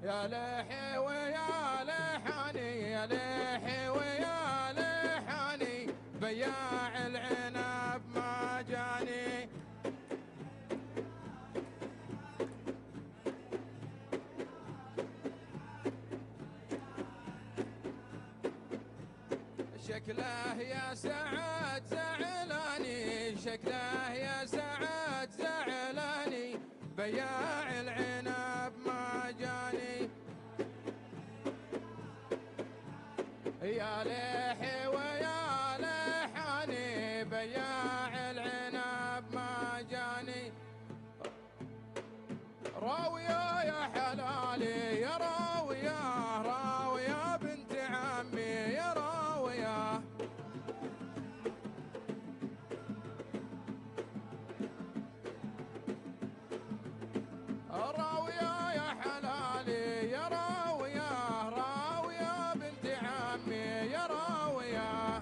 يا لحي ويا لحاني يا لحي ويا لحاني بياع العنب ما جاني. شكله يا سعد زعلاني شكله يا سعد زعلاني بياع العنب ما جاني. يا لحي ويا لحاني بياع العنب ما جاني. راوية يا حلالي يا راوية راوية بنت عمي يا راوية. راوية يا حلالي يا راوية راوية بنت عمي يا راوية.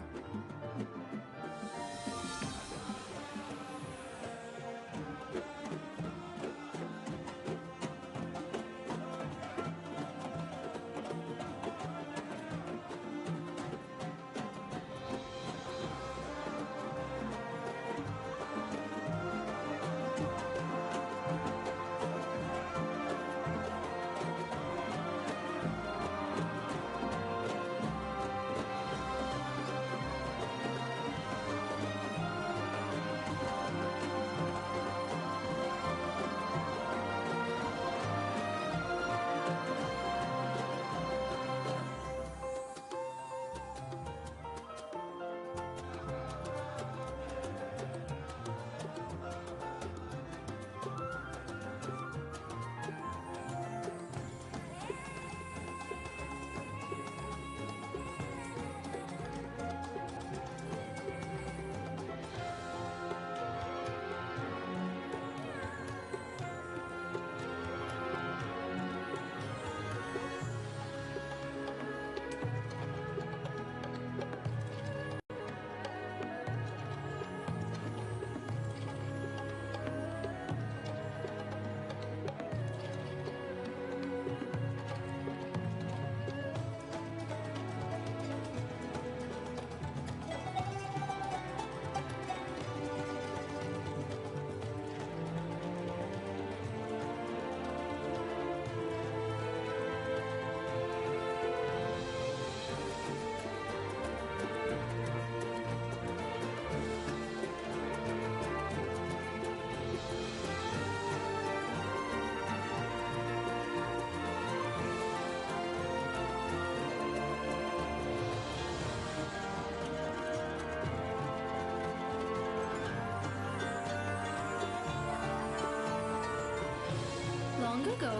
Long ago,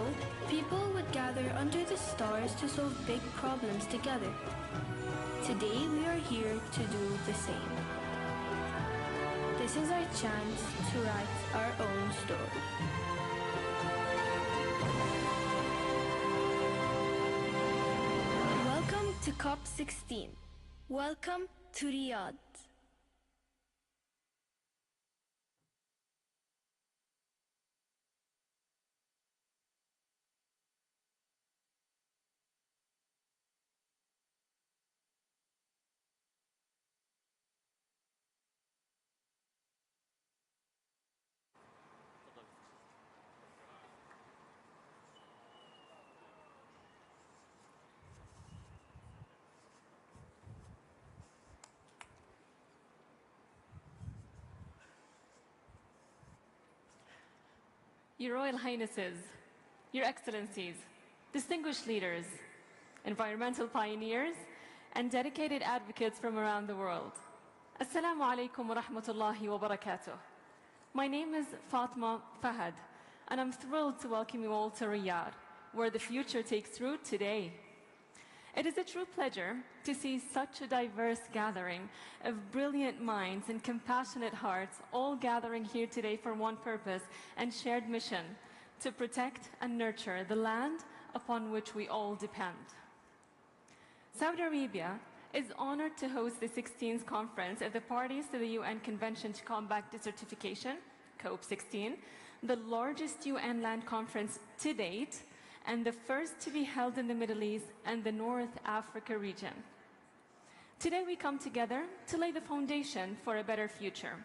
people would gather under the stars to solve big problems together. Today we are here to do the same. This is our chance to write our own story. Welcome to COP16. Welcome to Riyadh. Your Royal Highnesses, Your Excellencies, distinguished leaders, environmental pioneers, and dedicated advocates from around the world. Assalamu alaikum wa rahmatullahi wa barakatuh. My name is Fatma Fahad, and I'm thrilled to welcome you all to Riyadh, where the future takes root today. It is a true pleasure to see such a diverse gathering of brilliant minds and compassionate hearts all gathering here today for one purpose and shared mission: to protect and nurture the land upon which we all depend. Saudi Arabia is honored to host the 16th conference of the parties to the UN Convention to Combat Desertification, COP16, the largest UN land conference to date, and the first to be held in the Middle East and the North Africa region. Today we come together to lay the foundation for a better future.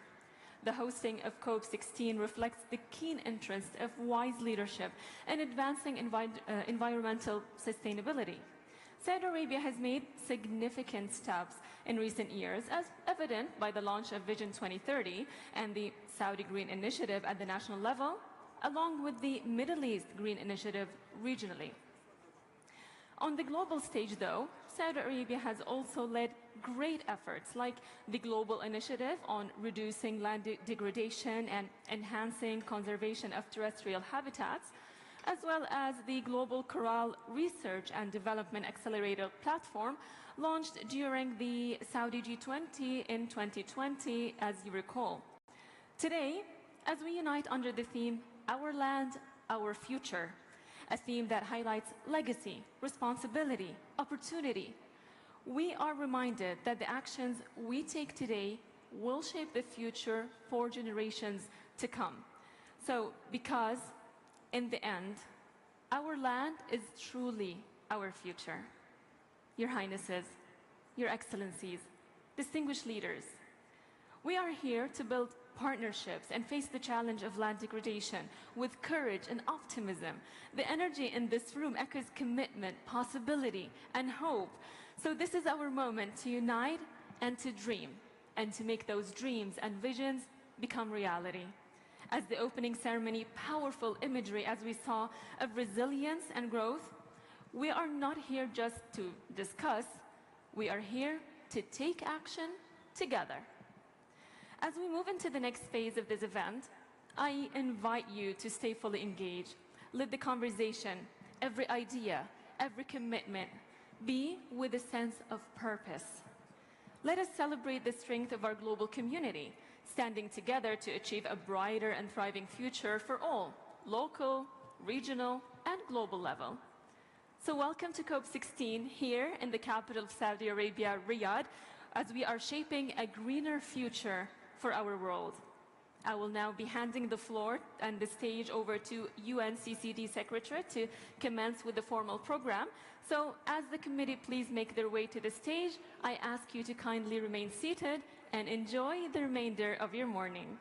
The hosting of COP16 reflects the keen interest of wise leadership in advancing environmental sustainability. Saudi Arabia has made significant steps in recent years, as evident by the launch of Vision 2030 and the Saudi Green Initiative at the national level, along with the Middle East Green Initiative regionally. On the global stage, though, Saudi Arabia has also led great efforts like the Global Initiative on reducing land degradation and enhancing conservation of terrestrial habitats, as well as the Global Coral Research and Development Accelerator Platform launched during the Saudi G20 in 2020, as you recall. Today, as we unite under the theme, Our Land, Our Future, a theme that highlights legacy, responsibility, opportunity, we are reminded that the actions we take today will shape the future for generations to come. So, because in the end, our land is truly our future. Your Highnesses, Your Excellencies, distinguished leaders, we are here to build partnerships and face the challenge of land degradation with courage and optimism. The energy in this room echoes commitment, possibility, and hope. So this is our moment to unite and to dream, and to make those dreams and visions become reality. As the opening ceremony, powerful imagery, as we saw, of resilience and growth, we are not here just to discuss, we are here to take action together. As we move into the next phase of this event, I invite you to stay fully engaged. Let the conversation, every idea, every commitment, be with a sense of purpose. Let us celebrate the strength of our global community, standing together to achieve a brighter and thriving future for all, local, regional, and global level. So welcome to COP16 here in the capital of Saudi Arabia, Riyadh, as we are shaping a greener future for our world. I will now be handing the floor and the stage over to UNCCD Secretary to commence with the formal program. So as the committee please make their way to the stage, I ask you to kindly remain seated and enjoy the remainder of your morning.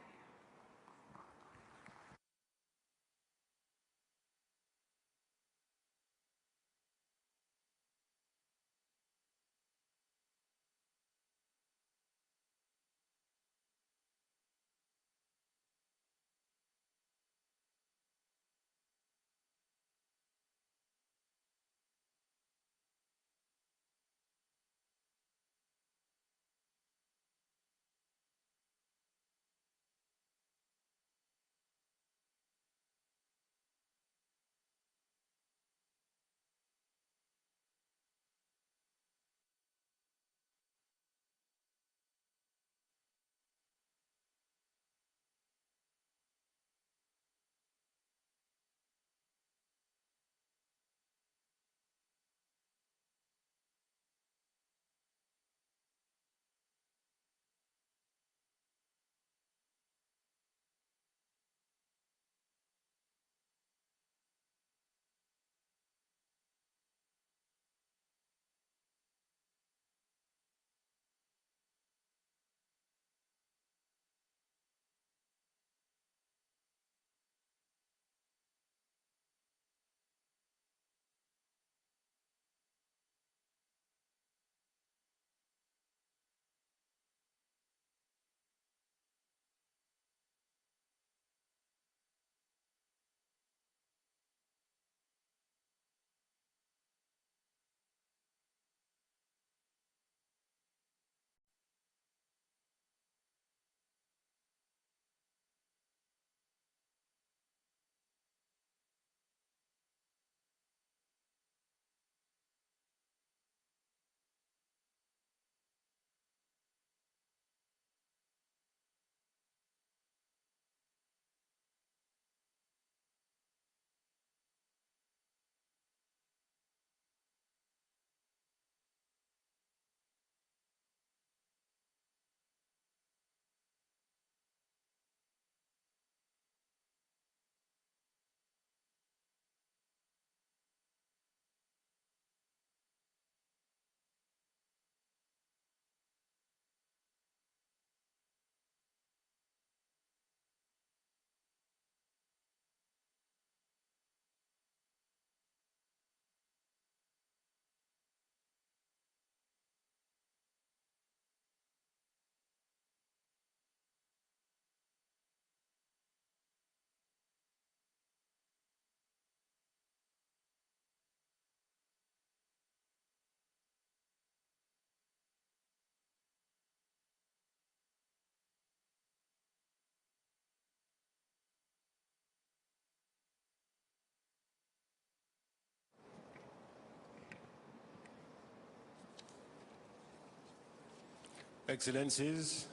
Excellencies,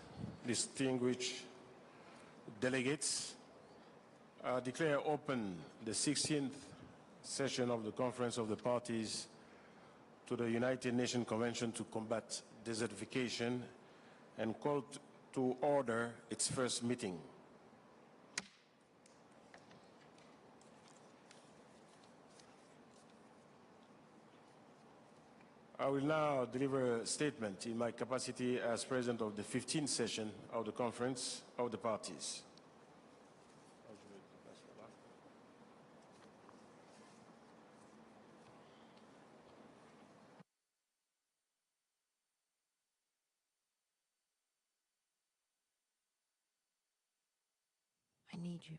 distinguished delegates, I declare open the 16th session of the Conference of the Parties to the United Nations Convention to Combat Desertification and call to order its first meeting. I will now deliver a statement in my capacity as President of the 15th session of the Conference of the Parties. I need you.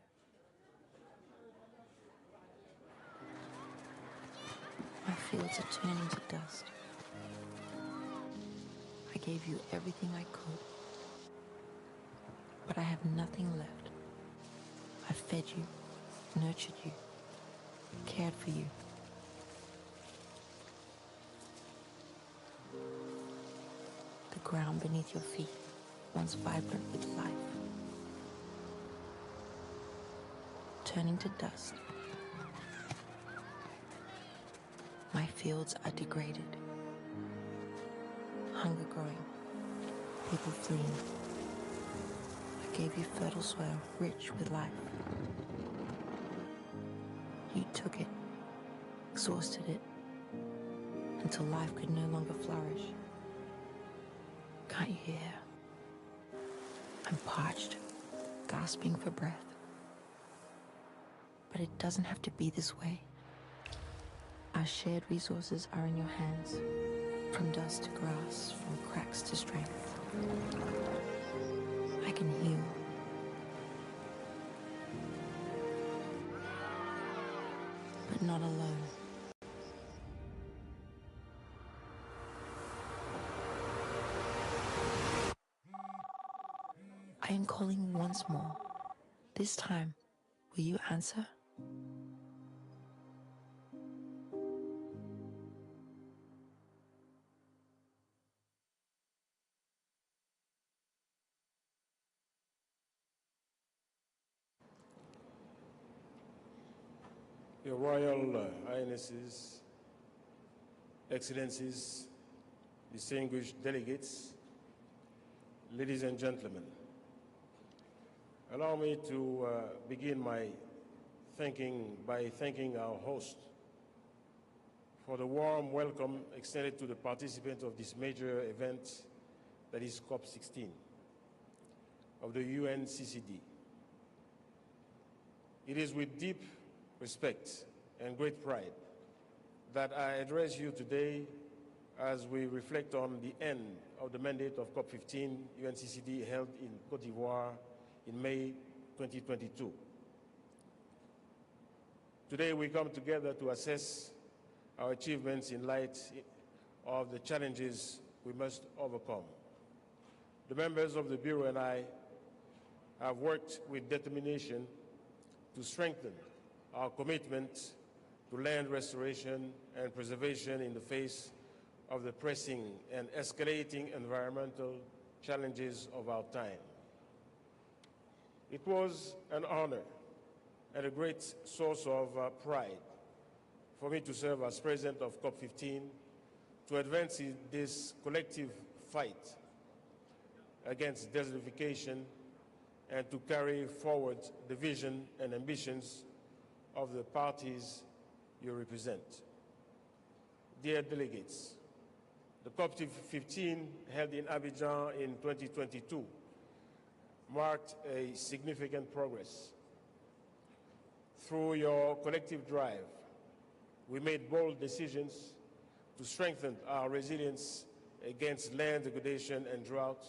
My fields are turning to dust. I gave you everything I could, but I have nothing left. I fed you, nurtured you, cared for you. The ground beneath your feet, once vibrant with life, turning to dust. My fields are degraded. Hunger growing, people fleeing. I gave you fertile soil, rich with life. You took it, exhausted it, until life could no longer flourish. Can't you hear? I'm parched, gasping for breath. But it doesn't have to be this way. Our shared resources are in your hands, from dust to grass, from cracks to strength. I can heal. But not alone. I am calling once more. This time, will you answer? Your Royal Highnesses, Excellencies, distinguished delegates, ladies and gentlemen, allow me to begin by thanking our host for the warm welcome extended to the participants of this major event that is COP16 of the UNCCD. It is with deep respect and great pride that I address you today as we reflect on the end of the mandate of COP15 UNCCD held in Côte d'Ivoire in May 2022. Today we come together to assess our achievements in light of the challenges we must overcome. The members of the Bureau and I have worked with determination to strengthen our commitment to land restoration and preservation in the face of the pressing and escalating environmental challenges of our time. It was an honor and a great source of pride for me to serve as president of COP15 to advance in this collective fight against desertification and to carry forward the vision and ambitions of the parties you represent. Dear delegates, the COP15 held in Abidjan in 2022 marked a significant progress. Through your collective drive, we made bold decisions to strengthen our resilience against land degradation and drought,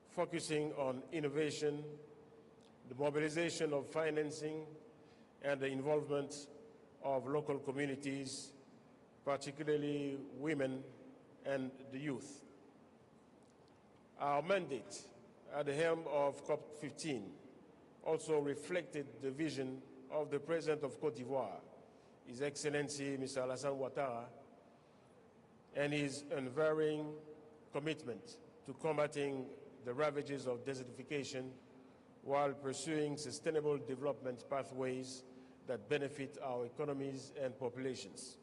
focusing on innovation, the mobilization of financing, and the involvement of local communities, particularly women and the youth. Our mandate at the helm of COP15 also reflected the vision of the President of Côte d'Ivoire, His Excellency Mr. Alassane Ouattara, and his unvarying commitment to to combating the ravages of desertification while pursuing sustainable development pathways that benefit our economies and populations.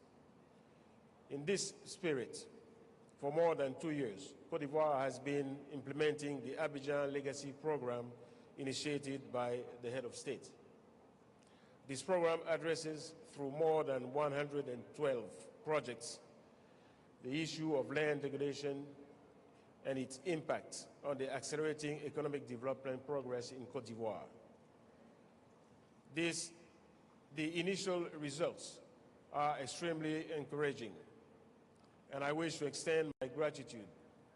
In this spirit, for more than 2 years, Côte d'Ivoire has been implementing the Abidjan Legacy Program initiated by the head of state. This program addresses, through more than 112 projects, the issue of land degradation and its impact on the accelerating economic development progress in Côte d'Ivoire. The initial results are extremely encouraging, and I wish to extend my gratitude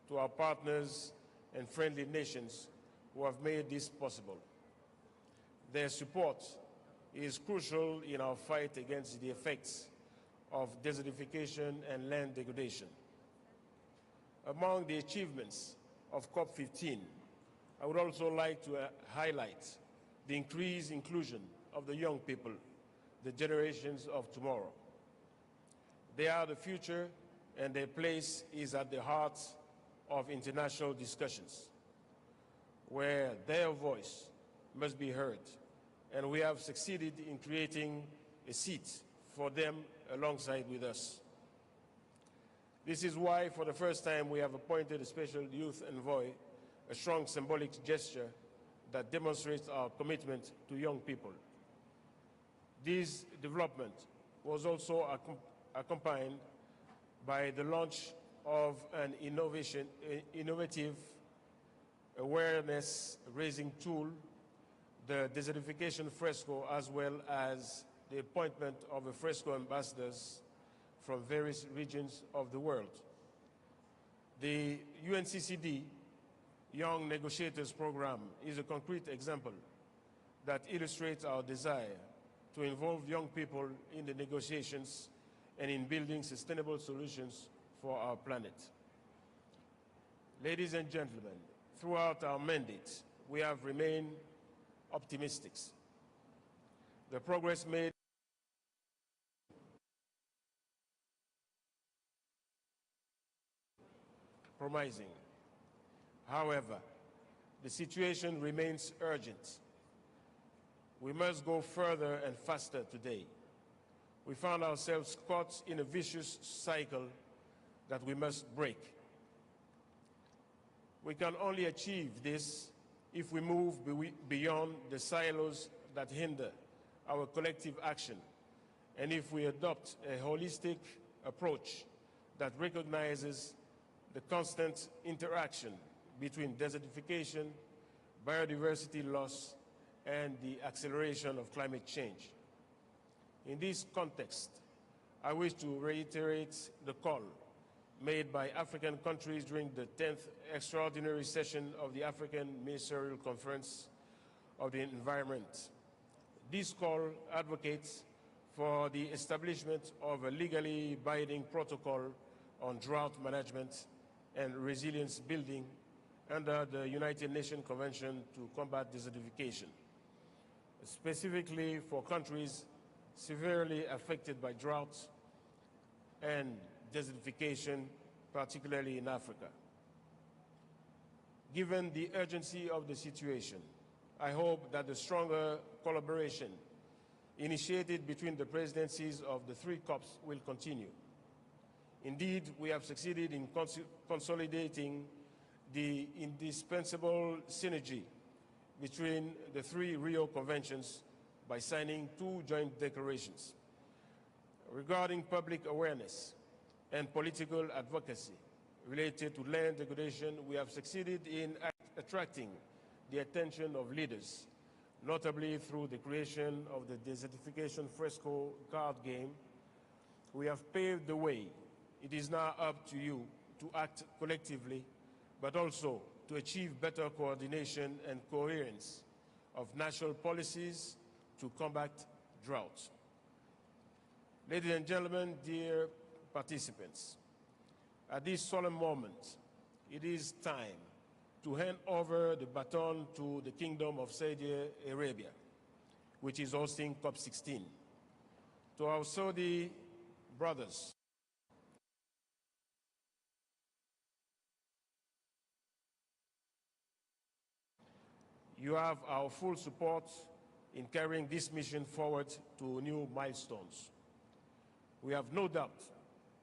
to our partners and friendly nations who have made this possible. Their support is crucial in our fight against the effects of desertification and land degradation. Among the achievements of COP15, I would also like to highlight the increased inclusion of the young people, the generations of tomorrow. They are the future, and their place is at the heart of international discussions, where their voice must be heard, and we have succeeded in creating a seat for them alongside with us. This is why, for the first time, we have appointed a special youth envoy, a strong symbolic gesture that demonstrates our commitment to young people. This development was also accompanied by the launch of an innovative awareness-raising tool, the desertification fresco, as well as the appointment of a fresco ambassadors from various regions of the world. The UNCCD Young Negotiators Program is a concrete example that illustrates our desire to involve young people in the negotiations and in building sustainable solutions for our planet. Ladies and gentlemen, throughout our mandate, we have remained optimistic. The progress made promising. However, the situation remains urgent. We must go further and faster today. We found ourselves caught in a vicious cycle that we must break. We can only achieve this if we move beyond the silos that hinder our collective action, and if we adopt a holistic approach that recognizes the constant interaction between desertification, biodiversity loss, and the acceleration of climate change. In this context, I wish to reiterate the call made by African countries during the 10th extraordinary session of the African Ministerial Conference of the Environment. This call advocates for the establishment of a legally binding protocol on drought management and resilience building under the United Nations Convention to combat desertification, specifically for countries severely affected by drought and desertification, particularly in Africa. Given the urgency of the situation, I hope that the stronger collaboration initiated between the presidencies of the three COPs will continue. Indeed, we have succeeded in consolidating the indispensable synergy between the three Rio Conventions by signing 2 joint declarations. Regarding public awareness and political advocacy related to land degradation, we have succeeded in attracting the attention of leaders, notably through the creation of the desertification fresco card game. We have paved the way. It is now up to you to act collectively, but also to achieve better coordination and coherence of national policies to combat drought. Ladies and gentlemen, dear participants, at this solemn moment, it is time to hand over the baton to the Kingdom of Saudi Arabia, which is hosting COP16. To our Saudi brothers, You have our full support in carrying this mission forward to new milestones. We have no doubt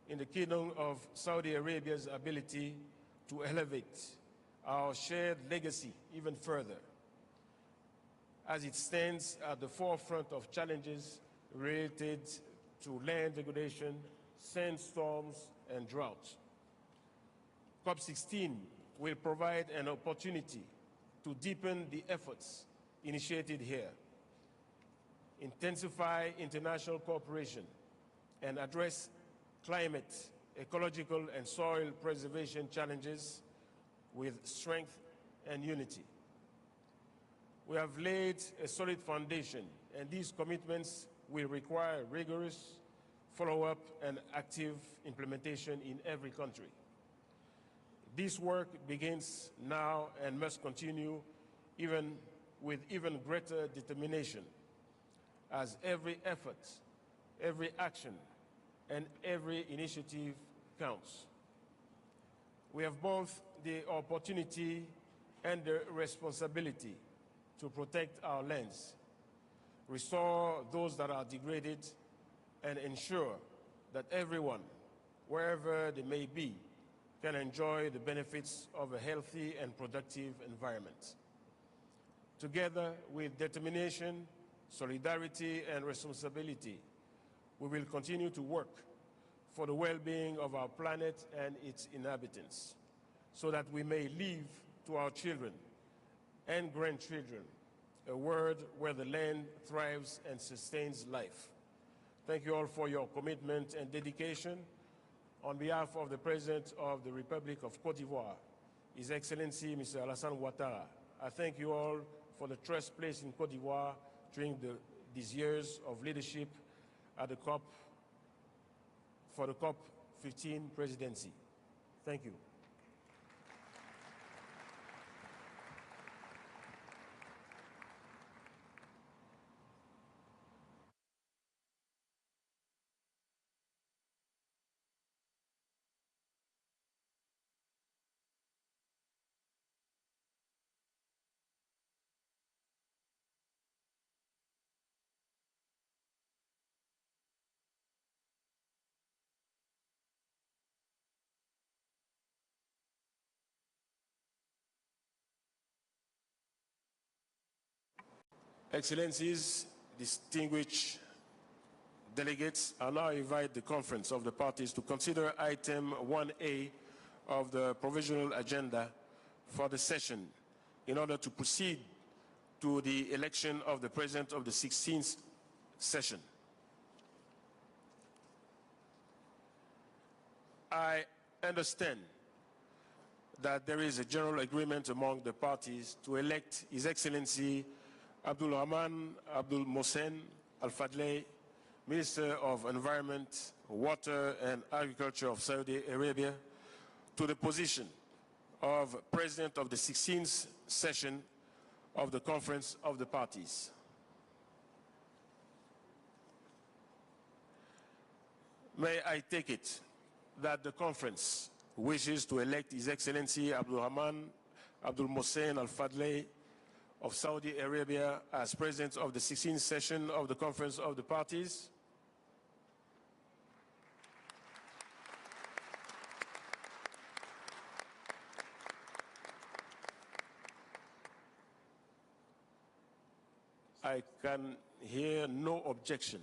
in the Kingdom of Saudi Arabia's ability to elevate our shared legacy even further, as it stands at the forefront of challenges related to land degradation, sandstorms, and drought. COP16 will provide an opportunity to deepen the efforts initiated here, intensify international cooperation, and address climate, ecological, and soil preservation challenges with strength and unity. We have laid a solid foundation, and these commitments will require rigorous follow-up and active implementation in every country. This work begins now and must continue with even greater determination, as every effort, every action, and every initiative counts. We have both the opportunity and the responsibility to protect our lands, restore those that are degraded, and ensure that everyone, wherever they may be, can enjoy the benefits of a healthy and productive environment. Together with determination, solidarity, and responsibility, we will continue to work for the well-being of our planet and its inhabitants, so that we may leave to our children and grandchildren a world where the land thrives and sustains life. Thank you all for your commitment and dedication. On behalf of the President of the Republic of Côte d'Ivoire, His Excellency Mr. Alassane Ouattara, I thank you all for the trust placed in Côte d'Ivoire during these years of leadership at the for the COP15 presidency. Thank you. Excellencies, distinguished delegates, I now invite the Conference of the Parties to consider item 1A of the provisional agenda for the session in order to proceed to the election of the President of the 16th session. I understand that there is a general agreement among the parties to elect His Excellency Abdul Rahman Abdul Mohsen Al-Fadley, Minister of Environment, Water and Agriculture of Saudi Arabia, to the position of President of the 16th session of the Conference of the Parties. May I take it that the Conference wishes to elect His Excellency Abdul Rahman Abdul Mohsen Al-Fadley of Saudi Arabia as President of the 16th session of the Conference of the Parties? I can hear no objection.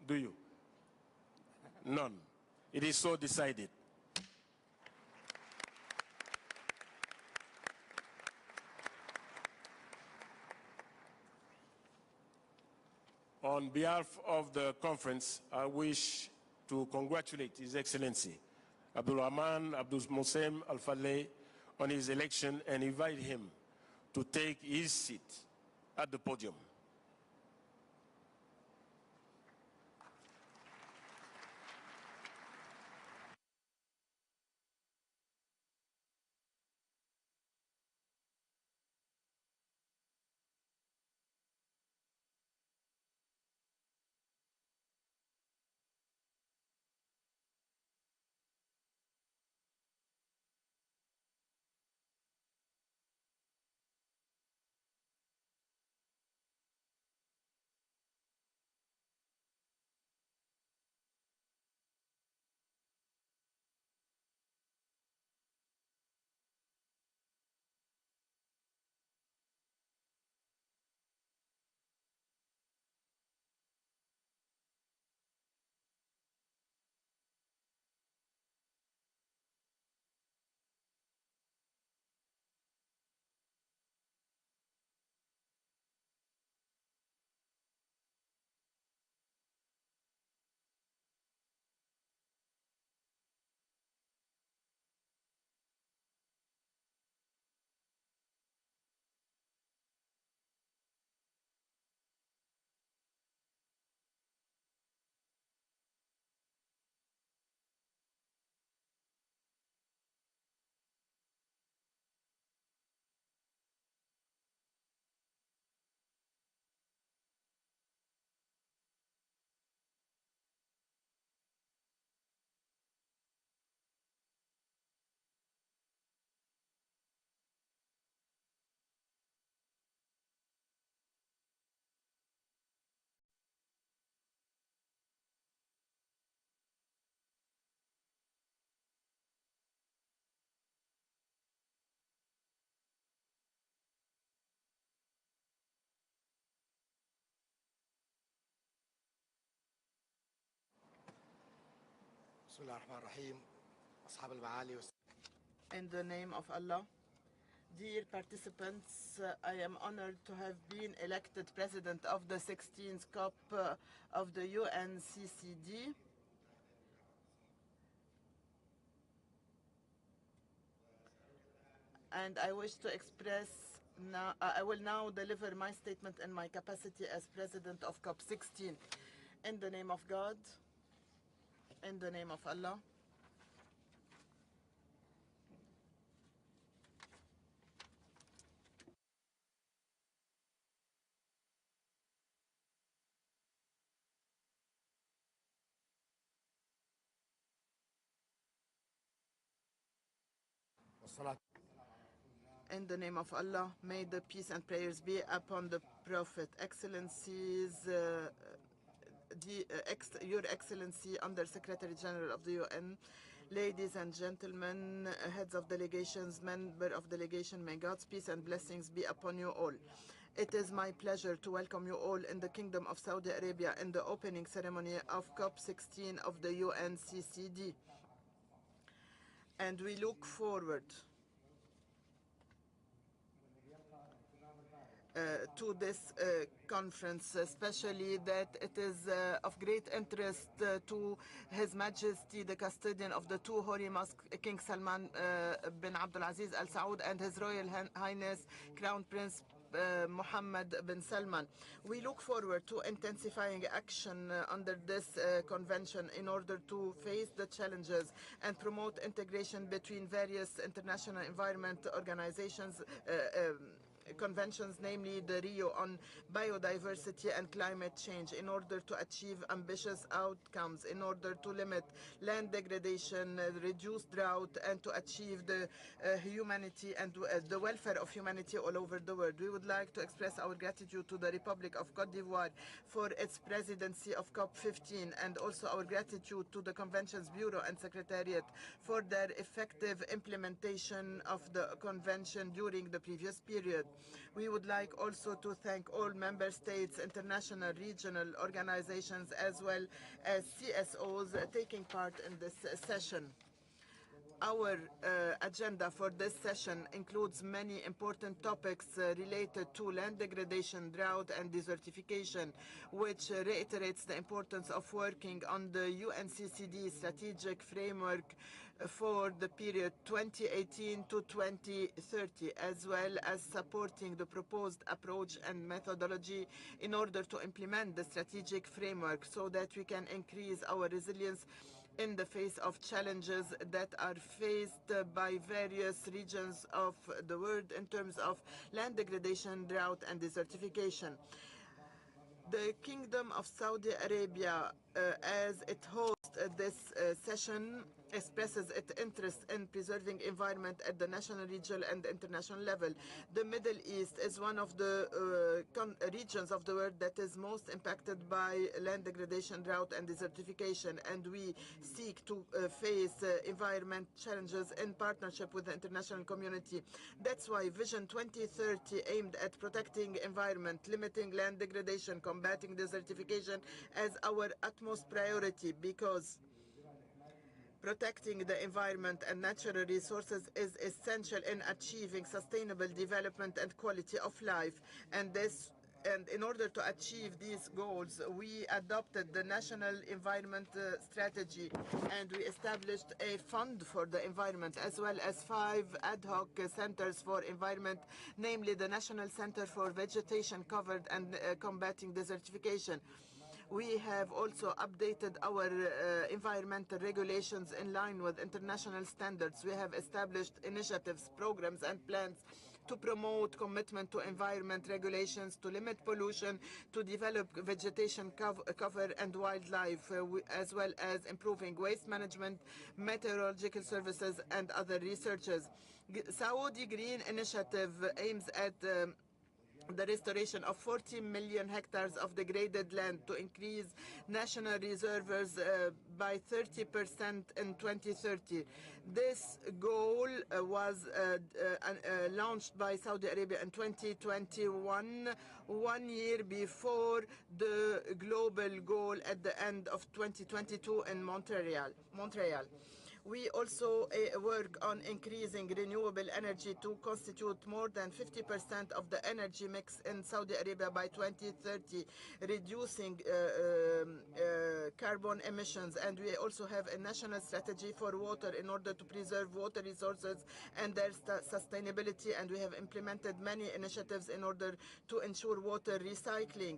Do you? None. It is so decided. On behalf of the conference, I wish to congratulate His Excellency Abdul Rahman Abdul Mohsen Al-Fadley on his election and invite him to take his seat at the podium. بسم الله الرحمن الرحيم أصحاب المعالي In the name of Allah, dear participants, I am honored to have been elected president of the 16th COP of the UNCCD. And I wish to express now, I will now deliver my statement in my capacity as president of COP16. In the name of God, in the name of Allah, والصلاة in the name of Allah, may the peace and prayers be upon the Prophet. Excellencies, Your Excellency, Under Secretary General of the UN, ladies and gentlemen, heads of delegations, member of delegation, may God's peace and blessings be upon you all. It is my pleasure to welcome you all in the Kingdom of Saudi Arabia in the opening ceremony of COP16 of the UNCCD. And we look forward to this conference, especially that it is of great interest to His Majesty, the custodian of the two holy mosques, King Salman bin Abdulaziz Al Saud, and His Royal Highness Crown Prince Mohammed bin Salman. We look forward to intensifying action under this convention in order to face the challenges and promote integration between various international environment organizations, conventions, namely the Rio on biodiversity and climate change, in order to achieve ambitious outcomes, in order to limit land degradation, reduce drought, and to achieve the humanity and the welfare of humanity all over the world. We would like to express our gratitude to the Republic of Cote d'Ivoire for its presidency of COP15, and also our gratitude to the Convention's Bureau and Secretariat for their effective implementation of the convention during the previous period. We would like also to thank all member states, international, regional organizations, as well as CSOs taking part in this session. Our agenda for this session includes many important topics related to land degradation, drought, and desertification, which reiterates the importance of working on the UNCCD strategic framework for the period 2018 to 2030, as well as supporting the proposed approach and methodology in order to implement the strategic framework so that we can increase our resilience in the face of challenges that are faced by various regions of the world in terms of land degradation, drought, and desertification. The Kingdom of Saudi Arabia, as it hosts this session, expresses its interest in preserving environment at the national, regional, and international level. The Middle East is one of the regions of the world that is most impacted by land degradation, drought, and desertification, and we seek to face environment challenges in partnership with the international community. That's why Vision 2030 aimed at protecting environment, limiting land degradation, combating desertification as our utmost priority, because protecting the environment and natural resources is essential in achieving sustainable development and quality of life. And in order to achieve these goals, we adopted the National Environment Strategy, and we established a fund for the environment, as well as 5 ad hoc centers for environment, namely the National Center for Vegetation Covered and Combating Desertification. We have also updated our environmental regulations in line with international standards. We have established initiatives, programs, and plans to promote commitment to environment regulations, to limit pollution, to develop vegetation cover and wildlife, as well as improving waste management, meteorological services, and other researches. Saudi Green Initiative aims at the restoration of 40 million hectares of degraded land, to increase national reserves by 30% in 2030. This goal was launched by Saudi Arabia in 2021, 1 year before the global goal at the end of 2022 in Montreal. We also work on increasing renewable energy to constitute more than 50% of the energy mix in Saudi Arabia by 2030, reducing carbon emissions. And we also have a national strategy for water in order to preserve water resources and their sustainability. And we have implemented many initiatives in order to ensure water recycling.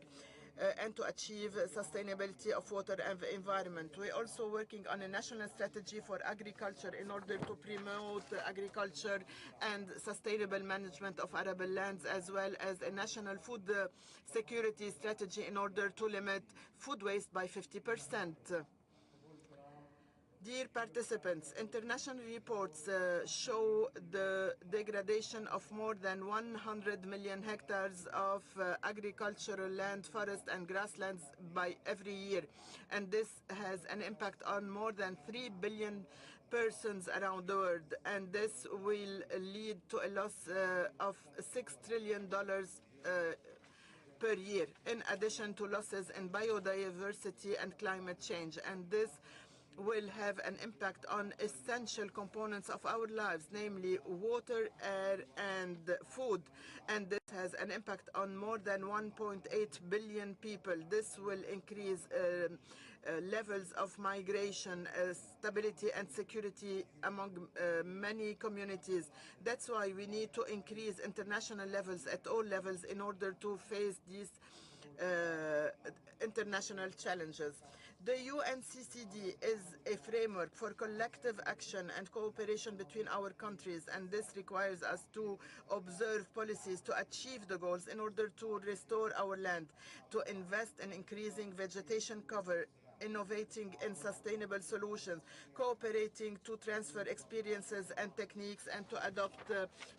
And to achieve sustainability of water and the environment. We're also working on a national strategy for agriculture in order to promote agriculture and sustainable management of arable lands, as well as a national food security strategy in order to limit food waste by 50%. Dear participants, international reports show the degradation of more than 100 million hectares of agricultural land, forest and grasslands by every year. And this has an impact on more than 3 billion persons around the world. And this will lead to a loss of $6 trillion per year, in addition to losses in biodiversity and climate change. And this will have an impact on essential components of our lives, namely water, air, and food. And this has an impact on more than 1.8 billion people. This will increase levels of migration, stability and security among many communities. That's why we need to increase international levels at all levels in order to face these international challenges. The UNCCD is a framework for collective action and cooperation between our countries, and this requires us to observe policies to achieve the goals in order to restore our land, to invest in increasing vegetation cover, innovating in sustainable solutions, cooperating to transfer experiences and techniques, and to adopt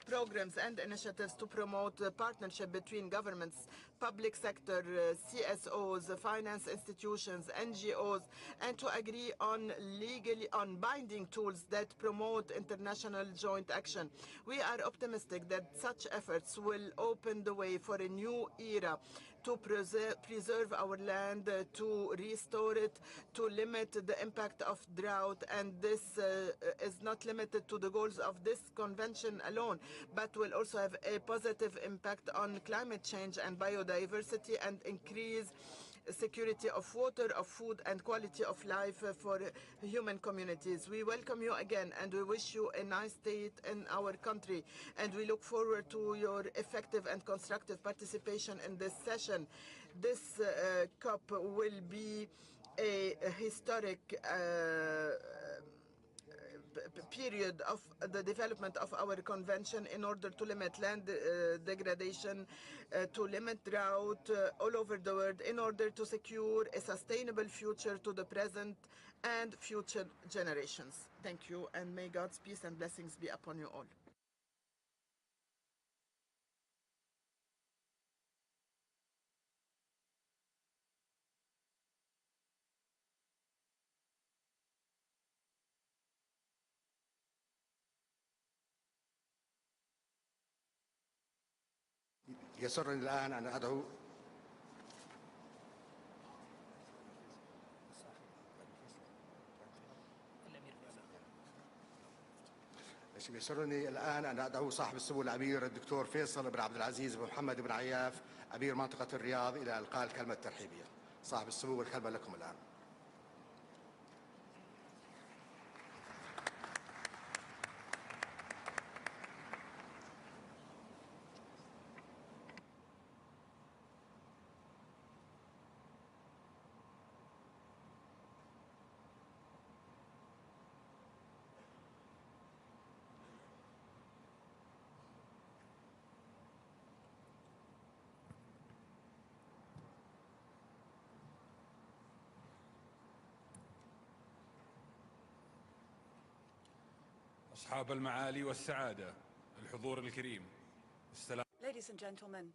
programs and initiatives to promote partnership between governments, public sector, CSOs, finance institutions, NGOs, and to agree on binding tools that promote international joint action. We are optimistic that such efforts will open the way for a new era to preserve our land, to restore it, to limit the impact of drought. And this is not limited to the goals of this convention alone, but will also have a positive impact on climate change and biodiversity, and increase security of water, of food, and quality of life for human communities. We welcome you again, and we wish you a nice stay in our country, and we look forward to your effective and constructive participation in this session. This COP will be a historic period of the development of our convention in order to limit land degradation, to limit drought all over the world, in order to secure a sustainable future to the present and future generations. Thank you, and may God's peace and blessings be upon you all. يسرني الآن أن أدعو صاحب السمو الأمير الدكتور فيصل بن عبد العزيز بن محمد بن عياف أمير منطقة الرياض إلى إلقاء الكلمة الترحيبية. صاحب السمو، والكلمة لكم الآن. أصحاب المعالي والسعادة، الحضور الكريم، السلام. Ladies and gentlemen,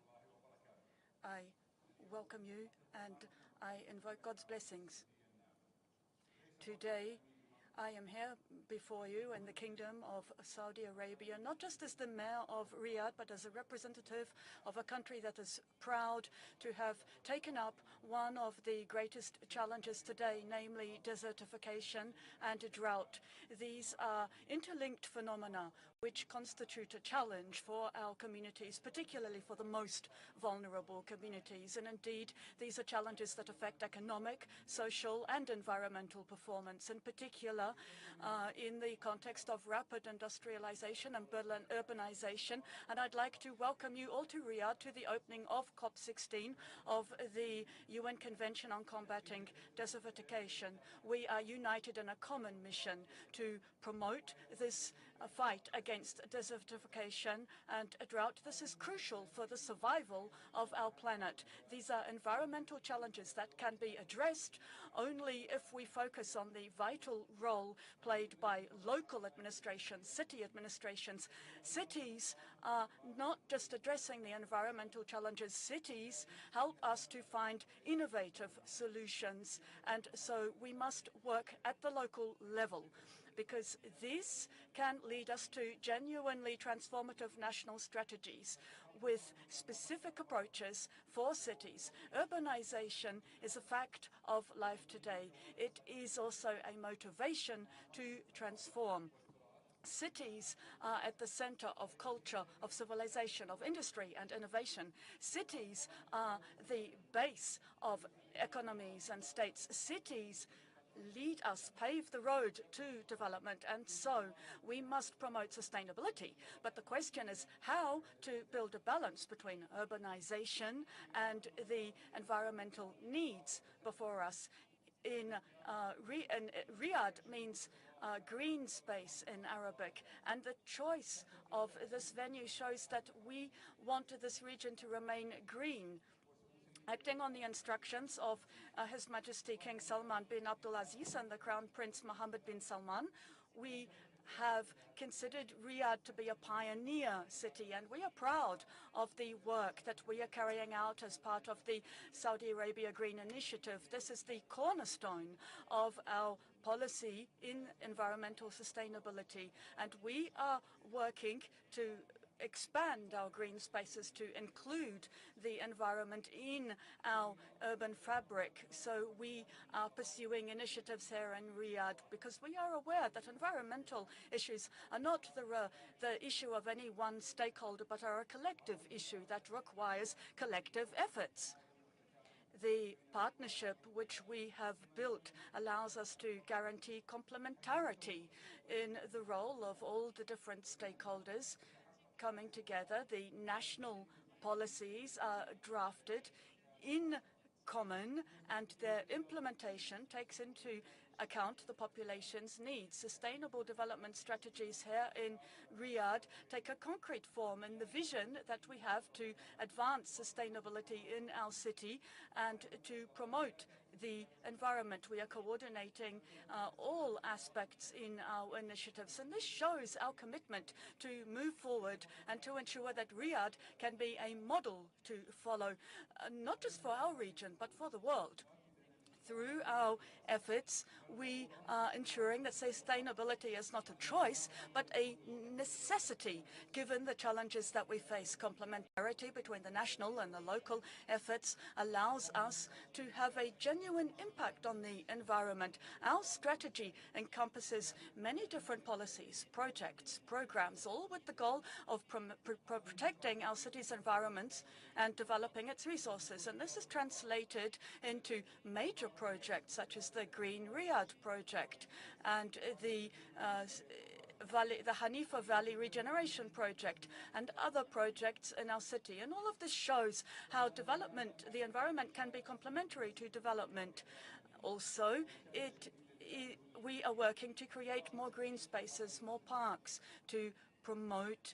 I welcome you and I invoke God's blessings. Today, I am here before you in the Kingdom of Saudi Arabia, not just as the mayor of Riyadh, but as a representative of a country that is proud to have taken up one of the greatest challenges today, namely desertification and drought. These are interlinked phenomena which constitute a challenge for our communities, particularly for the most vulnerable communities. And indeed, these are challenges that affect economic, social, and environmental performance, in particular in the context of rapid industrialization and urbanization. And I'd like to welcome you all to Riyadh to the opening of COP16 of the UN Convention on Combating Desertification. We are united in a common mission to promote this fight against desertification and drought. This is crucial for the survival of our planet. These are environmental challenges that can be addressed only if we focus on the vital role played by local administrations, city administrations. Cities are not just addressing the environmental challenges. Cities help us to find innovative solutions, and so we must work at the local level, because this can lead us to genuinely transformative national strategies with specific approaches for cities. Urbanization is a fact of life today. It is also a motivation to transform. Cities are at the center of culture, of civilization, of industry and innovation. Cities are the base of economies and states. Cities lead us, pave the road to development, and so we must promote sustainability. But the question is how to build a balance between urbanization and the environmental needs before us. Riyadh means green space in Arabic, and the choice of this venue shows that we want this region to remain green. Acting on the instructions of His Majesty King Salman bin Abdulaziz and the Crown Prince Mohammed bin Salman, we have considered Riyadh to be a pioneer city, and we are proud of the work that we are carrying out as part of the Saudi Arabia Green Initiative. This is the cornerstone of our policy in environmental sustainability, and we are working to expand our green spaces to include the environment in our urban fabric. So we are pursuing initiatives here in Riyadh because we are aware that environmental issues are not the issue of any one stakeholder, but are a collective issue that requires collective efforts. The partnership which we have built allows us to guarantee complementarity in the role of all the different stakeholders coming together. The national policies are drafted in common, and their implementation takes into account the population's needs. Sustainable development strategies here in Riyadh take a concrete form in the vision that we have to advance sustainability in our city and to promote the environment. We are coordinating all aspects in our initiatives, and this shows our commitment to move forward and to ensure that Riyadh can be a model to follow, not just for our region, but for the world. Through our efforts, we are ensuring that sustainability is not a choice, but a necessity, given the challenges that we face. Complementarity between the national and the local efforts allows us to have a genuine impact on the environment. Our strategy encompasses many different policies, projects, programs, all with the goal of protecting our city's environments and developing its resources. And this is translated into major projects such as the Green Riyadh project and the Hanifa Valley Regeneration Project and other projects in our city. And all of this shows how the environment can be complementary to development. Also, we are working to create more green spaces, more parks, to promote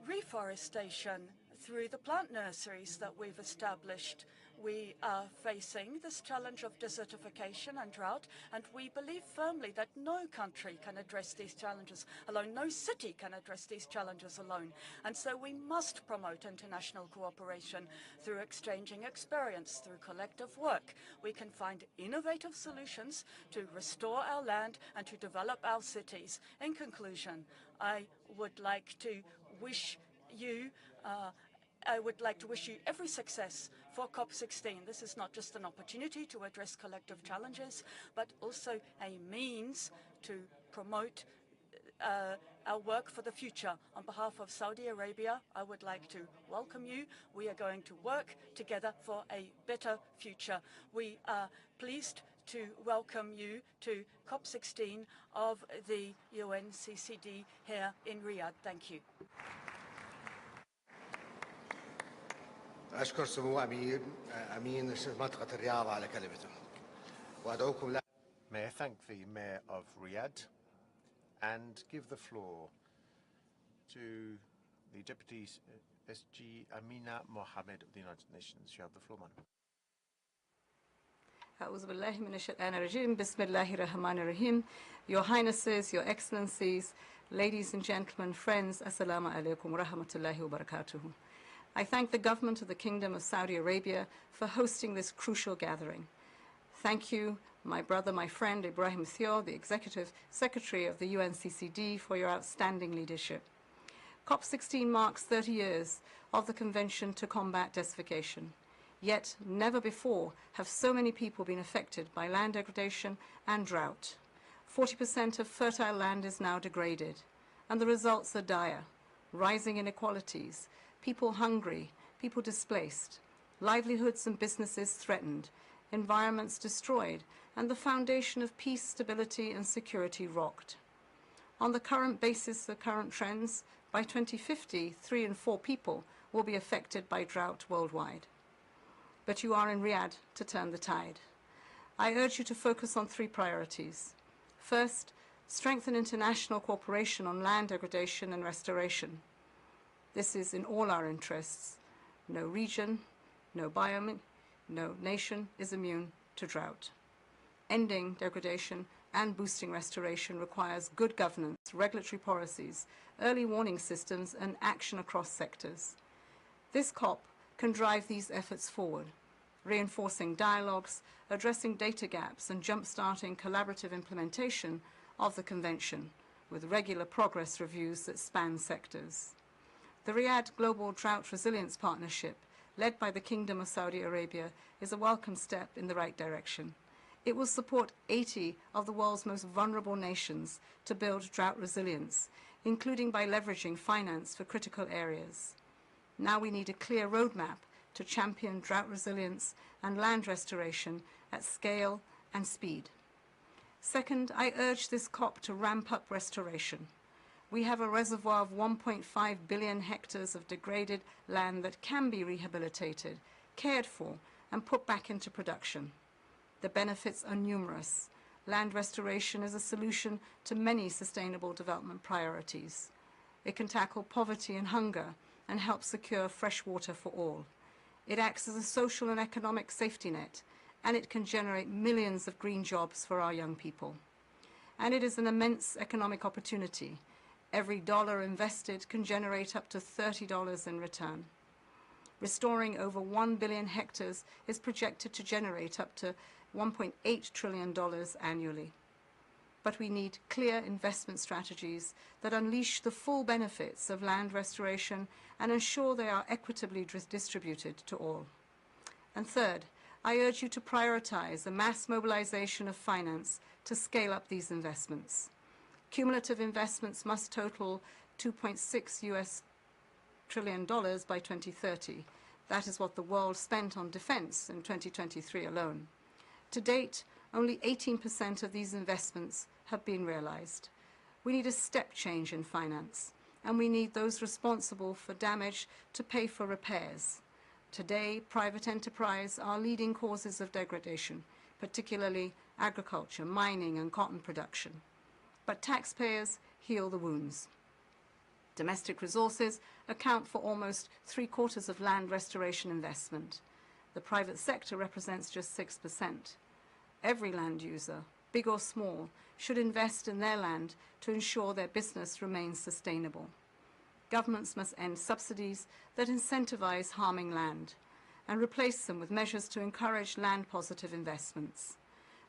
reforestation through the plant nurseries that we've established. We are facing this challenge of desertification and drought, and we believe firmly that no country can address these challenges alone. No city can address these challenges alone. And so we must promote international cooperation through exchanging experience, through collective work. We can find innovative solutions to restore our land and to develop our cities. In conclusion, I would like to wish you every success for COP16. This is not just an opportunity to address collective challenges, but also a means to promote our work for the future. On behalf of Saudi Arabia, I would like to welcome you. We are going to work together for a better future. We are pleased to welcome you to COP16 of the UNCCD here in Riyadh. Thank you. أشكر سمو أمين منطقة الرياض على كلمته وأدعوكم. May I thank the Mayor of Riyadh and give the floor to the Deputy SG Amina Mohammed of the United Nations. You have the floor, madam. أعوذ بالله من الشيطان الرجيم. بسم الله الرحمن الرحيم. Your Highnesses, Your Excellencies, ladies and gentlemen, friends, Assalamu alaikum wa rahmatullahi wa barakatuh. I thank the government of the Kingdom of Saudi Arabia for hosting this crucial gathering. Thank you, my brother, my friend, Ibrahim Thiaw, the Executive Secretary of the UNCCD, for your outstanding leadership. COP16 marks 30 years of the Convention to Combat Desertification. Yet, never before have so many people been affected by land degradation and drought. 40% of fertile land is now degraded, and the results are dire. Rising inequalities, people hungry, people displaced, livelihoods and businesses threatened, environments destroyed, and the foundation of peace, stability, and security rocked. On the current basis of current trends, by 2050, 3 in 4 people will be affected by drought worldwide. But you are in Riyadh to turn the tide. I urge you to focus on 3 priorities. First, strengthen international cooperation on land degradation and restoration. This is in all our interests. No region, no biome, no nation is immune to drought. Ending degradation and boosting restoration requires good governance, regulatory policies, early warning systems, and action across sectors. This COP can drive these efforts forward, reinforcing dialogues, addressing data gaps, and jump-starting collaborative implementation of the Convention, with regular progress reviews that span sectors. The Riyadh Global Drought Resilience Partnership, led by the Kingdom of Saudi Arabia, is a welcome step in the right direction. It will support 80 of the world's most vulnerable nations to build drought resilience, including by leveraging finance for critical areas. Now we need a clear roadmap to champion drought resilience and land restoration at scale and speed. Second, I urge this COP to ramp up restoration. We have a reservoir of 1.5 billion hectares of degraded land that can be rehabilitated, cared for, and put back into production. The benefits are numerous. Land restoration is a solution to many sustainable development priorities. It can tackle poverty and hunger and help secure fresh water for all. It acts as a social and economic safety net, and it can generate millions of green jobs for our young people. And it is an immense economic opportunity. Every dollar invested can generate up to $30 in return. Restoring over 1 billion hectares is projected to generate up to $1.8 trillion annually. But we need clear investment strategies that unleash the full benefits of land restoration and ensure they are equitably distributed to all. And third, I urge you to prioritize the mass mobilization of finance to scale up these investments. Cumulative investments must total $2.6 trillion by 2030. That is what the world spent on defense in 2023 alone. To date, only 18% of these investments have been realized. We need a step change in finance, and we need those responsible for damage to pay for repairs. Today, private enterprise are leading causes of degradation, particularly agriculture, mining, and cotton production. But taxpayers heal the wounds. Domestic resources account for almost 3/4 of land restoration investment. The private sector represents just 6%. Every land user, big or small, should invest in their land to ensure their business remains sustainable. Governments must end subsidies that incentivize harming land and replace them with measures to encourage land-positive investments.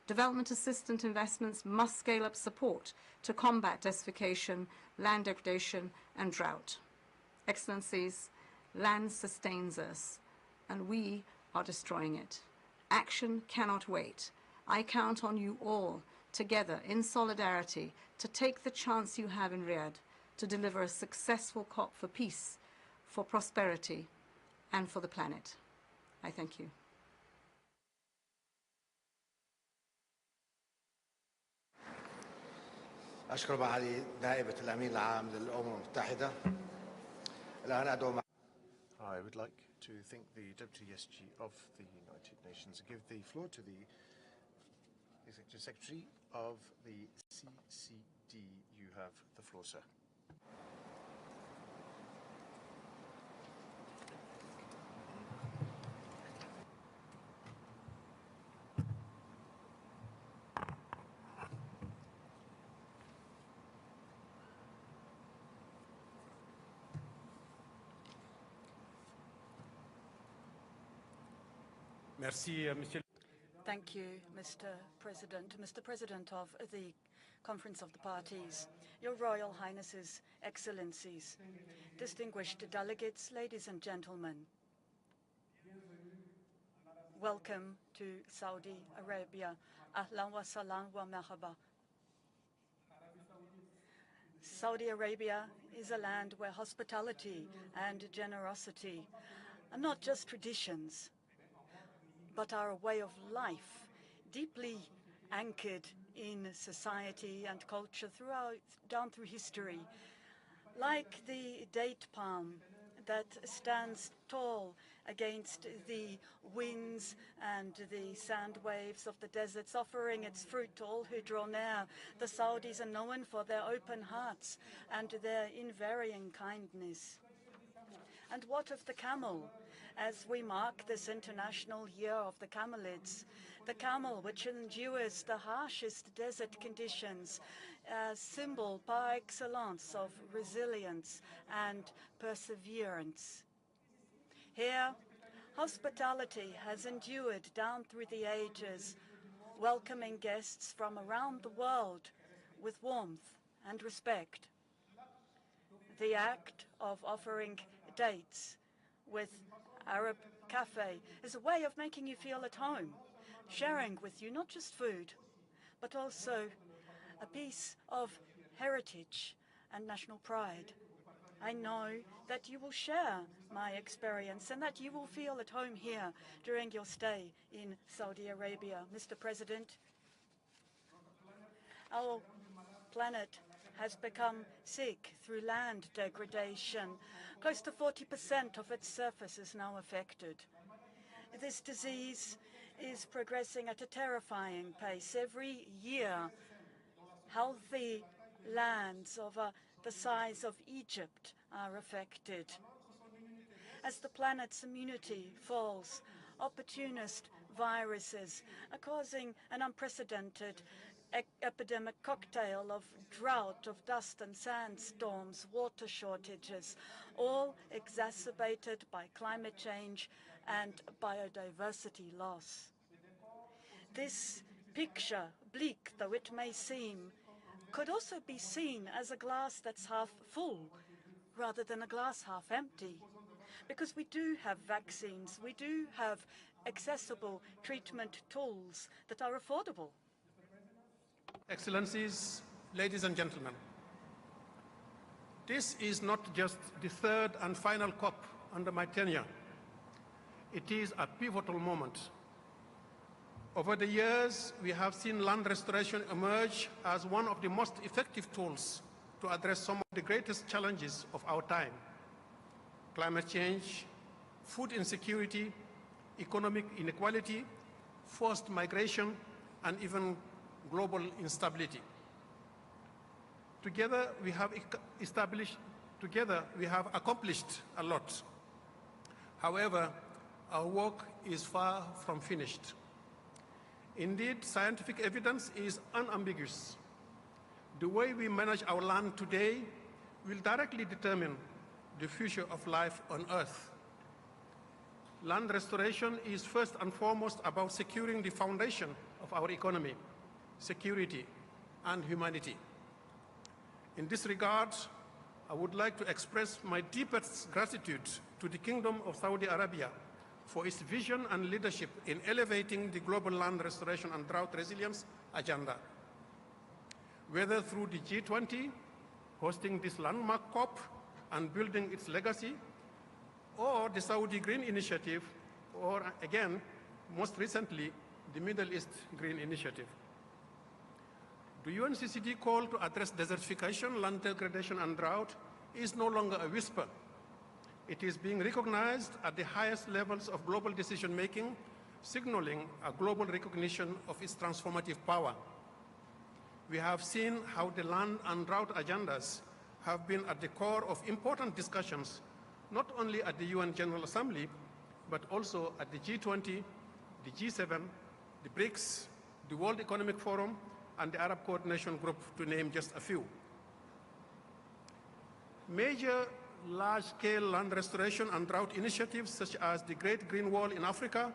Development assistance investments must scale up support to combat desertification, land degradation, and drought. Excellencies, land sustains us, and we are destroying it. Action cannot wait. I count on you all, together in solidarity, to take the chance you have in Riyadh to deliver a successful COP for peace, for prosperity, and for the planet. I thank you. أشكر معالي نائبة الأمين العام للأمم المتحدة. الآن أدعو I would like to thank the Deputy SG of the United Nations and give the floor to the Executive Secretary of the CCD. You have the floor, sir. Merci, Monsieur. Thank you, Mr. President. Mr. President of the Conference of the Parties, Your Royal Highnesses, Excellencies, distinguished delegates, ladies and gentlemen, welcome to Saudi Arabia. Ahlan wa salam wa marhaba. Saudi Arabia is a land where hospitality and generosity are not just traditions, but are a way of life, deeply anchored in society and culture down through history. Like the date palm that stands tall against the winds and the sand waves of the deserts, offering its fruit to all who draw near. The Saudis are known for their open hearts and their unvarying kindness. And what of the camel? As we mark this International Year of the Camelids, the camel, which endures the harshest desert conditions, a symbol par excellence of resilience and perseverance. Here, hospitality has endured down through the ages, welcoming guests from around the world with warmth and respect. The act of offering dates with Arab Cafe is a way of making you feel at home, sharing with you not just food, but also a piece of heritage and national pride. I know that you will share my experience and that you will feel at home here during your stay in Saudi Arabia. Mr. President, our planet has become sick through land degradation. Close to 40% of its surface is now affected. This disease is progressing at a terrifying pace. Every year, healthy lands of the size of Egypt are affected. As the planet's immunity falls, opportunist viruses are causing an unprecedented epidemic cocktail of drought, of dust and sandstorms, water shortages, all exacerbated by climate change and biodiversity loss. This picture, bleak though it may seem, could also be seen as a glass that's half full rather than a glass half empty. Because we do have vaccines, we do have accessible treatment tools that are affordable. Excellencies, ladies and gentlemen, this is not just the third and final COP under my tenure. It is a pivotal moment. Over the years, we have seen land restoration emerge as one of the most effective tools to address some of the greatest challenges of our time: climate change, food insecurity, economic inequality, forced migration, and even global instability. Together, we have accomplished a lot. However, our work is far from finished. Indeed, scientific evidence is unambiguous. The way we manage our land today will directly determine the future of life on Earth. Land restoration is first and foremost about securing the foundation of our economy, security, and humanity. In this regard, I would like to express my deepest gratitude to the Kingdom of Saudi Arabia for its vision and leadership in elevating the global land restoration and drought resilience agenda. Whether through the G20, hosting this landmark COP and building its legacy, or the Saudi Green Initiative, or again, most recently, the Middle East Green Initiative. The UNCCD call to address desertification, land degradation, and drought is no longer a whisper. It is being recognized at the highest levels of global decision-making, signaling a global recognition of its transformative power. We have seen how the land and drought agendas have been at the core of important discussions, not only at the UN General Assembly, but also at the G20, the G7, the BRICS, the World Economic Forum, and the Arab Coordination Group, to name just a few. Major large-scale land restoration and drought initiatives such as the Great Green Wall in Africa,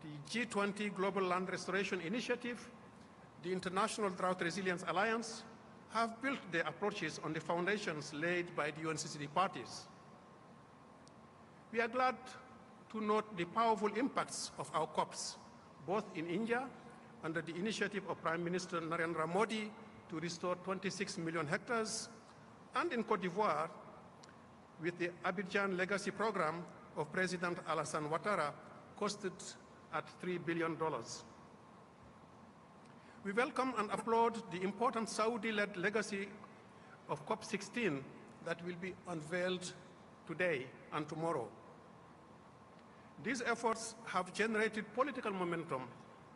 the G20 Global Land Restoration Initiative, the International Drought Resilience Alliance have built their approaches on the foundations laid by the UNCCD parties. We are glad to note the powerful impacts of our COPs, both in India, under the initiative of Prime Minister Narendra Modi to restore 26 million hectares, and in Cote d'Ivoire, with the Abidjan Legacy Program of President Alassane Ouattara, costed at $3 billion. We welcome and applaud the important Saudi-led legacy of COP16 that will be unveiled today and tomorrow. These efforts have generated political momentum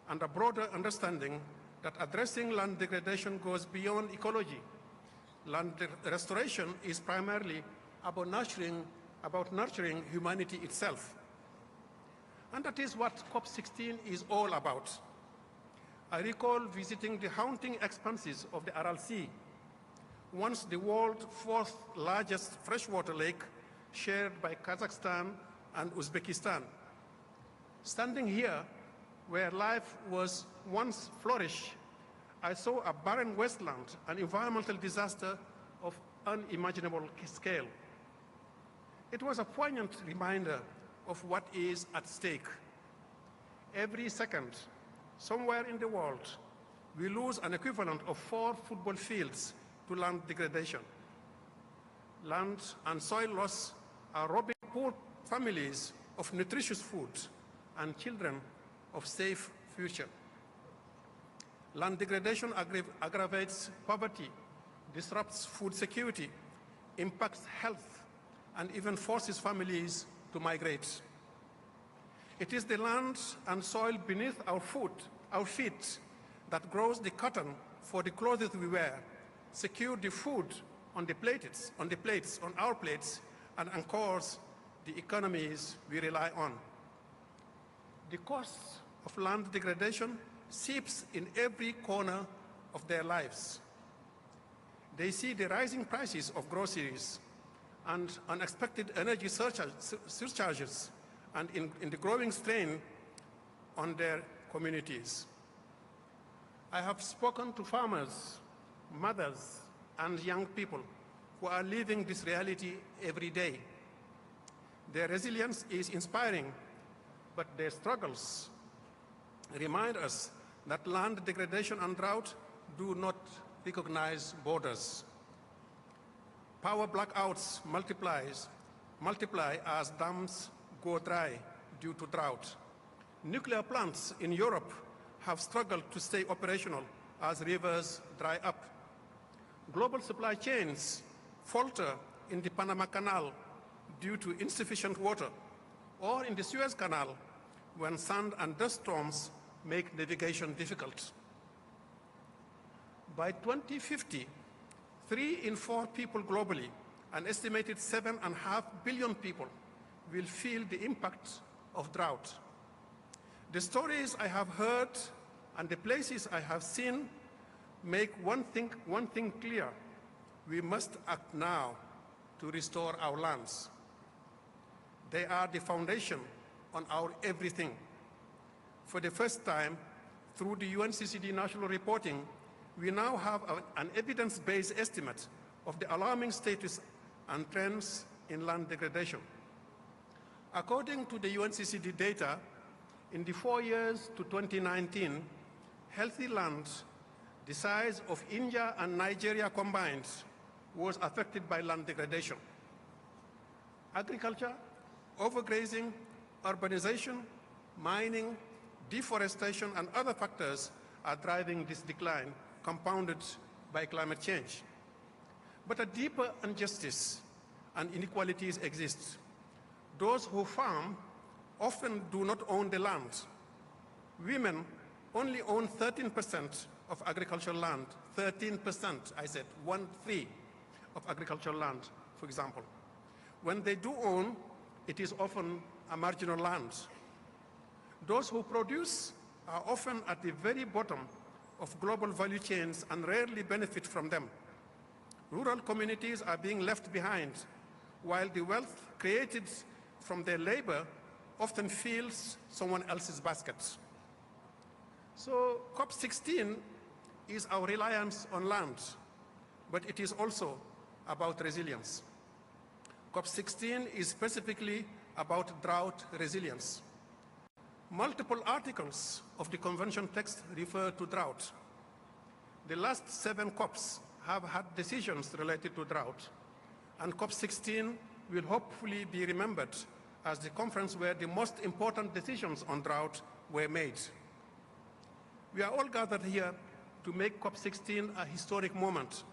and a broader understanding that addressing land degradation goes beyond ecology. Land restoration is primarily about nurturing humanity itself. And that is what COP16 is all about. I recall visiting the haunting expanses of the Aral Sea, once the world's fourth largest freshwater lake, shared by Kazakhstan and Uzbekistan. Standing here, where life was once flourished, I saw a barren wasteland, an environmental disaster of unimaginable scale. It was a poignant reminder of what is at stake. Every second, somewhere in the world, we lose an equivalent of 4 football fields to land degradation. Land and soil loss are robbing poor families of nutritious food and children of safe future. Land degradation aggravates poverty, disrupts food security, impacts health, and even forces families to migrate. It is the land and soil beneath our feet that grows the cotton for the clothes we wear, secure the food on our plates, and anchors the economies we rely on. The cost of land degradation seeps in every corner of their lives. They see the rising prices of groceries and unexpected energy surcharges, and in the growing strain on their communities. I have spoken to farmers, mothers, and young people who are living this reality every day. Their resilience is inspiring, but their struggles remind us that land degradation and drought do not recognize borders. Power blackouts multiply as dams go dry due to drought. Nuclear plants in Europe have struggled to stay operational as rivers dry up. Global supply chains falter in the Panama Canal due to insufficient water, or in the Suez Canal when sand and dust storms make navigation difficult. By 2050, 3 in 4 people globally, an estimated 7.5 billion people, will feel the impact of drought. The stories I have heard and the places I have seen make one thing clear. We must act now to restore our lands. They are the foundation on our everything. For the first time, through the UNCCD national reporting, we now have an evidence-based estimate of the alarming status and trends in land degradation. According to the UNCCD data, in the 4 years to 2019, healthy land, the size of India and Nigeria combined, was affected by land degradation. Agriculture, overgrazing, urbanization, mining, deforestation, and other factors are driving this decline, compounded by climate change. But a deeper injustice and inequalities exist. Those who farm often do not own the land. Women only own 13% of agricultural land. 13%, I said, 1/3 of agricultural land, for example. When they do own, it is often a marginal land. Those who produce are often at the very bottom of global value chains and rarely benefit from them. Rural communities are being left behind, while the wealth created from their labor often fills someone else's basket. So COP16 is our reliance on land, but it is also about resilience. COP16 is specifically about drought resilience. Multiple articles of the convention text refer to drought. The last 7 COPs have had decisions related to drought, and COP16 will hopefully be remembered as the conference where the most important decisions on drought were made. We are all gathered here to make COP16 a historic moment.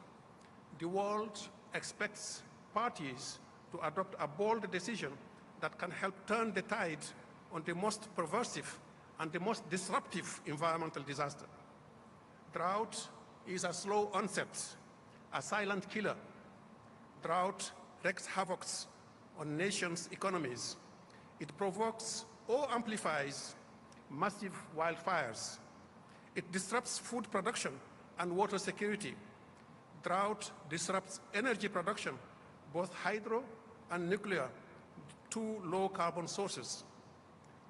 The world expects parties to adopt a bold decision that can help turn the tide on the most pervasive and the most disruptive environmental disaster. Drought is a slow onset, a silent killer. Drought wreaks havoc on nations' economies. It provokes or amplifies massive wildfires. It disrupts food production and water security. Drought disrupts energy production, both hydro and nuclear, two low-carbon sources.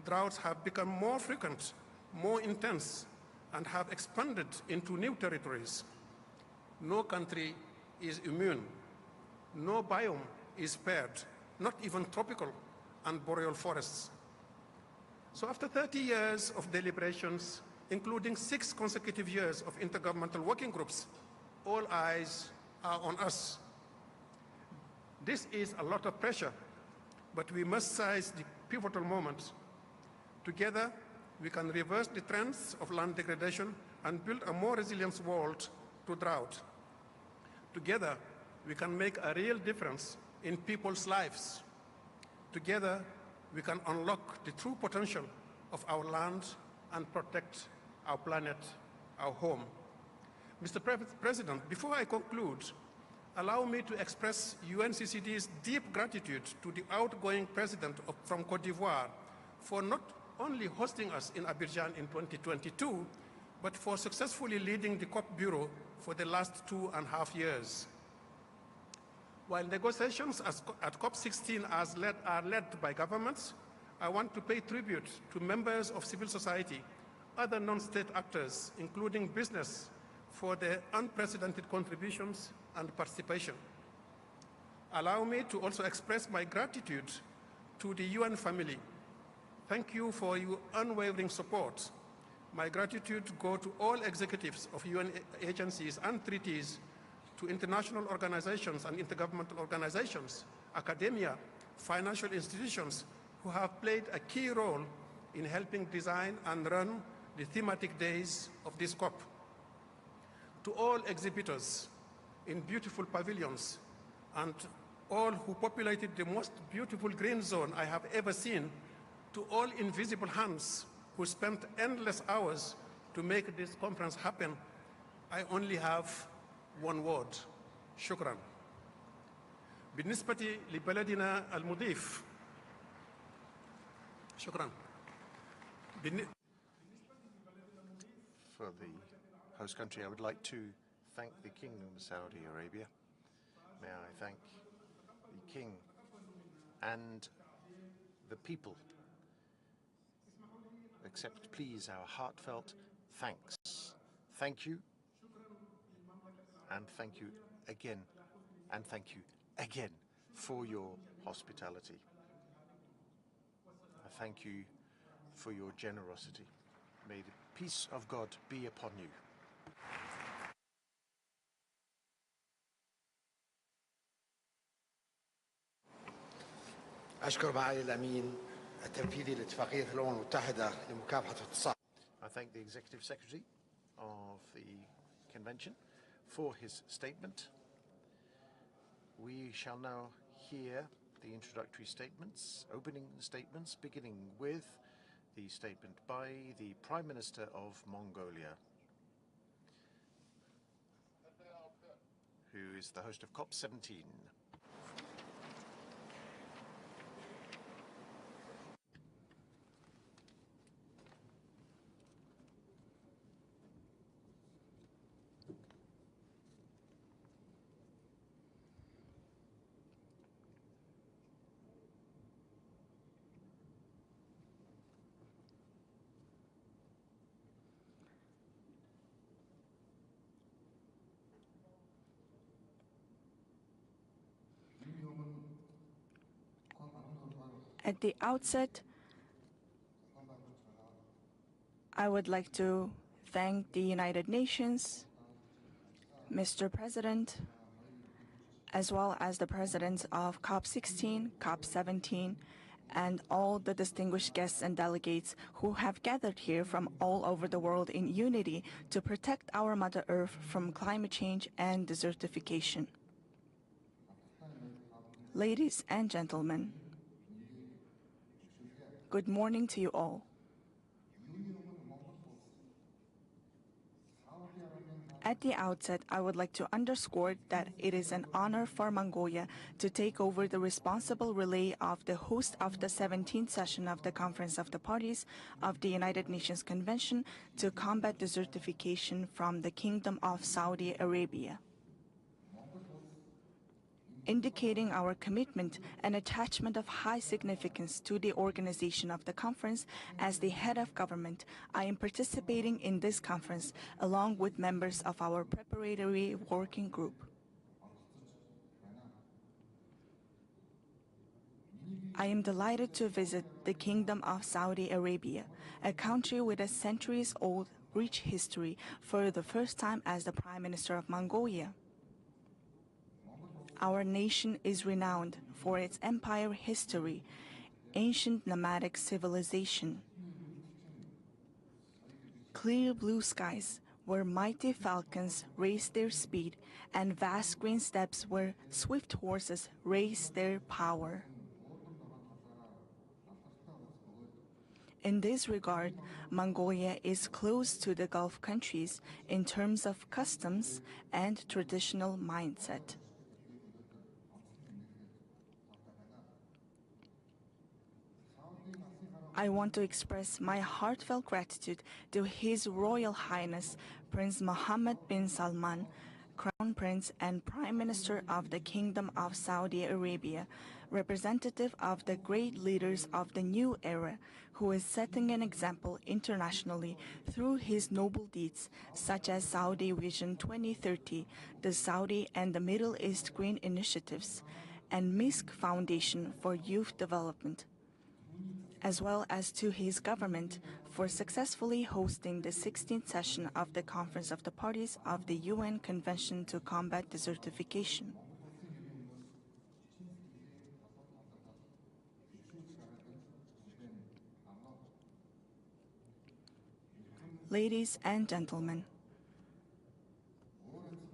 Droughts have become more frequent, more intense, and have expanded into new territories. No country is immune. No biome is spared, not even tropical and boreal forests. So after 30 years of deliberations, including 6 consecutive years of intergovernmental working groups, all eyes are on us. This is a lot of pressure, but we must seize the pivotal moment. Together, we can reverse the trends of land degradation and build a more resilient world to drought. Together, we can make a real difference in people's lives. Together, we can unlock the true potential of our land and protect our planet, our home. Mr. President, before I conclude, allow me to express UNCCD's deep gratitude to the outgoing president from Côte d'Ivoire for not only hosting us in Abidjan in 2022, but for successfully leading the COP Bureau for the last 2.5 years. While negotiations at COP16 are led by governments, I want to pay tribute to members of civil society, other non-state actors, including business, for their unprecedented contributions and participation. Allow me to also express my gratitude to the UN family. Thank you for your unwavering support. My gratitude goes to all executives of UN agencies and treaties, to international organizations and intergovernmental organizations, academia, financial institutions who have played a key role in helping design and run the thematic days of this COP. To all exhibitors in beautiful pavilions and all who populated the most beautiful green zone I have ever seen, to all invisible hands who spent endless hours to make this conference happen, I only have one word: shukran. بالنسبة لبلدنا المضيف Shukran. For the host country, I would like to thank the Kingdom of Saudi Arabia. May I thank the King and the people. Accept, please, our heartfelt thanks. Thank you, and thank you again, and thank you again for your hospitality. I thank you for your generosity. May the peace of God be upon you. أشكر معالي الأمين التنفيذي لاتفاقية الأمم المتحدة لمكافحة التصحر. I thank the Executive Secretary of the Convention for his statement. We shall now hear the introductory statements, opening statements, beginning with the statement by the Prime Minister of Mongolia, who is the host of COP17. At the outset, I would like to thank the United Nations, Mr. President, as well as the presidents of COP16, COP17, and all the distinguished guests and delegates who have gathered here from all over the world in unity to protect our Mother Earth from climate change and desertification. Ladies and gentlemen, good morning to you all. At the outset, I would like to underscore that it is an honor for Mongolia to take over the responsible relay of the host of the 17th session of the Conference of the Parties of the United Nations Convention to combat desertification from the Kingdom of Saudi Arabia. Indicating our commitment and attachment of high significance to the organization of the conference, as the head of government, I am participating in this conference along with members of our preparatory working group. I am delighted to visit the Kingdom of Saudi Arabia, a country with a centuries-old rich history, for the first time as the Prime Minister of Mongolia. Our nation is renowned for its empire history, ancient nomadic civilization, clear blue skies where mighty falcons race their speed, and vast green steppes where swift horses race their power. In this regard, Mongolia is close to the Gulf countries in terms of customs and traditional mindset. I want to express my heartfelt gratitude to His Royal Highness Prince Mohammed bin Salman, Crown Prince and Prime Minister of the Kingdom of Saudi Arabia, representative of the great leaders of the new era, who is setting an example internationally through his noble deeds, such as Saudi Vision 2030, the Saudi and the Middle East Green Initiatives, and MISC Foundation for Youth Development, as well as to his government for successfully hosting the 16th session of the Conference of the Parties of the UN Convention to Combat Desertification. Ladies and gentlemen,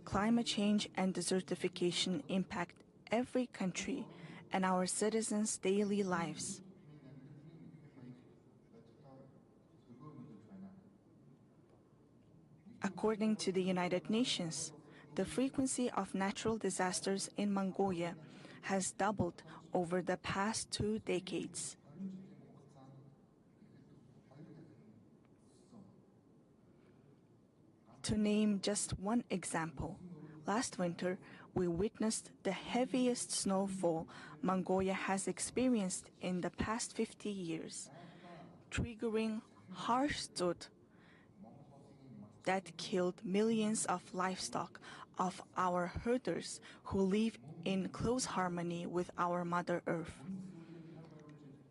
climate change and desertification impact every country and our citizens' daily lives. According to the United Nations, the frequency of natural disasters in Mongolia has doubled over the past 2 decades. To name just one example, last winter we witnessed the heaviest snowfall Mongolia has experienced in the past 50 years, triggering harsh drought that killed millions of livestock of our herders who live in close harmony with our Mother Earth.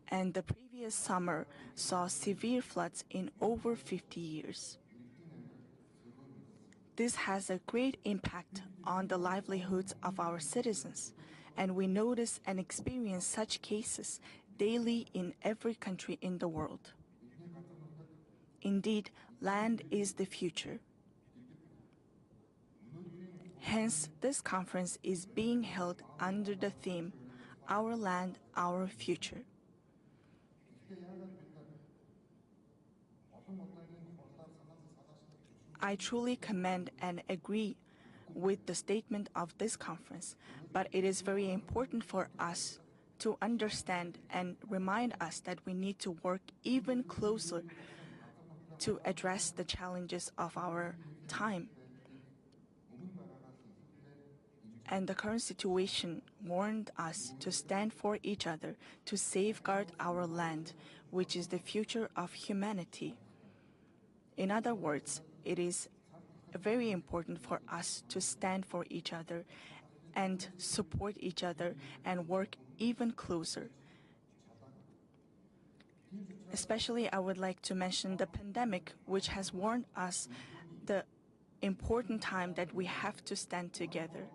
And the previous summer saw severe floods in over 50 years. This has a great impact on the livelihoods of our citizens, and we notice and experience such cases daily in every country in the world. Indeed, land is the future. Hence, this conference is being held under the theme, Our Land, Our Future. I truly commend and agree with the statement of this conference, but it is very important for us to understand and remind us that we need to work even closer to address the challenges of our time. And the current situation warned us to stand for each other, to safeguard our land, which is the future of humanity. In other words, it is very important for us to stand for each other and support each other and work even closer. Especially, I would like to mention the pandemic, which has warned us the important time that we have to stand together.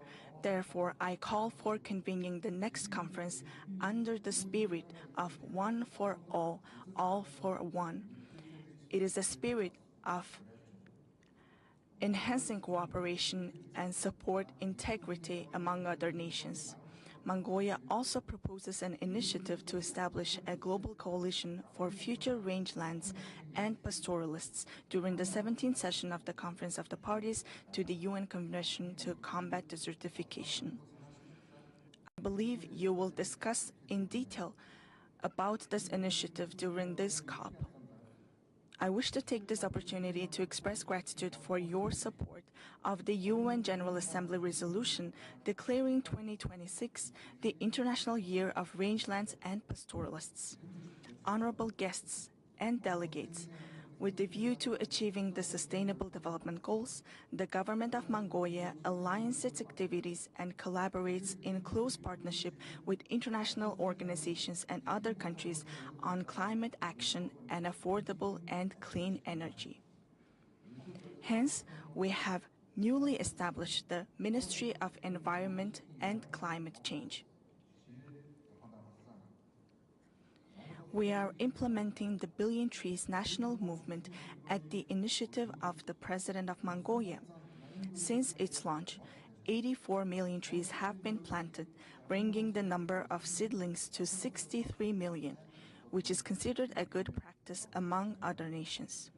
Therefore, I call for convening the next conference under the spirit of one for all for one. It is a spirit of enhancing cooperation and support integrity among other nations. Mongolia also proposes an initiative to establish a global coalition for future rangelands and pastoralists during the 17th session of the Conference of the Parties to the UN Convention to Combat Desertification. I believe you will discuss in detail about this initiative during this COP. I wish to take this opportunity to express gratitude for your support of the UN General Assembly resolution declaring 2026 the International Year of Rangelands and Pastoralists. Honorable guests and delegates, with the view to achieving the Sustainable Development Goals, the Government of Mongolia aligns its activities and collaborates in close partnership with international organizations and other countries on climate action and affordable and clean energy. Hence, we have newly established the Ministry of Environment and Climate Change. We are implementing the Billion Trees National Movement at the initiative of the President of Mongolia. Since its launch, 84 million trees have been planted, bringing the number of seedlings to 63 million, which is considered a good practice among other nations.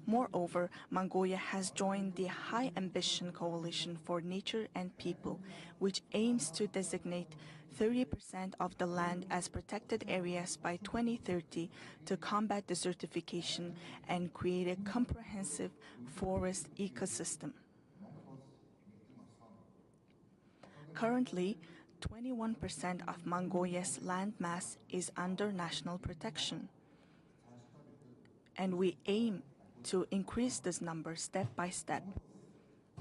Moreover, Mongolia has joined the High Ambition Coalition for Nature and People, which aims to designate 30% of the land as protected areas by 2030 to combat desertification and create a comprehensive forest ecosystem. Currently, 21% of Mongolia's land mass is under national protection, and we aim to increase this number step by step.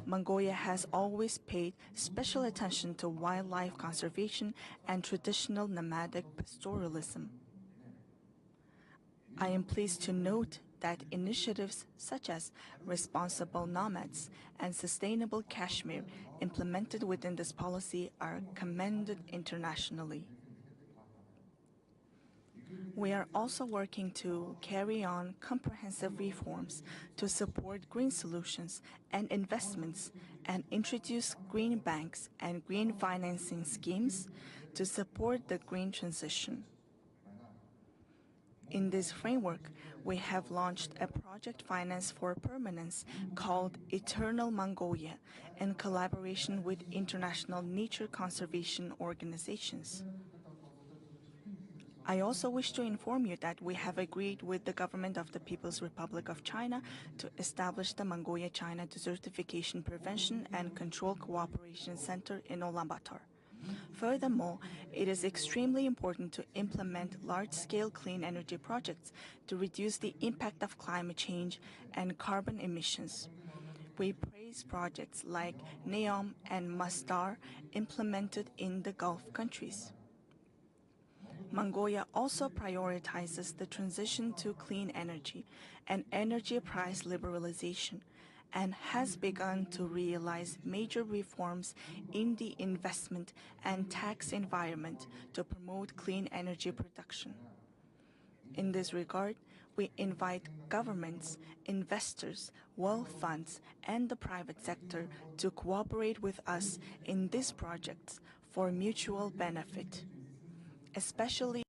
Mongolia has always paid special attention to wildlife conservation and traditional nomadic pastoralism. I am pleased to note that initiatives such as responsible nomads and sustainable Kashmir implemented within this policy are commended internationally. We are also working to carry on comprehensive reforms to support green solutions and investments and introduce green banks and green financing schemes to support the green transition. In this framework, we have launched a project finance for permanence called Eternal Mongolia in collaboration with international nature conservation organizations. I also wish to inform you that we have agreed with the government of the People's Republic of China to establish the Mongolia-China Desertification Prevention and Control Cooperation Center in Ulaanbaatar. Furthermore, it is extremely important to implement large-scale clean energy projects to reduce the impact of climate change and carbon emissions. We praise projects like NEOM and Masdar implemented in the Gulf countries. Mongolia also prioritizes the transition to clean energy and energy price liberalization, and has begun to realize major reforms in the investment and tax environment to promote clean energy production. In this regard, we invite governments, investors, wealth funds, and the private sector to cooperate with us in these projects for mutual benefit, especially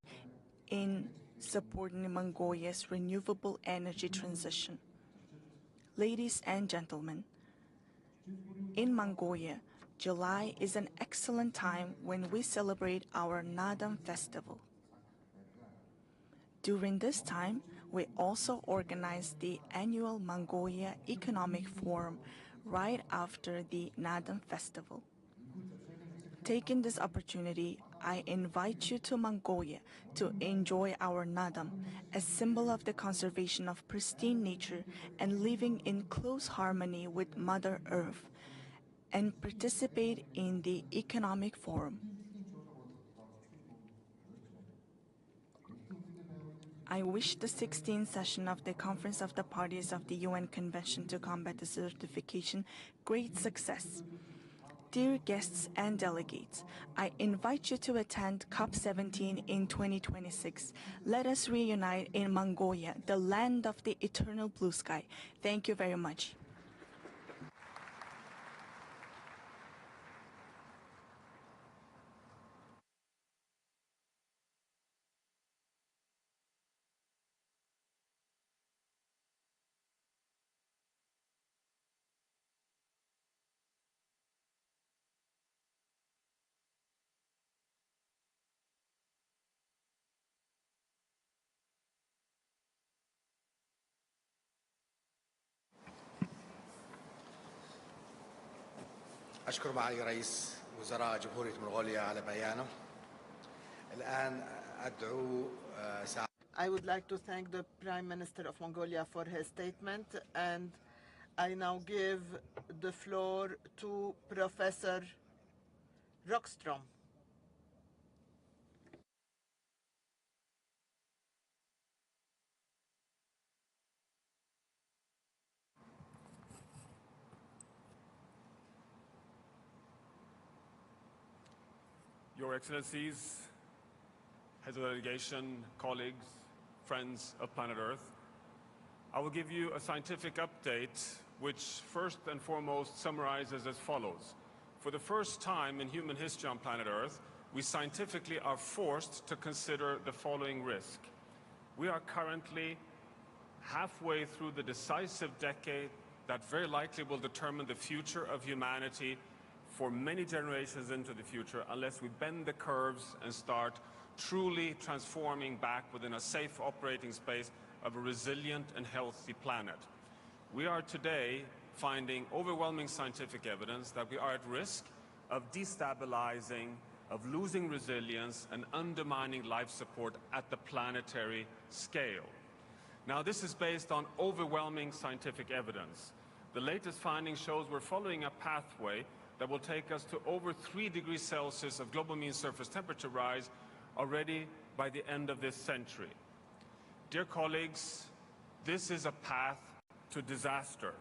in supporting Mongolia's renewable energy transition. Ladies and gentlemen, in Mongolia, July is an excellent time when we celebrate our Nadam festival. During this time, we also organize the annual Mongolia Economic Forum right after the Nadam festival. Taking this opportunity, I invite you to Mongolia to enjoy our Nadam, a symbol of the conservation of pristine nature and living in close harmony with Mother Earth, and participate in the Economic Forum. I wish the 16th session of the Conference of the Parties of the UN Convention to Combat Desertification great success. Dear guests and delegates, I invite you to attend COP17 in 2026. Let us reunite in Mongolia, the land of the eternal blue sky. Thank you very much. أشكر معالي رئيس وزراء جمهورية منغوليا على بيانه. الآن أدعو I would like to thank the Prime Minister of Mongolia for his statement, and I now give the floor to Professor Rockstrom. Your Excellencies, heads of the delegation, colleagues, friends of planet Earth, I will give you a scientific update which first and foremost summarizes as follows. For the first time in human history on planet Earth, we scientifically are forced to consider the following risk. We are currently halfway through the decisive decade that very likely will determine the future of humanity for many generations into the future, unless we bend the curves and start truly transforming back within a safe operating space of a resilient and healthy planet. We are today finding overwhelming scientific evidence that we are at risk of destabilizing, of losing resilience and undermining life support at the planetary scale. Now, this is based on overwhelming scientific evidence. The latest findings shows we're following a pathway that will take us to over 3 degrees Celsius of global mean surface temperature rise already by the end of this century. Dear colleagues, this is a path to disaster.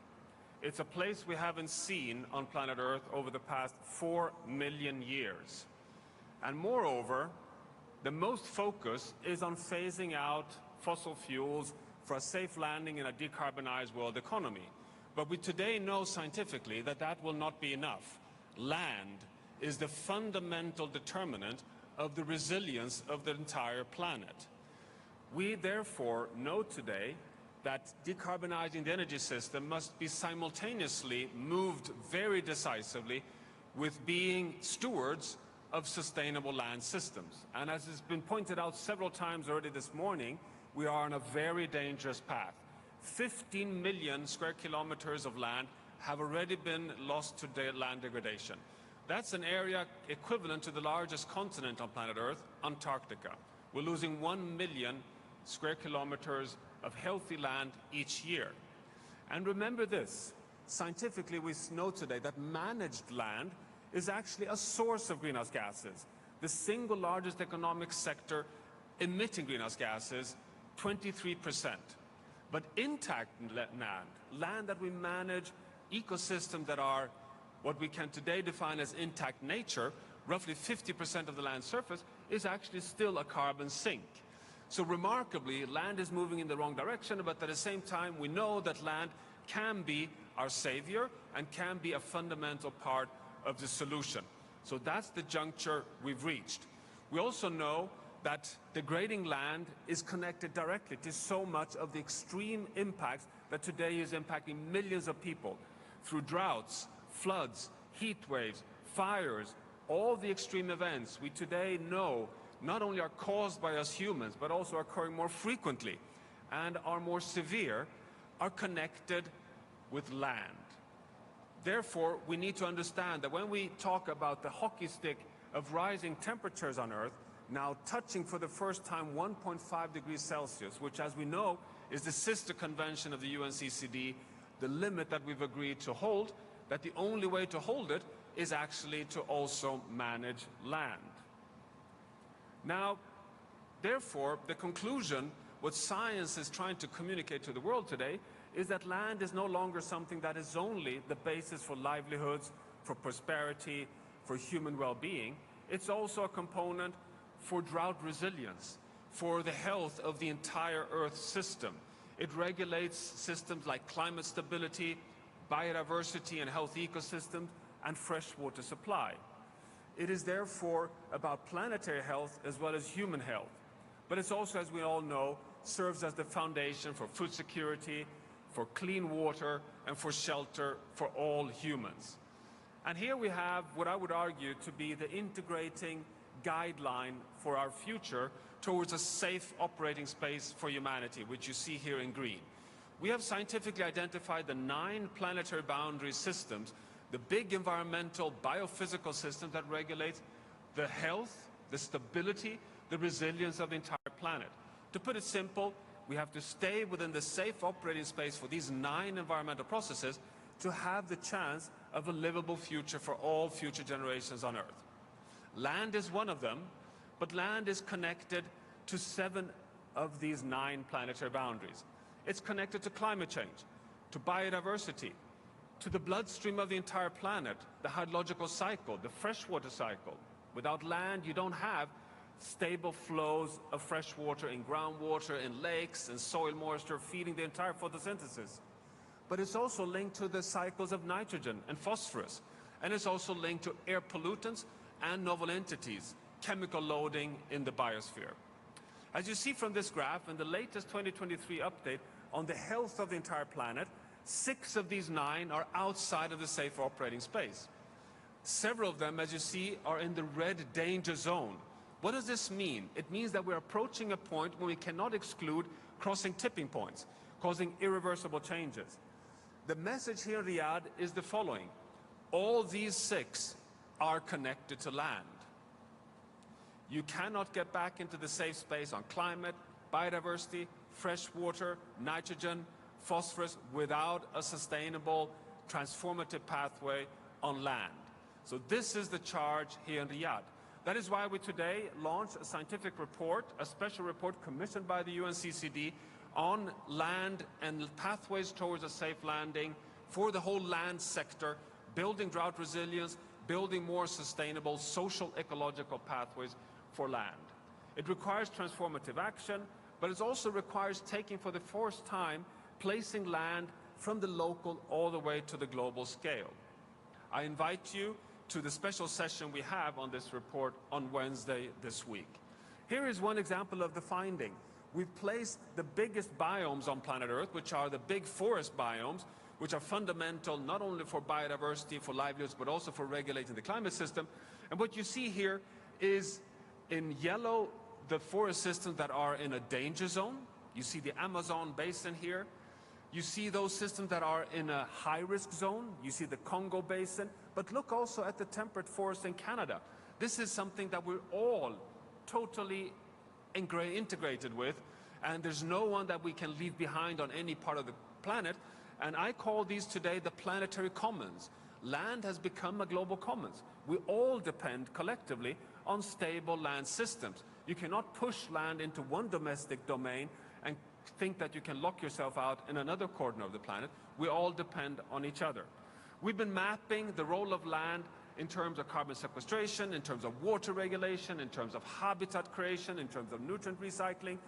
It's a place we haven't seen on planet Earth over the past 4 million years. And moreover, the most focus is on phasing out fossil fuels for a safe landing in a decarbonized world economy. But we today know scientifically that that will not be enough. Land is the fundamental determinant of the resilience of the entire planet. We therefore know today that decarbonizing the energy system must be simultaneously moved very decisively with being stewards of sustainable land systems. And as has been pointed out several times already this morning, we are on a very dangerous path. 15 million square kilometers of land have already been lost to land degradation. That's an area equivalent to the largest continent on planet Earth, Antarctica. We're losing 1 million square kilometers of healthy land each year. And remember this, scientifically we know today that managed land is actually a source of greenhouse gases. The single largest economic sector emitting greenhouse gases, 23%. But intact land that we manage, ecosystems that are what we can today define as intact nature, roughly 50% of the land surface, is actually still a carbon sink. So remarkably, land is moving in the wrong direction, but at the same time, we know that land can be our savior and can be a fundamental part of the solution. So that's the juncture we've reached. We also know that degrading land is connected directly to so much of the extreme impacts that today is impacting millions of people through droughts, floods, heat waves, fires, all the extreme events we today know not only are caused by us humans, but also are occurring more frequently and are more severe, are connected with land. Therefore, we need to understand that when we talk about the hockey stick of rising temperatures on Earth, now touching for the first time 1.5 degrees Celsius, which as we know is the sister convention of the UNCCD, the limit that we've agreed to hold, that the only way to hold it is actually to also manage land. Now, therefore, the conclusion, what science is trying to communicate to the world today, is that land is no longer something that is only the basis for livelihoods, for prosperity, for human well-being. It's also a component for drought resilience, for the health of the entire Earth system. It regulates systems like climate stability, biodiversity and health ecosystems, and freshwater supply. It is therefore about planetary health as well as human health. But it's also, as we all know, serves as the foundation for food security, for clean water, and for shelter for all humans. And here we have what I would argue to be the integrating guideline for our future towards a safe operating space for humanity, which you see here in green. We have scientifically identified the 9 planetary boundary systems, the big environmental biophysical systems that regulate the health, the stability, the resilience of the entire planet. To put it simple, we have to stay within the safe operating space for these 9 environmental processes to have the chance of a livable future for all future generations on Earth. Land is one of them, but land is connected to 7 of these 9 planetary boundaries. It's connected to climate change, to biodiversity, to the bloodstream of the entire planet, the hydrological cycle, the freshwater cycle. Without land, you don't have stable flows of fresh water in groundwater, in lakes, and soil moisture feeding the entire photosynthesis. But it's also linked to the cycles of nitrogen and phosphorus. And it's also linked to air pollutants and novel entities, chemical loading in the biosphere. As you see from this graph, in the latest 2023 update on the health of the entire planet, 6 of these 9 are outside of the safe operating space. Several of them, as you see, are in the red danger zone. What does this mean? It means that we're approaching a point when we cannot exclude crossing tipping points, causing irreversible changes. The message here in Riyadh is the following. All these 6 are connected to land. You cannot get back into the safe space on climate, biodiversity, fresh water, nitrogen, phosphorus without a sustainable, transformative pathway on land. So this is the charge here in Riyadh. That is why we today launched a scientific report, a special report commissioned by the UNCCD on land and pathways towards a safe landing for the whole land sector, building drought resilience, building more sustainable social ecological pathways for land. It requires transformative action, but it also requires taking for the first time, placing land from the local all the way to the global scale. I invite you to the special session we have on this report on Wednesday this week. Here is one example of the finding. We've placed the biggest biomes on planet Earth, which are the big forest biomes, which are fundamental not only for biodiversity, for livelihoods, but also for regulating the climate system. And what you see here is in yellow, the forest systems that are in a danger zone. You see the Amazon basin here. You see those systems that are in a high-risk zone. You see the Congo basin. But look also at the temperate forest in Canada. This is something that we're all totally integrated with, and there's no one that we can leave behind on any part of the planet. And I call these today the planetary commons. Land has become a global commons. We all depend collectively on stable land systems. You cannot push land into one domestic domain and think that you can lock yourself out in another corner of the planet. We all depend on each other. We've been mapping the role of land in terms of carbon sequestration, in terms of water regulation, in terms of habitat creation, in terms of nutrient recycling,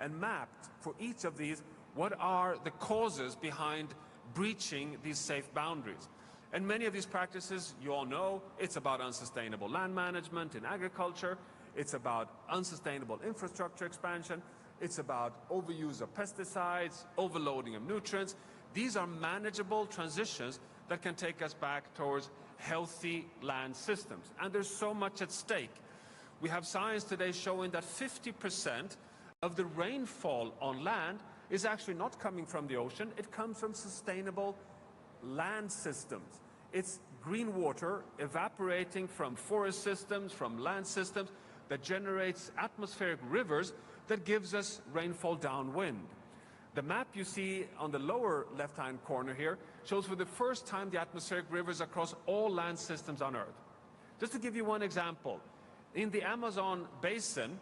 and mapped for each of these what are the causes behind breaching these safe boundaries. And many of these practices, you all know, it's about unsustainable land management in agriculture, it's about unsustainable infrastructure expansion, it's about overuse of pesticides, overloading of nutrients. These are manageable transitions that can take us back towards healthy land systems. And there's so much at stake. We have science today showing that 50% of the rainfall on land is actually not coming from the ocean, it comes from sustainable land systems. It's green water evaporating from forest systems, from land systems, that generates atmospheric rivers that gives us rainfall downwind. The map you see on the lower left-hand corner here shows for the first time the atmospheric rivers across all land systems on Earth. Just to give you one example, in the Amazon basin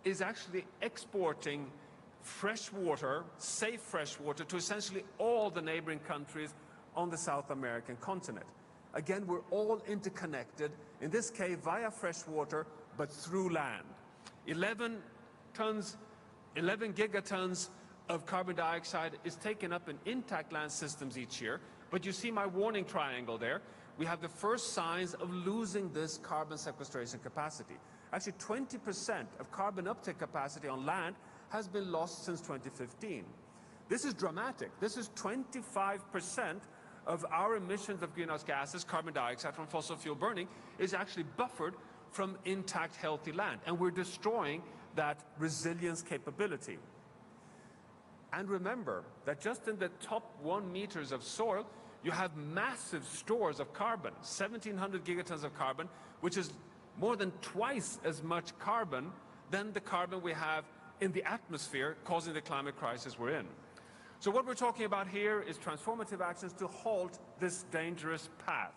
is actually exporting fresh water, safe fresh water, to essentially all the neighboring countries on the South American continent. Again, we're all interconnected, in this case via fresh water, but through land. 11 gigatons of carbon dioxide is taken up in intact land systems each year, but you see my warning triangle there. We have the first signs of losing this carbon sequestration capacity. Actually, 20% of carbon uptake capacity on land has been lost since 2015. This is dramatic. This is 25% of our emissions of greenhouse gases, carbon dioxide from fossil fuel burning, is actually buffered from intact, healthy land. And we're destroying that resilience capability. And remember that just in the top 1 meters of soil, you have massive stores of carbon, 1,700 gigatons of carbon, which is more than twice as much carbon than the carbon we have in the atmosphere causing the climate crisis we're in. So what we're talking about here is transformative actions to halt this dangerous path.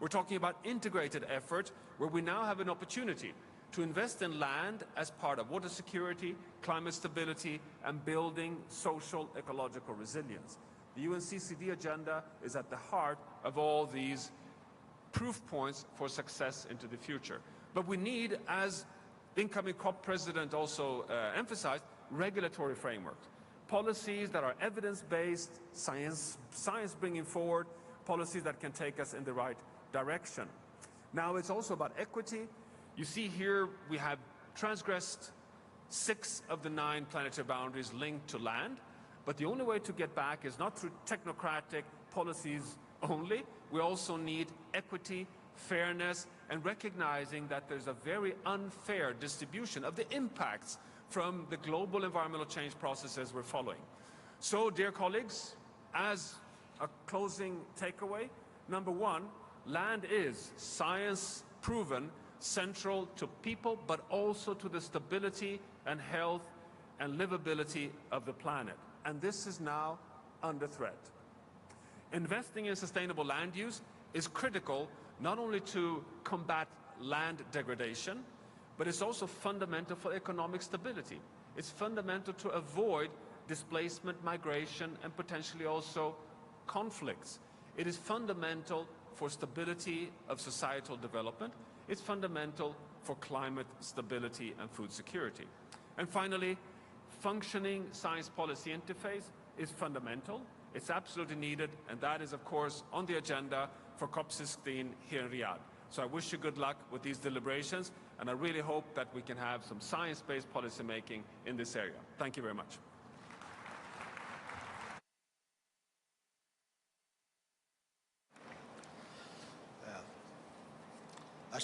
We're talking about integrated effort where we now have an opportunity to invest in land as part of water security, climate stability, and building social ecological resilience. The UNCCD agenda is at the heart of all these proof points for success into the future. But we need, as incoming COP president also emphasized, regulatory frameworks. Policies that are evidence-based, science bringing forward, policies that can take us in the right direction. Now it's also about equity. You see here we have transgressed 6 of the 9 planetary boundaries linked to land, but the only way to get back is not through technocratic policies only. We also need equity, fairness, and recognizing that there's a very unfair distribution of the impacts from the global environmental change processes we're following. So, dear colleagues, as a closing takeaway, number 1, land is science-proven central to people, but also to the stability and health and livability of the planet. And this is now under threat. Investing in sustainable land use is critical not only to combat land degradation, but it's also fundamental for economic stability. It's fundamental to avoid displacement, migration, and potentially also conflicts. It is fundamental for stability of societal development. It's fundamental for climate stability and food security. And finally, functioning science policy interface is fundamental. It's absolutely needed, and that is, of course, on the agenda for COP16 here in Riyadh. So I wish you good luck with these deliberations, and I really hope that we can have some science-based policy making in this area. Thank you very much.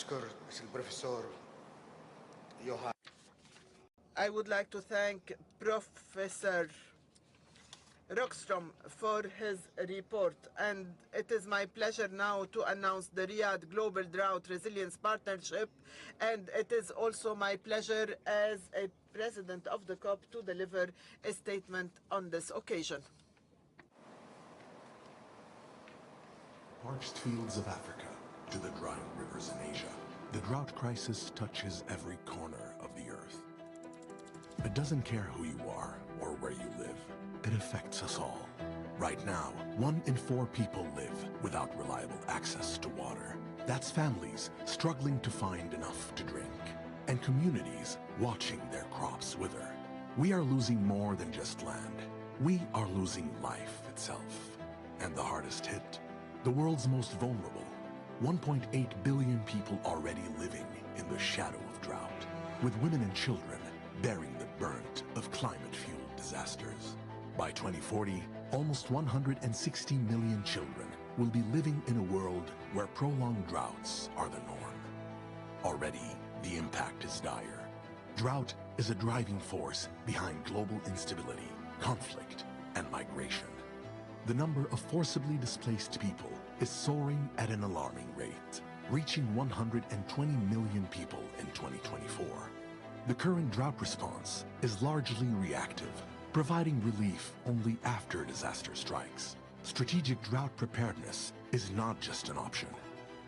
أشكر البروفيسور يوهان. I would like to thank Professor Rockstrom for his report, and it is my pleasure now to announce the Riyadh Global Drought Resilience Partnership, and it is also my pleasure as a president of the COP to deliver a statement on this occasion. Parched fields of Africa to the drying rivers in Asia, the drought crisis touches every corner of the earth. It doesn't care who you are or where you live. It affects us all. Right now, 1 in 4 people live without reliable access to water. That's families struggling to find enough to drink, and communities watching their crops wither. We are losing more than just land. We are losing life itself. And the hardest hit, the world's most vulnerable, 1.8 billion people already living in the shadow of drought, with women and children bearing the brunt of climate-fueled disasters. By 2040, almost 160 million children will be living in a world where prolonged droughts are the norm. Already, the impact is dire. Drought is a driving force behind global instability, conflict, and migration. The number of forcibly displaced people is soaring at an alarming rate, reaching 120 million people in 2024. The current drought response is largely reactive, providing relief only after disaster strikes. Strategic drought preparedness is not just an option,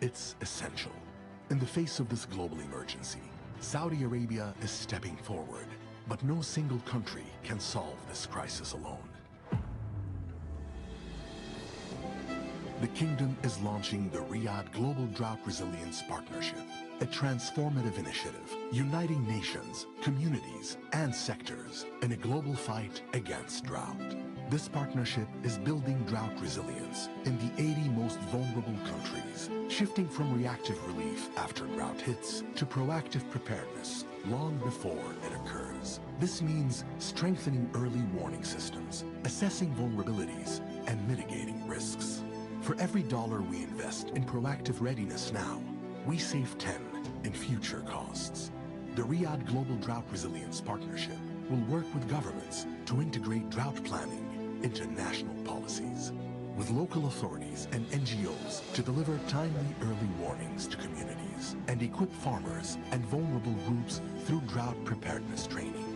it's essential. In the face of this global emergency, Saudi Arabia is stepping forward, but no single country can solve this crisis alone. The Kingdom is launching the Riyadh Global Drought Resilience Partnership, a transformative initiative uniting nations, communities, and sectors in a global fight against drought. This partnership is building drought resilience in the 80 most vulnerable countries, shifting from reactive relief after drought hits to proactive preparedness long before it occurs. This means strengthening early warning systems, assessing vulnerabilities, and mitigating risks. For every dollar we invest in proactive readiness now, we save 10 in future costs. The Riyadh Global Drought Resilience Partnership will work with governments to integrate drought planning into national policies, with local authorities and NGOs to deliver timely early warnings to communities, and equip farmers and vulnerable groups through drought preparedness training,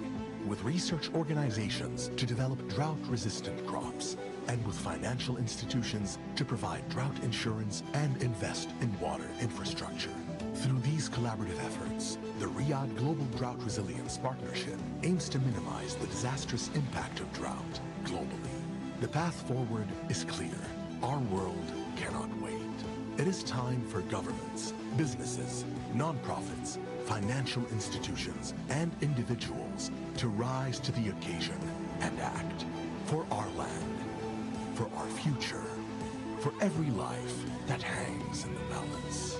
with research organizations to develop drought-resistant crops, and with financial institutions to provide drought insurance and invest in water infrastructure. Through these collaborative efforts, the Riyadh Global Drought Resilience Partnership aims to minimize the disastrous impact of drought globally. The path forward is clear. Our world cannot wait. It is time for governments, businesses, nonprofits, financial institutions, and individuals to rise to the occasion and act for our land, for our future, for every life that hangs in the balance.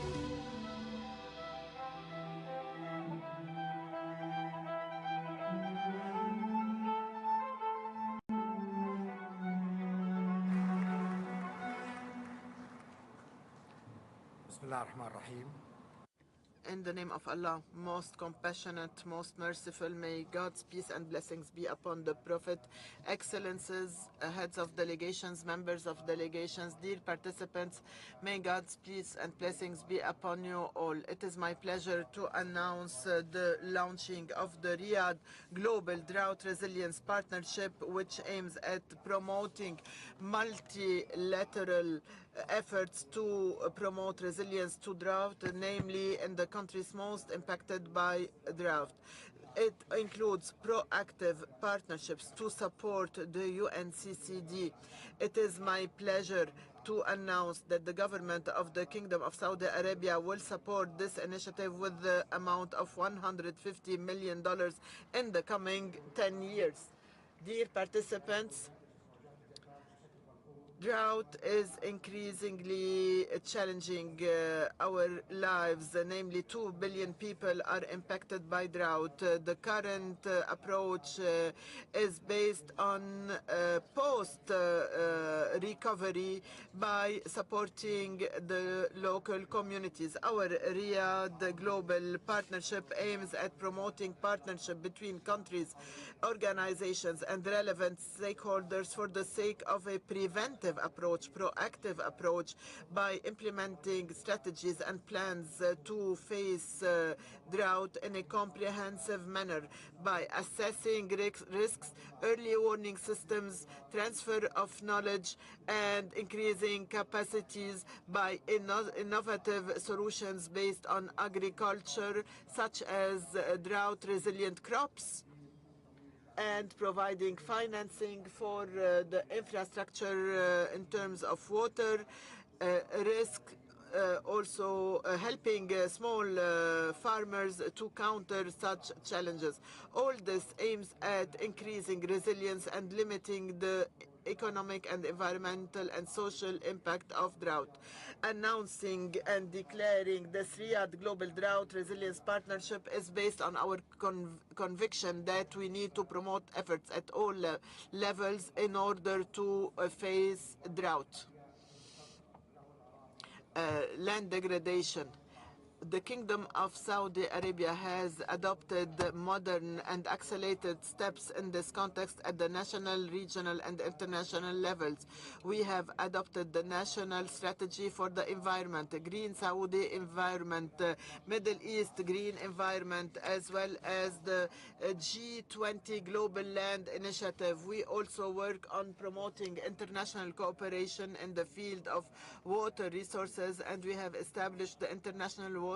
In the name of Allah, most compassionate, most merciful, may God's peace and blessings be upon the Prophet, excellences, heads of delegations, members of delegations, dear participants, may God's peace and blessings be upon you all. It is my pleasure to announce the launching of the Riyadh Global Drought Resilience Partnership, which aims at promoting multilateral efforts to promote resilience to drought, namely in the countries most impacted by drought. It includes proactive partnerships to support the UNCCD. It is my pleasure to announce that the government of the Kingdom of Saudi Arabia will support this initiative with the amount of $150 million in the coming 10 years. Dear participants, Drought is increasingly challenging our lives. Namely, 2 billion people are impacted by drought. The current approach is based on post-recovery by supporting the local communities. Our Riyadh Global Partnership aims at promoting partnership between countries, organizations, and relevant stakeholders for the sake of a preventive approach, proactive approach, by implementing strategies and plans to face drought in a comprehensive manner, by assessing risks, early warning systems, transfer of knowledge, and increasing capacities by innovative solutions based on agriculture, such as drought-resilient crops, and providing financing for the infrastructure in terms of water, risk, also helping small farmers to counter such challenges. All this aims at increasing resilience and limiting the economic and environmental and social impact of drought. Announcing and declaring this Riyadh Global Drought Resilience Partnership is based on our conviction that we need to promote efforts at all levels in order to face drought. Land degradation. The Kingdom of Saudi Arabia has adopted modern and accelerated steps in this context at the national, regional, and international levels. We have adopted the National Strategy for the Environment, Green Saudi Environment, Middle East Green Environment, as well as the G20 Global Land Initiative. We also work on promoting international cooperation in the field of water resources, and we have established the International Water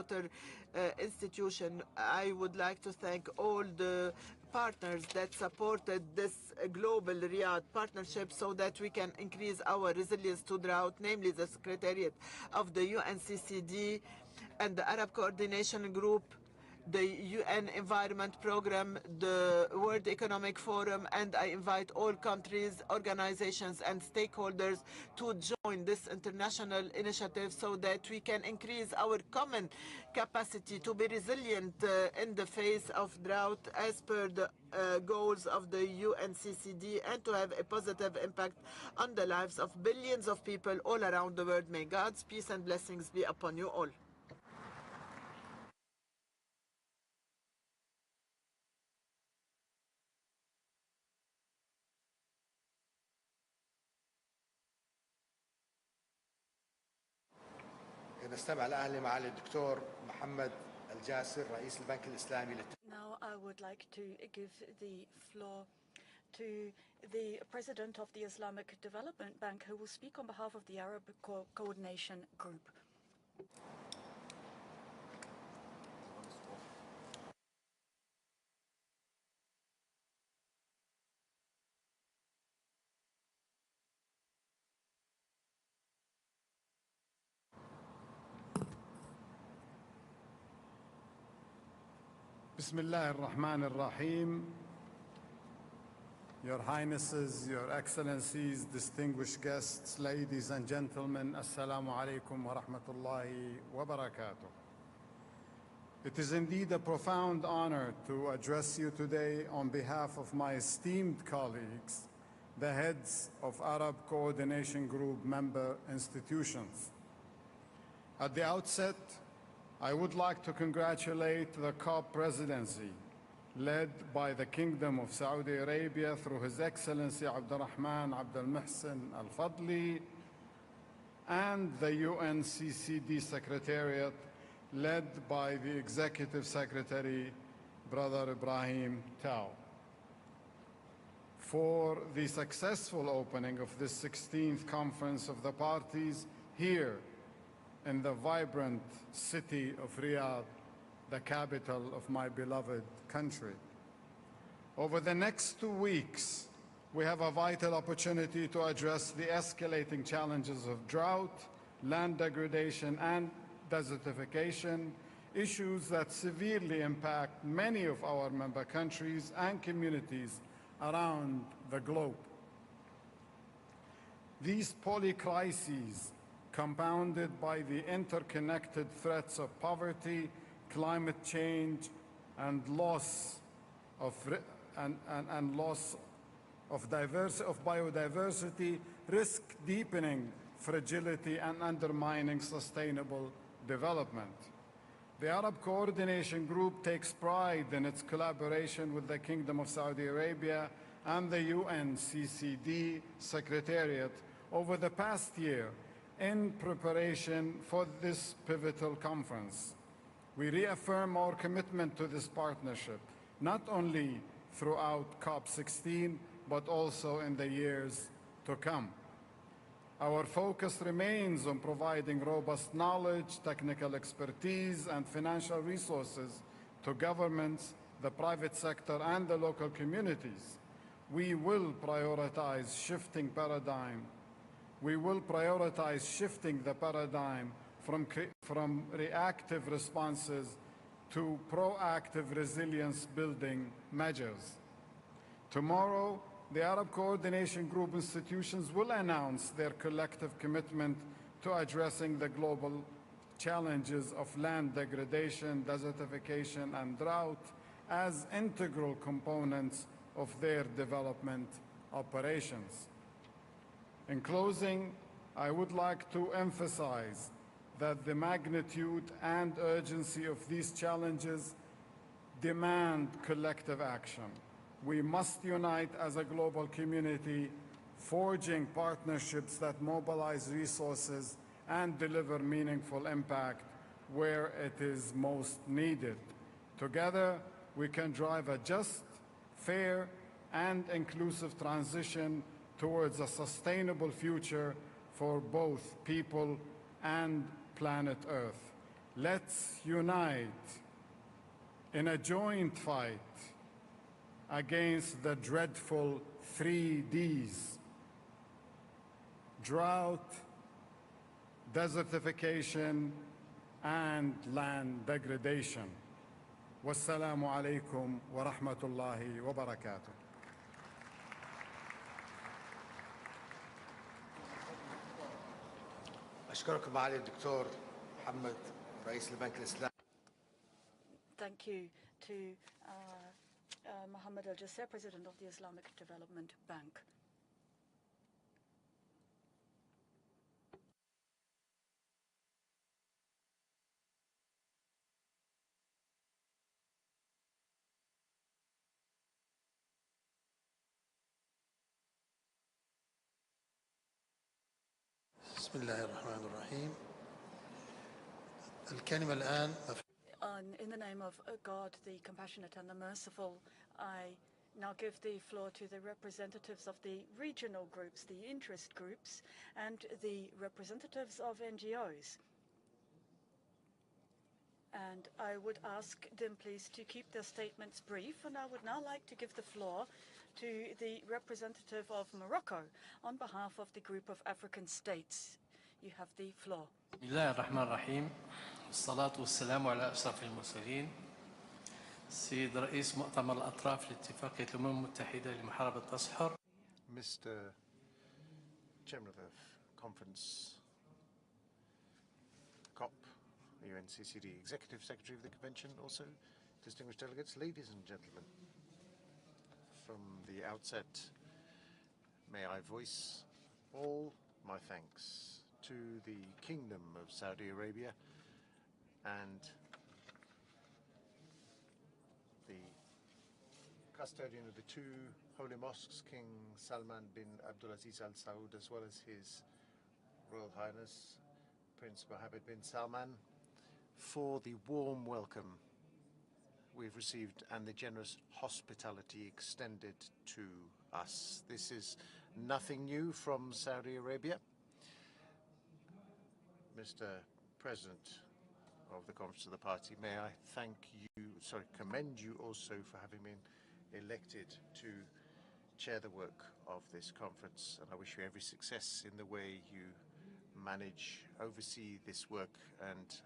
Institution. I would like to thank all the partners that supported this global Riyadh partnership so that we can increase our resilience to drought, namely the Secretariat of the UNCCD and the Arab Coordination Group, the UN Environment Programme, the World Economic Forum, and I invite all countries, organizations, and stakeholders to join this international initiative so that we can increase our common capacity to be resilient in the face of drought as per the goals of the UNCCD, and to have a positive impact on the lives of billions of people all around the world. May God's peace and blessings be upon you all. نستمع الآن لمعالي الدكتور محمد الجاسر رئيس البنك الإسلامي Now I would like to give the floor to the President of the Islamic Development Bank, who will speak on behalf of the Arab Coordination Group. بسم الله الرحمن الرحيم. Your Highnesses, Your Excellencies, distinguished guests, ladies and gentlemen, Assalamu alaikum wa rahmatullahi wa barakatuh. It is indeed a profound honor to address you today on behalf of my esteemed colleagues, the heads of Arab Coordination Group member institutions. At the outset, I would like to congratulate the COP presidency, led by the Kingdom of Saudi Arabia through His Excellency Abdurrahman Abdul Muhsin Al Fadli, and the UNCCD Secretariat, led by the Executive Secretary, Brother Ibrahim Tao, for the successful opening of this 16th Conference of the Parties here in the vibrant city of Riyadh, the capital of my beloved country. Over the next 2 weeks, we have a vital opportunity to address the escalating challenges of drought, land degradation, and desertification, issues that severely impact many of our member countries and communities around the globe. These polycrises, compounded by the interconnected threats of poverty, climate change, and loss of biodiversity, risk deepening fragility and undermining sustainable development. The Arab Coordination Group takes pride in its collaboration with the Kingdom of Saudi Arabia and the UNCCD Secretariat over the past year in preparation for this pivotal conference. We reaffirm our commitment to this partnership, not only throughout COP16, but also in the years to come. Our focus remains on providing robust knowledge, technical expertise, and financial resources to governments, the private sector, and the local communities. We will prioritize shifting the paradigm from reactive responses to proactive resilience-building measures. Tomorrow, the Arab Coordination Group institutions will announce their collective commitment to addressing the global challenges of land degradation, desertification, and drought as integral components of their development operations. In closing, I would like to emphasize that the magnitude and urgency of these challenges demand collective action. We must unite as a global community, forging partnerships that mobilize resources and deliver meaningful impact where it is most needed. Together, we can drive a just, fair, and inclusive transition towards a sustainable future for both people and planet Earth. Let's unite in a joint fight against the dreadful 3 Ds: drought, desertification, and land degradation. Wassalamu alaikum wa rahmatullahi wa barakatuh. أشكركم معالي الدكتور محمد رئيس البنك الإسلامي. Thank you to Mohammed Al-Jasser, President of the Islamic Development Bank. بسم الله الرحمن الرحيم. الكلمة الآن. In the name of God, the Compassionate and the Merciful, I now give the floor to the representatives of the regional groups, the interest groups, and the representatives of NGOs. And I would ask them, please, to keep their statements brief. And I would now like to give the floor to the representative of Morocco on behalf of the Group of African States. You have the floor. بسم الله الرحمن الرحيم والصلاة والسلام على أشرف المرسلين السيد رئيس مؤتمر الأطراف لاتفاقية الأمم المتحدة لمحاربة التصحر. Mr. Chairman of the conference, COP, UNCCD Executive Secretary of the Convention, also distinguished delegates, ladies and gentlemen. From the outset, may I voice all my thanks to the Kingdom of Saudi Arabia and the custodian of the 2 holy mosques, King Salman bin Abdulaziz Al Saud, as well as His Royal Highness Prince Mohammed bin Salman, for the warm welcome we've received and the generous hospitality extended to us. This is nothing new from Saudi Arabia. Mr. President of the Conference of the Party, may I commend you also for having been elected to chair the work of this conference, and I wish you every success in the way you oversee this work, and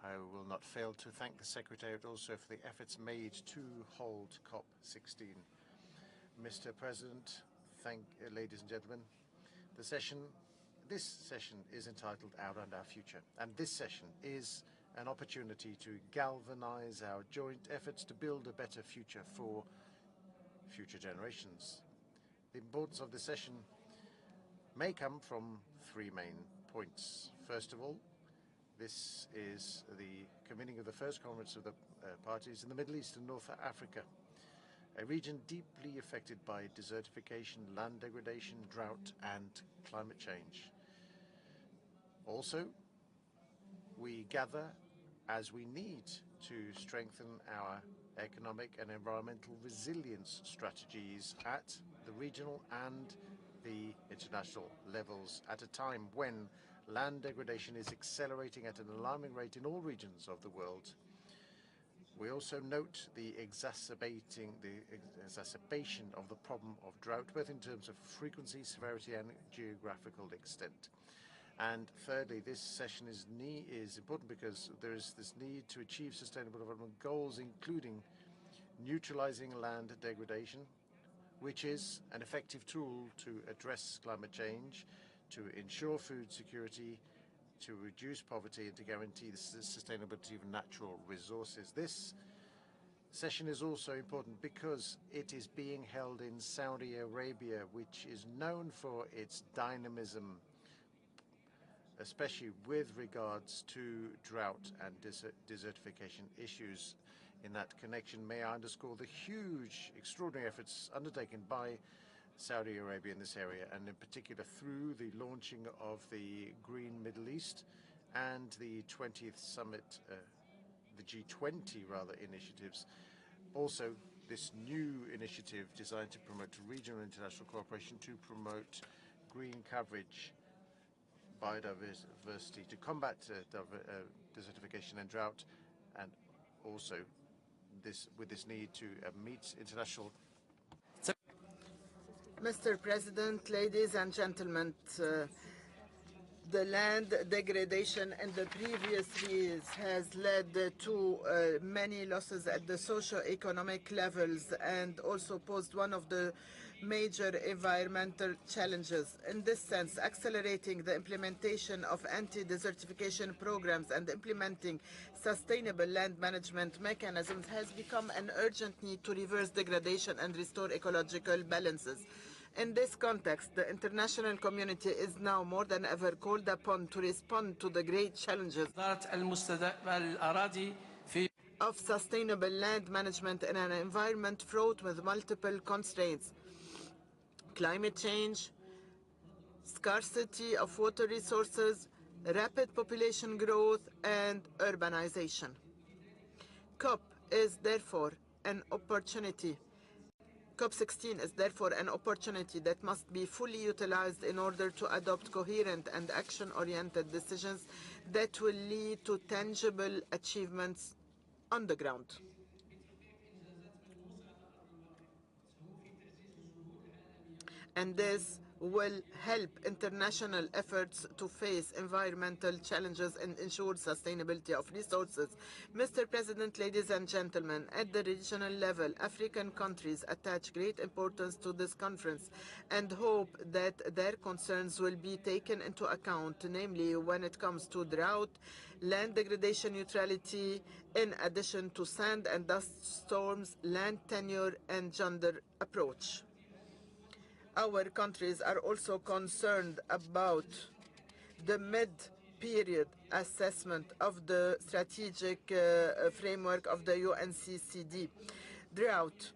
I will not fail to thank the Secretariat also for the efforts made to hold COP16. Mr. President, ladies and gentlemen, This session is entitled Our and Our Future, and this session is an opportunity to galvanize our joint efforts to build a better future for future generations. The importance of this session may come from three main points. First of all, this is the convening of the first conference of the parties in the Middle East and North Africa, a region deeply affected by desertification, land degradation, drought, and climate change. Also, we gather as we need to strengthen our economic and environmental resilience strategies at the regional and the international levels at a time when land degradation is accelerating at an alarming rate in all regions of the world. We also note the exacerbation of the problem of drought, both in terms of frequency, severity, and geographical extent. And thirdly, this session is important because there is this need to achieve sustainable development goals, including neutralizing land degradation, which is an effective tool to address climate change, to ensure food security, to reduce poverty, and to guarantee the sustainability of natural resources. This session is also important because it is being held in Saudi Arabia, which is known for its dynamism, especially with regards to drought and desertification issues. In that connection, may I underscore the huge, extraordinary efforts undertaken by Saudi Arabia in this area, and in particular through the launching of the Green Middle East and the 20th Summit, the G20 rather, initiatives. Also, this new initiative designed to promote regional and international cooperation to promote green coverage, biodiversity, to combat desertification and drought, and also with this need to meet international. Mr. President, ladies and gentlemen, the land degradation in the previous years has led to many losses at the socio-economic levels and also posed one of the major environmental challenges. In this sense, accelerating the implementation of anti-desertification programs and implementing sustainable land management mechanisms has become an urgent need to reverse degradation and restore ecological balances. In this context, the international community is now more than ever called upon to respond to the great challenges of sustainable land management in an environment fraught with multiple constraints: climate change, scarcity of water resources, rapid population growth, and urbanization. COP is therefore an opportunity. COP16 is therefore an opportunity that must be fully utilized in order to adopt coherent and action-oriented decisions that will lead to tangible achievements on the ground. And this will help international efforts to face environmental challenges and ensure sustainability of resources. Mr. President, ladies and gentlemen, at the regional level, African countries attach great importance to this conference and hope that their concerns will be taken into account, namely when it comes to drought, land degradation neutrality, in addition to sand and dust storms, land tenure, and gender approach. Our countries are also concerned about the mid-period assessment of the strategic framework of the UNCCD. Drought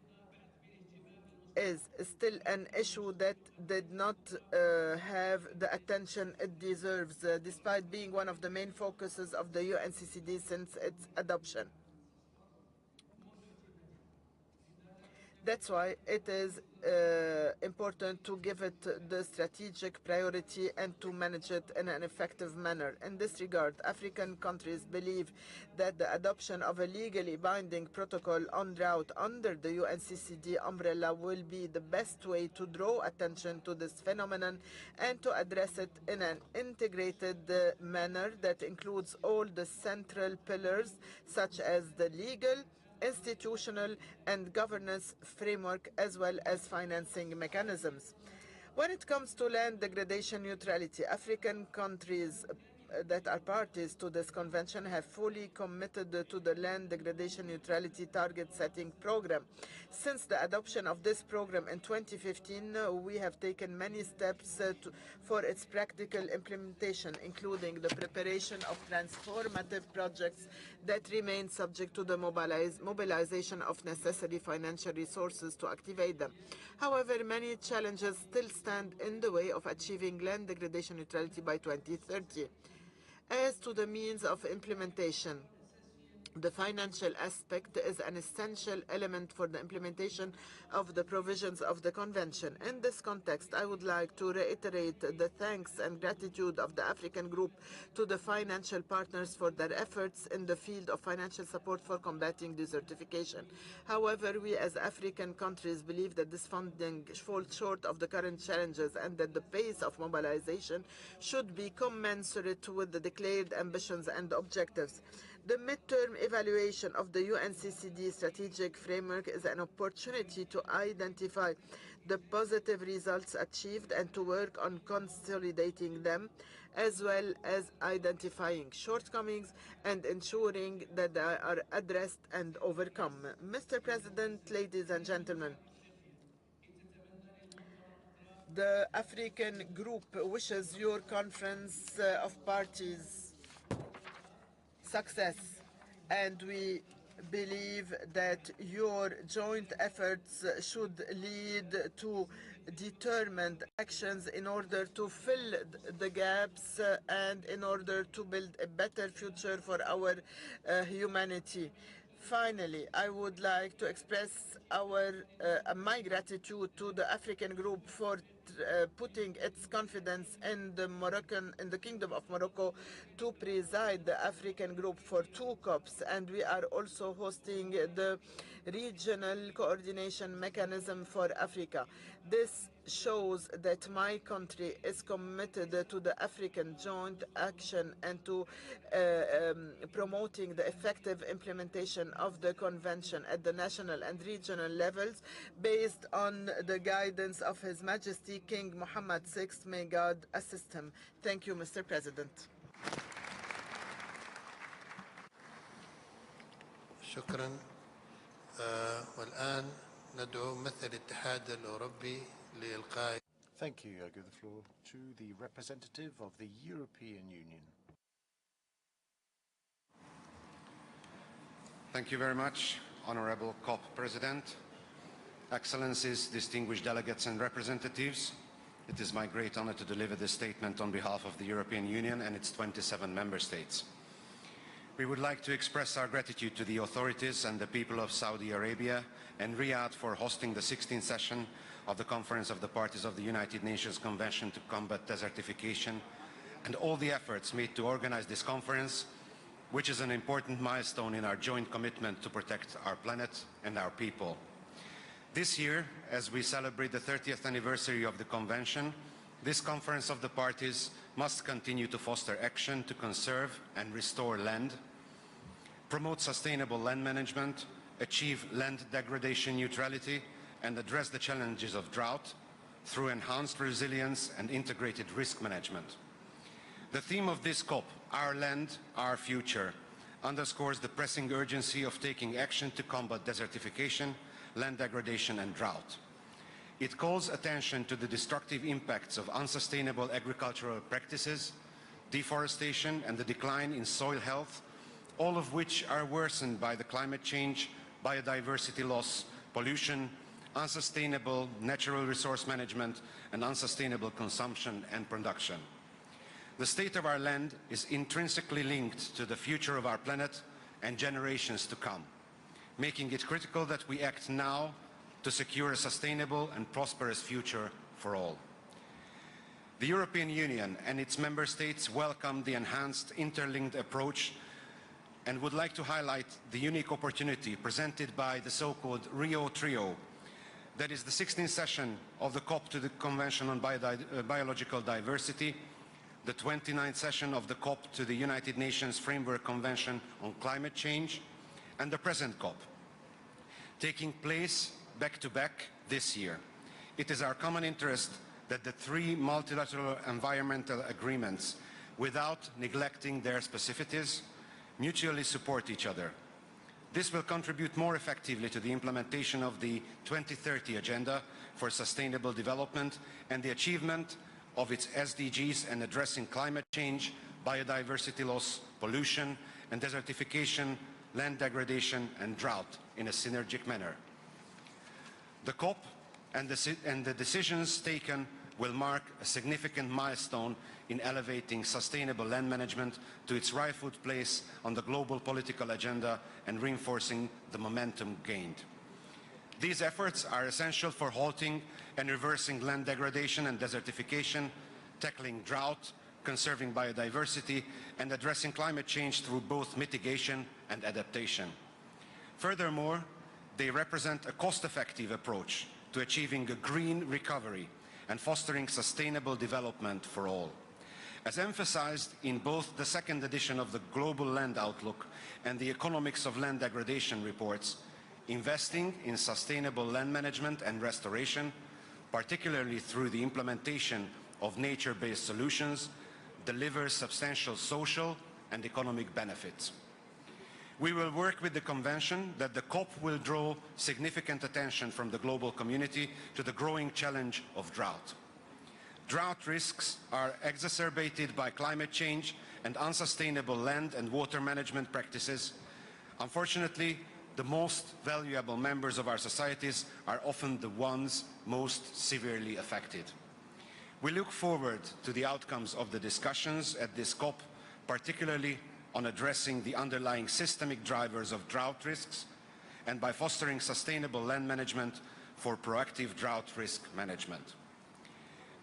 is still an issue that did not have the attention it deserves, despite being one of the main focuses of the UNCCD since its adoption. That's why it is important to give it the strategic priority and to manage it in an effective manner. In this regard, African countries believe that the adoption of a legally binding protocol on drought under the UNCCD umbrella will be the best way to draw attention to this phenomenon and to address it in an integrated manner that includes all the central pillars, such as the legal, institutional, and governance framework, as well as financing mechanisms. When it comes to land degradation neutrality, African countries that are parties to this convention have fully committed to the land degradation neutrality target setting program. Since the adoption of this program in 2015, we have taken many steps for its practical implementation, including the preparation of transformative projects that remain subject to the mobilization of necessary financial resources to activate them. However, many challenges still stand in the way of achieving land degradation neutrality by 2030. As to the means of implementation, the financial aspect is an essential element for the implementation of the provisions of the Convention. In this context, I would like to reiterate the thanks and gratitude of the African Group to the financial partners for their efforts in the field of financial support for combating desertification. However, we as African countries believe that this funding falls short of the current challenges and that the pace of mobilization should be commensurate with the declared ambitions and objectives. The midterm evaluation of the UNCCD strategic framework is an opportunity to identify the positive results achieved and to work on consolidating them, as well as identifying shortcomings and ensuring that they are addressed and overcome. Mr. President, ladies and gentlemen, the African Group wishes your Conference of Parties success, and we believe that your joint efforts should lead to determined actions in order to fill the gaps and in order to build a better future for our humanity. Finally, I would like to express my gratitude to the African Group for putting its confidence in the Kingdom of Morocco to preside the African Group for 2 COPs, and we are also hosting the Regional Coordination Mechanism for Africa. This shows that my country is committed to the African joint action and to promoting the effective implementation of the convention at the national and regional levels based on the guidance of His Majesty King Mohammed VI. May God assist him. Thank you, Mr. President. شكرا. والآن ندعو ممثل الاتحاد الأوروبي لإلقاء. Thank you. I give the floor to the representative of the European Union. Thank you very much, Honorable COP President, Excellencies, distinguished delegates and representatives. It is my great honor to deliver this statement on behalf of the European Union and its 27 member states. We would like to express our gratitude to the authorities and the people of Saudi Arabia and Riyadh for hosting the 16th session of the Conference of the Parties of the United Nations Convention to Combat Desertification, and all the efforts made to organize this conference, which is an important milestone in our joint commitment to protect our planet and our people. This year, as we celebrate the 30th anniversary of the Convention, this Conference of the Parties must continue to foster action to conserve and restore land, promote sustainable land management, achieve land degradation neutrality, and address the challenges of drought through enhanced resilience and integrated risk management. The theme of this COP, Our Land, Our Future, underscores the pressing urgency of taking action to combat desertification, land degradation, and drought. It calls attention to the destructive impacts of unsustainable agricultural practices, deforestation, and the decline in soil health, all of which are worsened by the climate change, biodiversity loss, pollution, unsustainable natural resource management, and unsustainable consumption and production. The state of our land is intrinsically linked to the future of our planet and generations to come, making it critical that we act now to secure a sustainable and prosperous future for all. The European Union and its member states welcome the enhanced interlinked approach and would like to highlight the unique opportunity presented by the so-called Rio Trio, that is the 16th session of the COP to the Convention on Biological Diversity, the 29th session of the COP to the United Nations Framework Convention on Climate Change, and the present COP, taking place back-to-back this year. It is our common interest that the 3 multilateral environmental agreements, without neglecting their specificities, mutually support each other. This will contribute more effectively to the implementation of the 2030 Agenda for Sustainable Development and the achievement of its SDGs and addressing climate change, biodiversity loss, pollution and desertification, land degradation and drought in a synergic manner. The COP and the decisions taken will mark a significant milestone in elevating sustainable land management to its rightful place on the global political agenda and reinforcing the momentum gained. These efforts are essential for halting and reversing land degradation and desertification, tackling drought, conserving biodiversity, and addressing climate change through both mitigation and adaptation. Furthermore, they represent a cost-effective approach to achieving a green recovery and fostering sustainable development for all. As emphasized in both the second edition of the Global Land Outlook and the Economics of Land Degradation reports, investing in sustainable land management and restoration, particularly through the implementation of nature-based solutions, delivers substantial social and economic benefits. We will work with the Convention that the COP will draw significant attention from the global community to the growing challenge of drought. Drought risks are exacerbated by climate change and unsustainable land and water management practices. Unfortunately, the most valuable members of our societies are often the ones most severely affected. We look forward to the outcomes of the discussions at this COP, particularly on addressing the underlying systemic drivers of drought risks and by fostering sustainable land management for proactive drought risk management.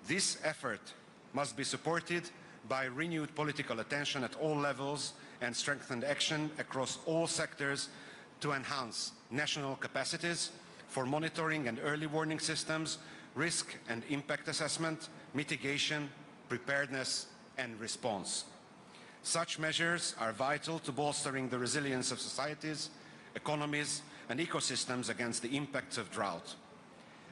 This effort must be supported by renewed political attention at all levels and strengthened action across all sectors to enhance national capacities for monitoring and early warning systems, risk and impact assessment, mitigation, preparedness and response. Such measures are vital to bolstering the resilience of societies, economies and ecosystems against the impacts of drought.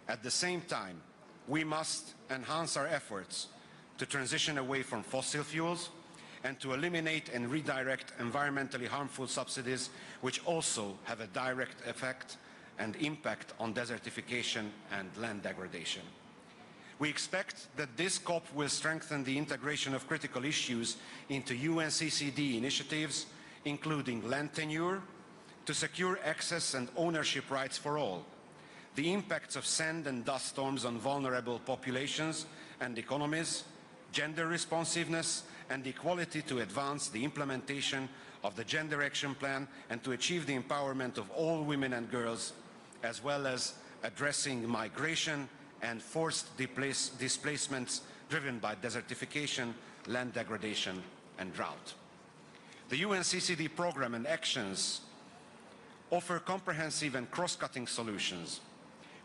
At the same time, we must enhance our efforts to transition away from fossil fuels and to eliminate and redirect environmentally harmful subsidies which also have a direct effect and impact on desertification and land degradation. We expect that this COP will strengthen the integration of critical issues into UNCCD initiatives, including land tenure, to secure access and ownership rights for all, the impacts of sand and dust storms on vulnerable populations and economies, gender responsiveness and equality to advance the implementation of the Gender Action Plan and to achieve the empowerment of all women and girls, as well as addressing migration and forced displacements driven by desertification, land degradation and drought. The UNCCD program and actions offer comprehensive and cross-cutting solutions.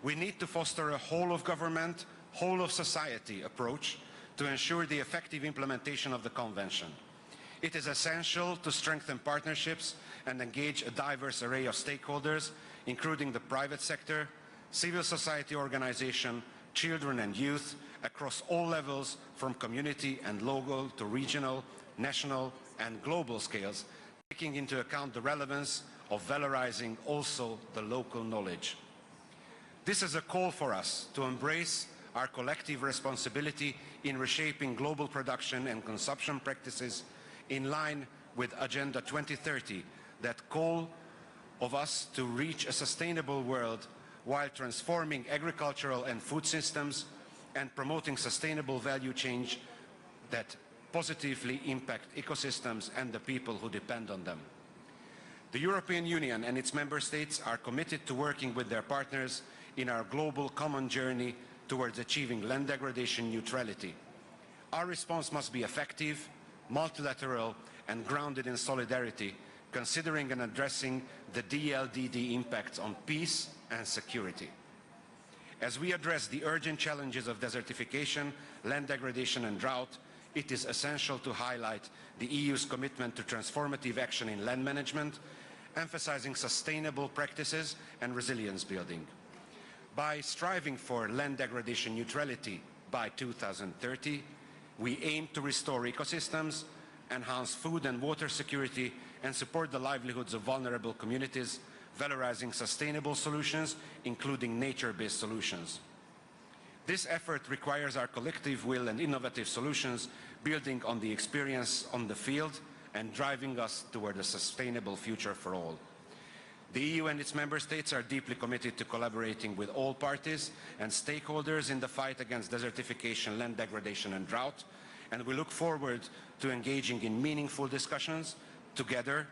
We need to foster a whole-of-government, whole-of-society approach to ensure the effective implementation of the Convention. It is essential to strengthen partnerships and engage a diverse array of stakeholders, including the private sector, civil society organization, children and youth, across all levels, from community and local to regional, national and global scales, taking into account the relevance of valorizing also the local knowledge. This is a call for us to embrace our collective responsibility in reshaping global production and consumption practices in line with Agenda 2030 that call of us to reach a sustainable world while transforming agricultural and food systems and promoting sustainable value change that positively impact ecosystems and the people who depend on them. The European Union and its member states are committed to working with their partners in our global common journey towards achieving land degradation neutrality. Our response must be effective, multilateral and grounded in solidarity, considering and addressing the DLDD impacts on peace and security. As we address the urgent challenges of desertification, land degradation and drought, it is essential to highlight the EU's commitment to transformative action in land management, emphasizing sustainable practices and resilience building. By striving for land degradation neutrality by 2030. We aim to restore ecosystems, enhance food and water security, and support the livelihoods of vulnerable communities, valorizing sustainable solutions, including nature-based solutions. This effort requires our collective will and innovative solutions, building on the experience on the field and driving us toward a sustainable future for all. The EU and its member states are deeply committed to collaborating with all parties and stakeholders in the fight against desertification, land degradation and drought, and we look forward to engaging in meaningful discussions together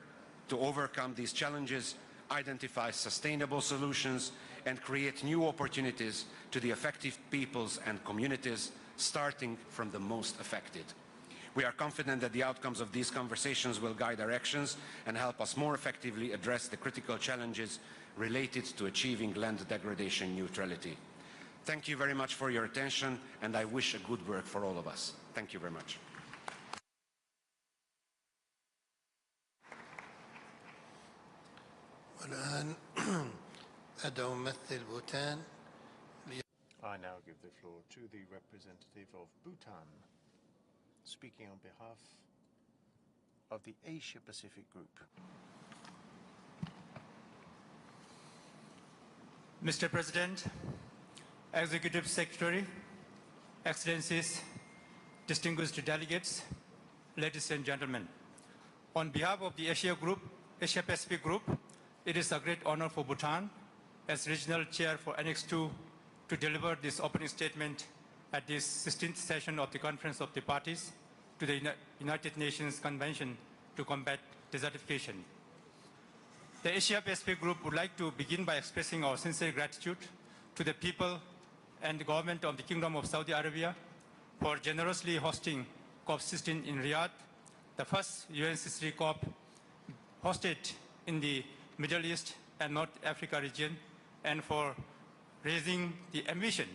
to overcome these challenges, identify sustainable solutions, and create new opportunities to the affected peoples and communities, starting from the most affected. We are confident that the outcomes of these conversations will guide our actions and help us more effectively address the critical challenges related to achieving land degradation neutrality. Thank you very much for your attention, and I wish a good work for all of us. Thank you very much. I now give the floor to the representative of Bhutan, speaking on behalf of the Asia-Pacific Group. Mr. President, Executive Secretary, Excellencies, distinguished delegates, ladies and gentlemen. On behalf of the Asia-Pacific Group, it is a great honor for Bhutan, as regional chair for Annex 2, to deliver this opening statement at this 16th session of the Conference of the Parties to the United Nations Convention to Combat Desertification. The Asia-Pacific Group would like to begin by expressing our sincere gratitude to the people and the government of the Kingdom of Saudi Arabia for generously hosting COP16 in Riyadh, the first UNCCD COP hosted in the Middle East and North Africa region, and for raising the ambition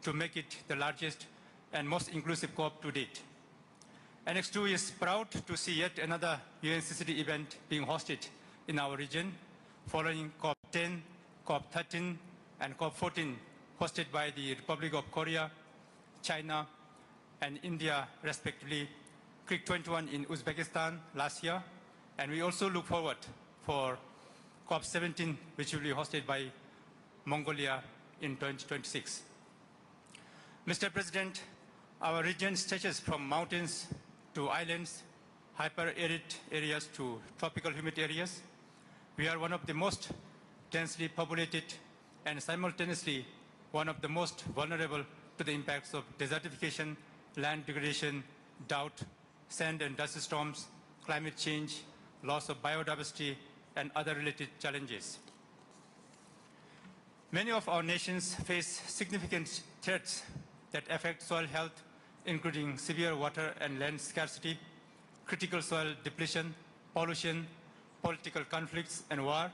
to make it the largest and most inclusive COP to date. Annex 2 is proud to see yet another UNCCD event being hosted in our region, following COP10, COP13, and COP14, hosted by the Republic of Korea, China, and India, respectively, COP21 in Uzbekistan last year, and we also look forward for COP17, which will be hosted by Mongolia in 2026. Mr. President, our region stretches from mountains to islands, hyper-arid areas to tropical humid areas. We are one of the most densely populated and simultaneously one of the most vulnerable to the impacts of desertification, land degradation, drought, sand and dust storms, climate change, loss of biodiversity, and other related challenges. Many of our nations face significant threats that affect soil health, including severe water and land scarcity, critical soil depletion, pollution, political conflicts, and war,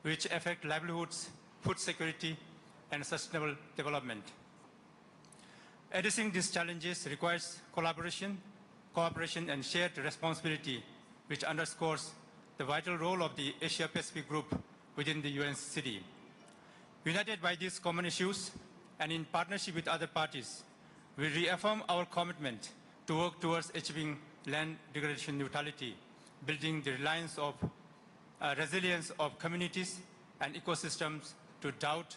which affect livelihoods, food security, and sustainable development. Addressing these challenges requires collaboration, cooperation, and shared responsibility, which underscores the vital role of the Asia-Pacific Group within the UNCCD. United by these common issues and in partnership with other parties, we reaffirm our commitment to work towards achieving land degradation neutrality, building the resilience of communities and ecosystems to drought,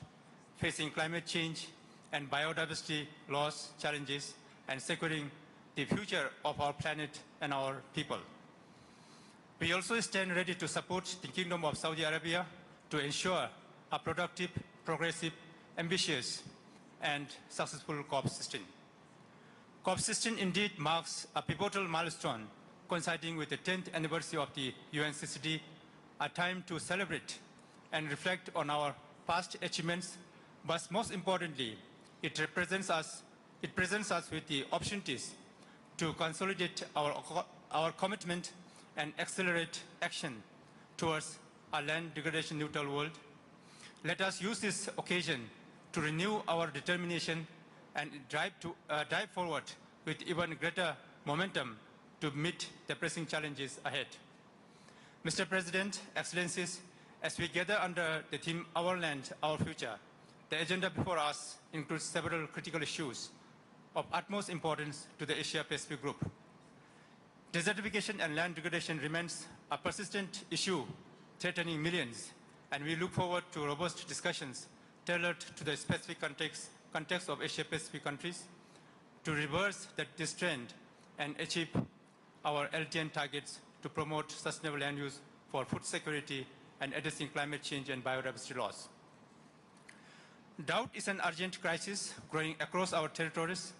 facing climate change and biodiversity loss challenges, and securing the future of our planet and our people. We also stand ready to support the Kingdom of Saudi Arabia to ensure a productive, progressive, ambitious, and successful COP16. COP16 indeed marks a pivotal milestone coinciding with the 10th anniversary of the UNCCD, a time to celebrate and reflect on our past achievements, but most importantly, it presents us with the opportunities to consolidate our commitment and accelerate action towards a land degradation neutral world. Let us use this occasion to renew our determination and drive forward with even greater momentum to meet the pressing challenges ahead. Mr. President, Excellencies, as we gather under the theme Our Land, Our Future, the agenda before us includes several critical issues of utmost importance to the Asia-Pacific Group. Desertification and land degradation remains a persistent issue threatening millions, and we look forward to robust discussions tailored to the specific context of Asia-Pacific countries to reverse this trend and achieve our LTN targets to promote sustainable land use for food security and addressing climate change and biodiversity loss. Drought is an urgent crisis growing across our territories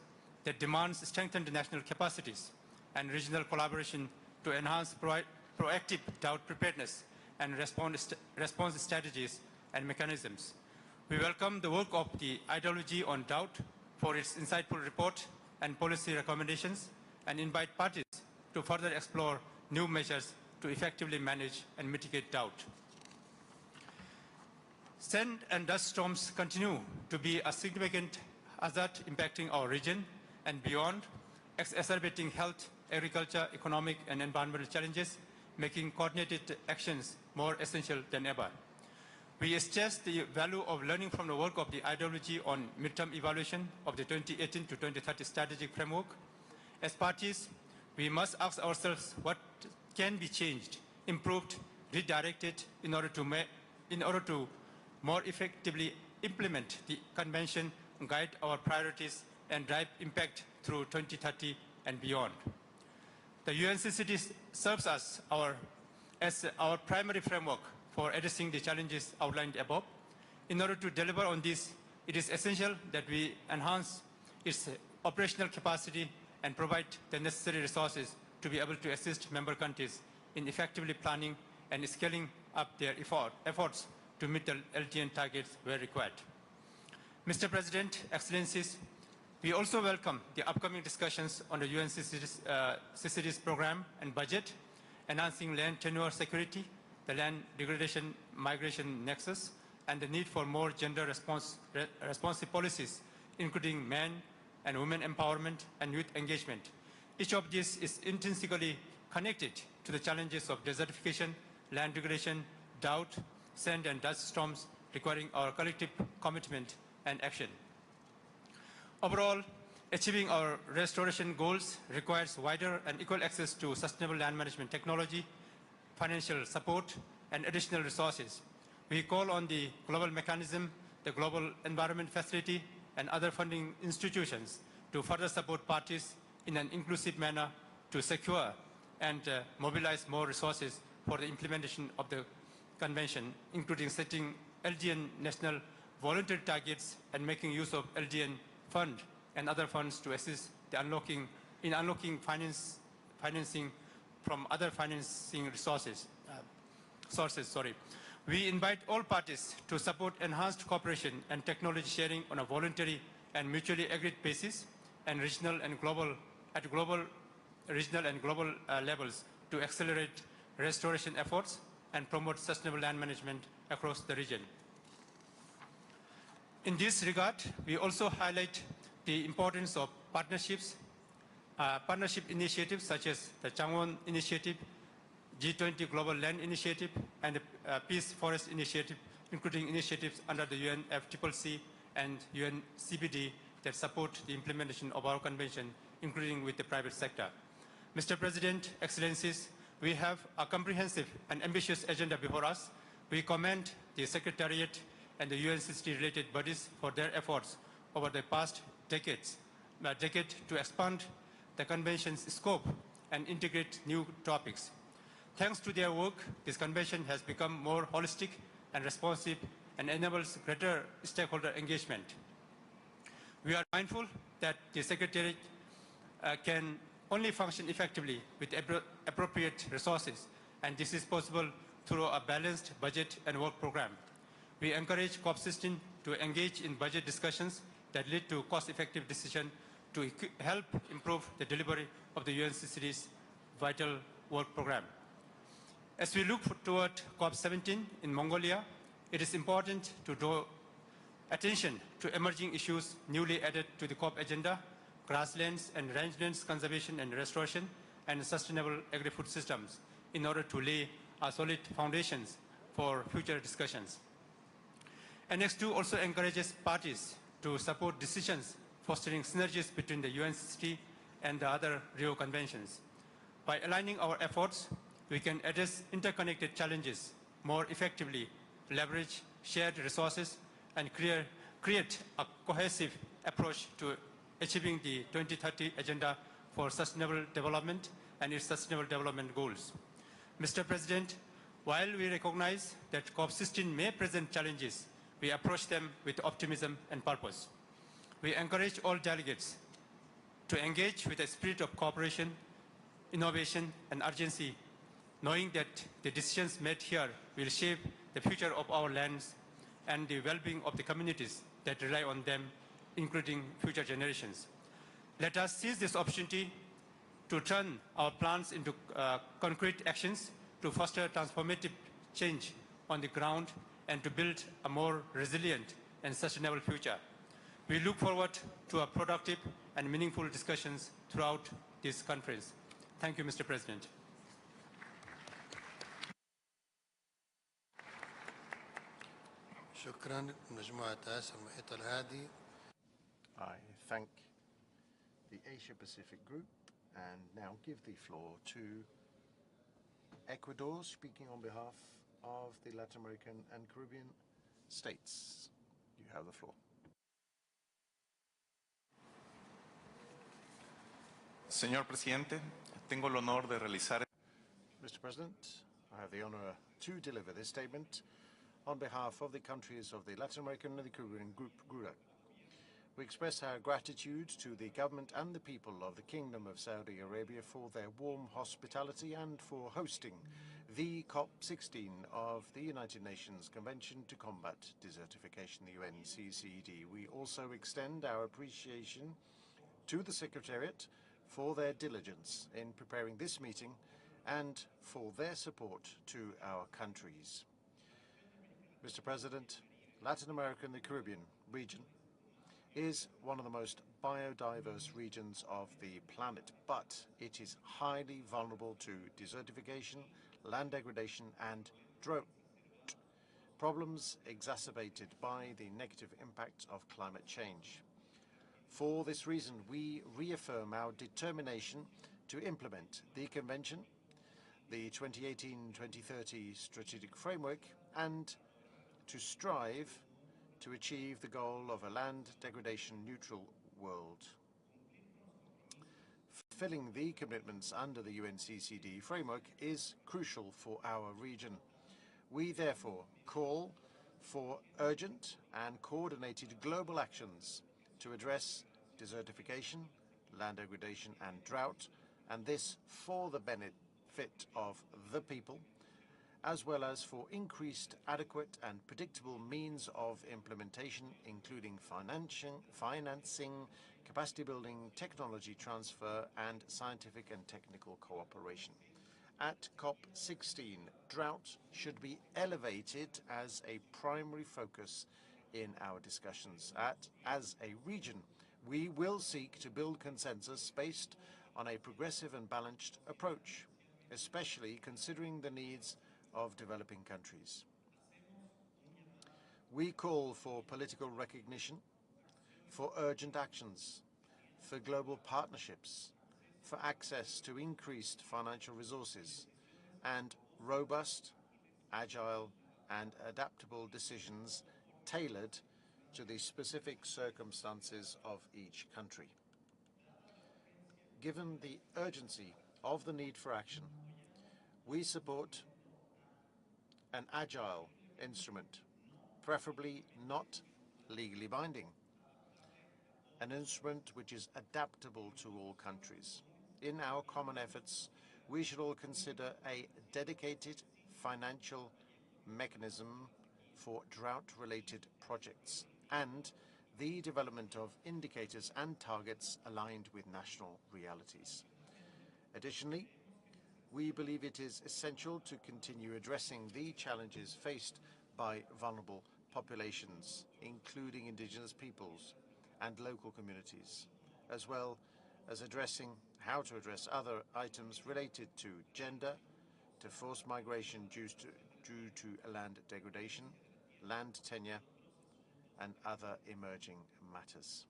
that demands strengthened national capacities and regional collaboration to enhance proactive drought preparedness and response strategies and mechanisms. We welcome the work of the Ideology on Drought for its insightful report and policy recommendations and invite parties to further explore new measures to effectively manage and mitigate drought. Sand and dust storms continue to be a significant hazard impacting our region and beyond, exacerbating health, agriculture, economic, and environmental challenges, making coordinated actions more essential than ever. We stress the value of learning from the work of the Ideology on midterm evaluation of the 2018 to 2030 strategic framework. As parties, we must ask ourselves what can be changed, improved, redirected in order to more effectively implement the convention, guide our priorities, and drive impact through 2030 and beyond. The UNCCD serves as our primary framework for addressing the challenges outlined above. In order to deliver on this, it is essential that we enhance its operational capacity and provide the necessary resources to be able to assist member countries in effectively planning and scaling up their efforts to meet the LTN targets where required. Mr. President, Excellencies, we also welcome the upcoming discussions on the UNCCD's program and budget, enhancing land tenure security, the land degradation migration nexus, and the need for more gender responsive policies, including men and women empowerment and youth engagement. Each of these is intrinsically connected to the challenges of desertification, land degradation, drought, sand and dust storms, requiring our collective commitment and action. Overall, achieving our restoration goals requires wider and equal access to sustainable land management technology, financial support, and additional resources. We call on the global mechanism, the Global Environment Facility, and other funding institutions to further support parties in an inclusive manner to secure and mobilize more resources for the implementation of the Convention, including setting LDN national voluntary targets and making use of LDN fund and other funds to assist the unlocking financing from other financing sources. We invite all parties to support enhanced cooperation and technology sharing on a voluntary and mutually agreed basis and regional and global levels to accelerate restoration efforts and promote sustainable land management across the region. In this regard, we also highlight the importance of partnership initiatives such as the Changwon Initiative, G20 Global Land Initiative, and the Peace Forest Initiative, including initiatives under the UNFCCC and UNCBD that support the implementation of our convention, including with the private sector. Mr. President, Excellencies, we have a comprehensive and ambitious agenda before us. We commend the Secretariat and the UNCCD-related bodies for their efforts over the past decade to expand the Convention's scope and integrate new topics. Thanks to their work, this Convention has become more holistic and responsive and enables greater stakeholder engagement. We are mindful that the Secretariat can only function effectively with appropriate resources, and this is possible through a balanced budget and work program. We encourage COP16 to engage in budget discussions that lead to cost-effective decisions to help improve the delivery of the UNCCD's vital work program. As we look toward COP17 in Mongolia, it is important to draw attention to emerging issues newly added to the COP agenda: grasslands and rangelands conservation and restoration, and sustainable agri-food systems, in order to lay solid foundations for future discussions. Annex 2 also encourages parties to support decisions fostering synergies between the UNCCT and the other Rio conventions. By aligning our efforts, we can address interconnected challenges more effectively, leverage shared resources, and create a cohesive approach to achieving the 2030 Agenda for Sustainable Development and its Sustainable Development Goals. Mr. President, while we recognize that COP16 may present challenges, we approach them with optimism and purpose. We encourage all delegates to engage with a spirit of cooperation, innovation, and urgency, knowing that the decisions made here will shape the future of our lands and the well-being of the communities that rely on them, including future generations. Let us seize this opportunity to turn our plans into concrete actions to foster transformative change on the ground and to build a more resilient and sustainable future. We look forward to a productive and meaningful discussions throughout this conference. Thank you, Mr. President. I thank the Asia Pacific Group and now give the floor to Ecuador, speaking on behalf of the Latin American and Caribbean states. You have the floor. Señor Presidente, tengo el honor de realizar. Mr. President, I have the honor to deliver this statement on behalf of the countries of the Latin American and the Caribbean Group, GRUA. We express our gratitude to the government and the people of the Kingdom of Saudi Arabia for their warm hospitality and for hosting the COP16 of the United Nations Convention to Combat Desertification, the UNCCD. We also extend our appreciation to the Secretariat for their diligence in preparing this meeting and for their support to our countries. Mr. President, Latin America and the Caribbean region is one of the most biodiverse regions of the planet, but it is highly vulnerable to desertification, land degradation, and drought, problems exacerbated by the negative impacts of climate change. For this reason, we reaffirm our determination to implement the Convention, the 2018-2030 Strategic Framework, and to strive to achieve the goal of a land degradation neutral world. Fulfilling the commitments under the UNCCD framework is crucial for our region. We therefore call for urgent and coordinated global actions to address desertification, land degradation and drought, and this for the benefit of the people, as well as for increased, adequate and predictable means of implementation, including financing, capacity building, technology transfer, and scientific and technical cooperation. At COP16, drought should be elevated as a primary focus in our discussions. As a region, we will seek to build consensus based on a progressive and balanced approach, especially considering the needs of developing countries. We call for political recognition, for urgent actions, for global partnerships, for access to increased financial resources, and robust, agile, and adaptable decisions tailored to the specific circumstances of each country. Given the urgency of the need for action, we support an agile instrument, preferably not legally binding, an instrument which is adaptable to all countries. In our common efforts, we should all consider a dedicated financial mechanism for drought-related projects and the development of indicators and targets aligned with national realities. Additionally, we believe it is essential to continue addressing the challenges faced by vulnerable populations, including indigenous peoples and local communities, as well as addressing how to address other items related to gender, to forced migration due to land degradation, land tenure, and other emerging matters.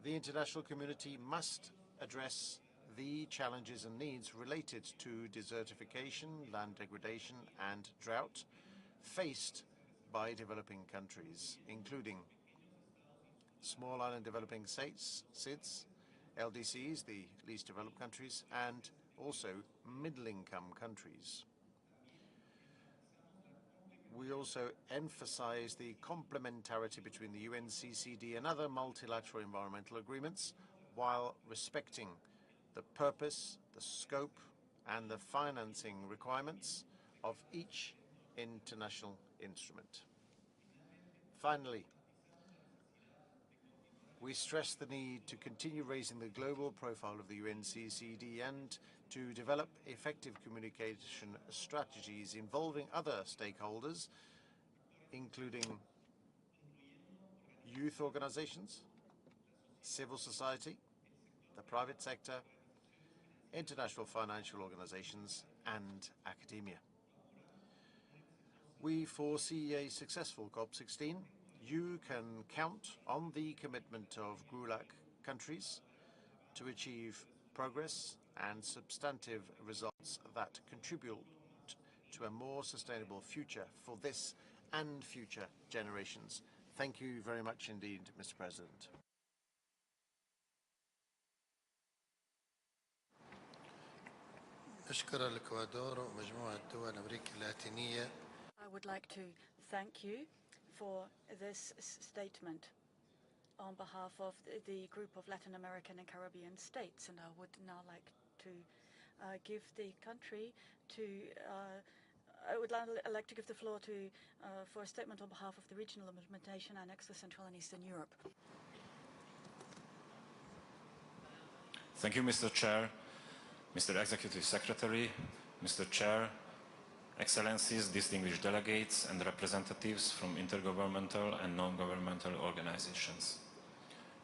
The international community must address the challenges and needs related to desertification, land degradation, and drought faced by developing countries, including small island developing states, SIDS, LDCs, the least developed countries, and also middle-income countries. We also emphasize the complementarity between the UNCCD and other multilateral environmental agreements while respecting the purpose, the scope, and the financing requirements of each international instrument. Finally, we stress the need to continue raising the global profile of the UNCCD and to develop effective communication strategies involving other stakeholders, including youth organizations, civil society, the private sector, international financial organizations, and academia. We foresee a successful COP16. You can count on the commitment of GRULAC countries to achieve progress and substantive results that contribute to a more sustainable future for this and future generations. Thank you very much indeed, Mr. President. I would like to thank you for this statement on behalf of the group of Latin American and Caribbean states, and I would now like to give the country to I would like to give the floor to for a statement on behalf of the Regional Implementation Annex for Central and Eastern Europe. Thank you, Mr. Chair, Mr. Executive Secretary, Mr. Chair, Excellencies, distinguished delegates and representatives from intergovernmental and non-governmental organizations.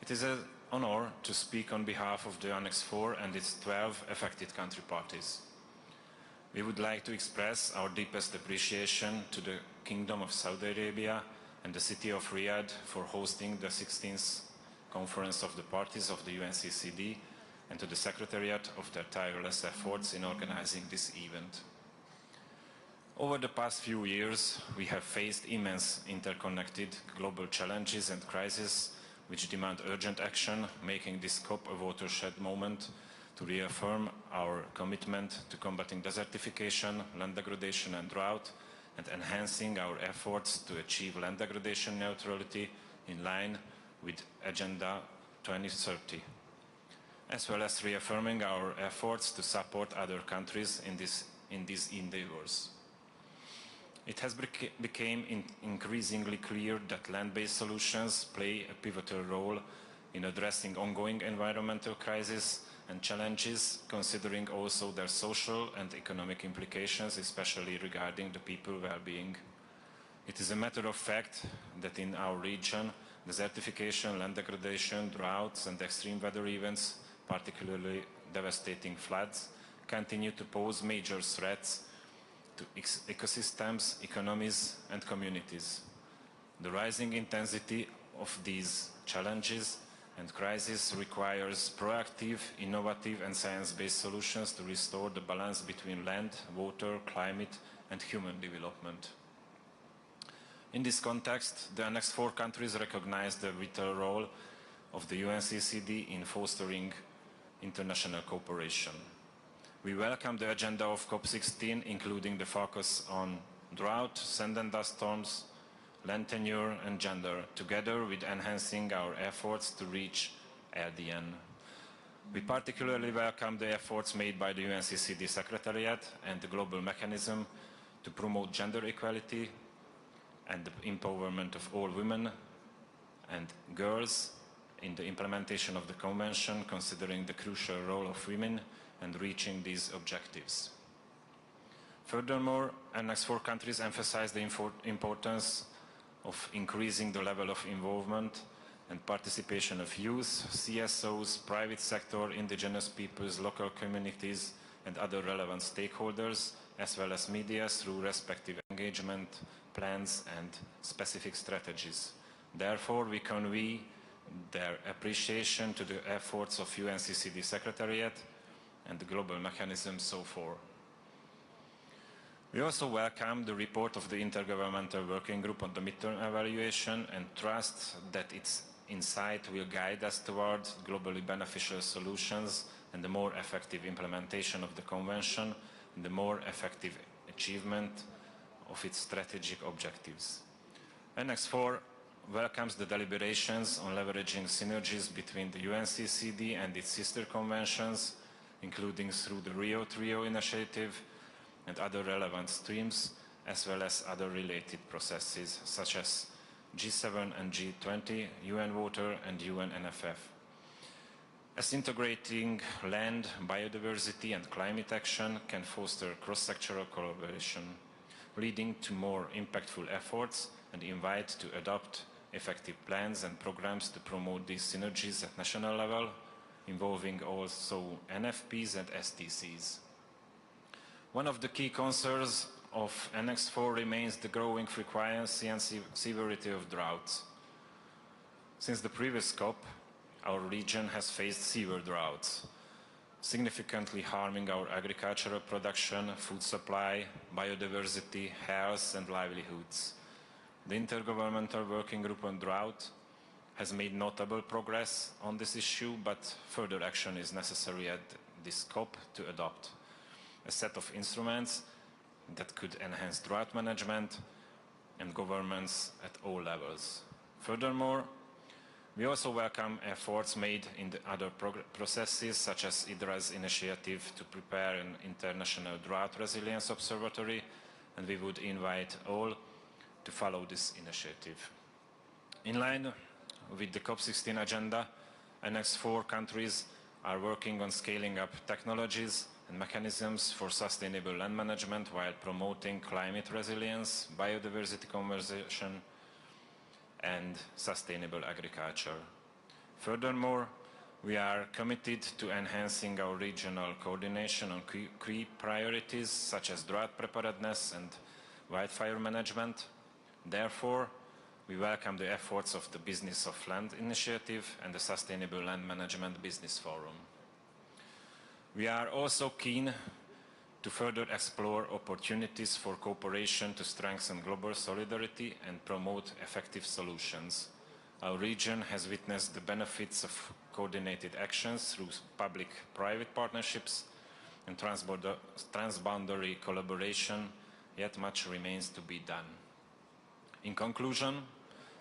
It is an honor to speak on behalf of the Annex 4 and its 12 affected country parties. We would like to express our deepest appreciation to the Kingdom of Saudi Arabia and the city of Riyadh for hosting the 16th Conference of the Parties of the UNCCD and to the Secretariat of their tireless efforts in organizing this event. Over the past few years, we have faced immense interconnected global challenges and crises which demand urgent action, making this COP a watershed moment to reaffirm our commitment to combating desertification, land degradation and drought, and enhancing our efforts to achieve land degradation neutrality in line with Agenda 2030, as well as reaffirming our efforts to support other countries in these endeavors. It has become increasingly clear that land-based solutions play a pivotal role in addressing ongoing environmental crises and challenges, considering also their social and economic implications, especially regarding the people's well-being. It is a matter of fact that in our region, desertification, land degradation, droughts and extreme weather events, particularly devastating floods, continue to pose major threats to ecosystems, economies and communities. The rising intensity of these challenges and crises requires proactive, innovative and science-based solutions to restore the balance between land, water, climate and human development. In this context, the Annex 4 countries recognize the vital role of the UNCCD in fostering international cooperation. We welcome the agenda of COP16, including the focus on drought, sand and dust storms, land tenure and gender, together with enhancing our efforts to reach RDN. We particularly welcome the efforts made by the UNCCD Secretariat and the Global Mechanism to promote gender equality and the empowerment of all women and girls in the implementation of the Convention, considering the crucial role of women and reaching these objectives. Furthermore, Annex 4 countries emphasize the importance of increasing the level of involvement and participation of youth, CSOs, private sector, indigenous peoples, local communities and other relevant stakeholders, as well as media through respective engagement plans and specific strategies. Therefore, we convey their appreciation to the efforts of UNCCD Secretariat and the global mechanism so far. We also welcome the report of the Intergovernmental Working Group on the midterm evaluation and trust that its insight will guide us towards globally beneficial solutions and the more effective implementation of the Convention and the more effective achievement of its strategic objectives. Annex 4 welcomes the deliberations on leveraging synergies between the UNCCD and its sister conventions, including through the Rio Trio initiative and other relevant streams, as well as other related processes such as G7 and G20, UN Water and UN NFF. As integrating land, biodiversity and climate action can foster cross-sectoral collaboration, leading to more impactful efforts and invite to adopt effective plans and programs to promote these synergies at national level, involving also NFPs and STCs. One of the key concerns of Annex 4 remains the growing frequency and severity of droughts. Since the previous COP, our region has faced severe droughts, significantly harming our agricultural production, food supply, biodiversity, health and livelihoods. The Intergovernmental Working Group on Drought has made notable progress on this issue, but further action is necessary at this COP to adopt a set of instruments that could enhance drought management and governance at all levels. Furthermore, we also welcome efforts made in the other processes, such as IDRA's initiative to prepare an international drought resilience observatory, and we would invite all to follow this initiative. In line with the COP16 agenda, Annex 4 countries are working on scaling up technologies and mechanisms for sustainable land management while promoting climate resilience, biodiversity conservation, and sustainable agriculture. Furthermore, we are committed to enhancing our regional coordination on key priorities such as drought preparedness and wildfire management. Therefore, we welcome the efforts of the Business of Land Initiative and the Sustainable Land Management Business Forum. We are also keen to further explore opportunities for cooperation to strengthen global solidarity and promote effective solutions. Our region has witnessed the benefits of coordinated actions through public-private partnerships and transboundary collaboration, yet much remains to be done. In conclusion,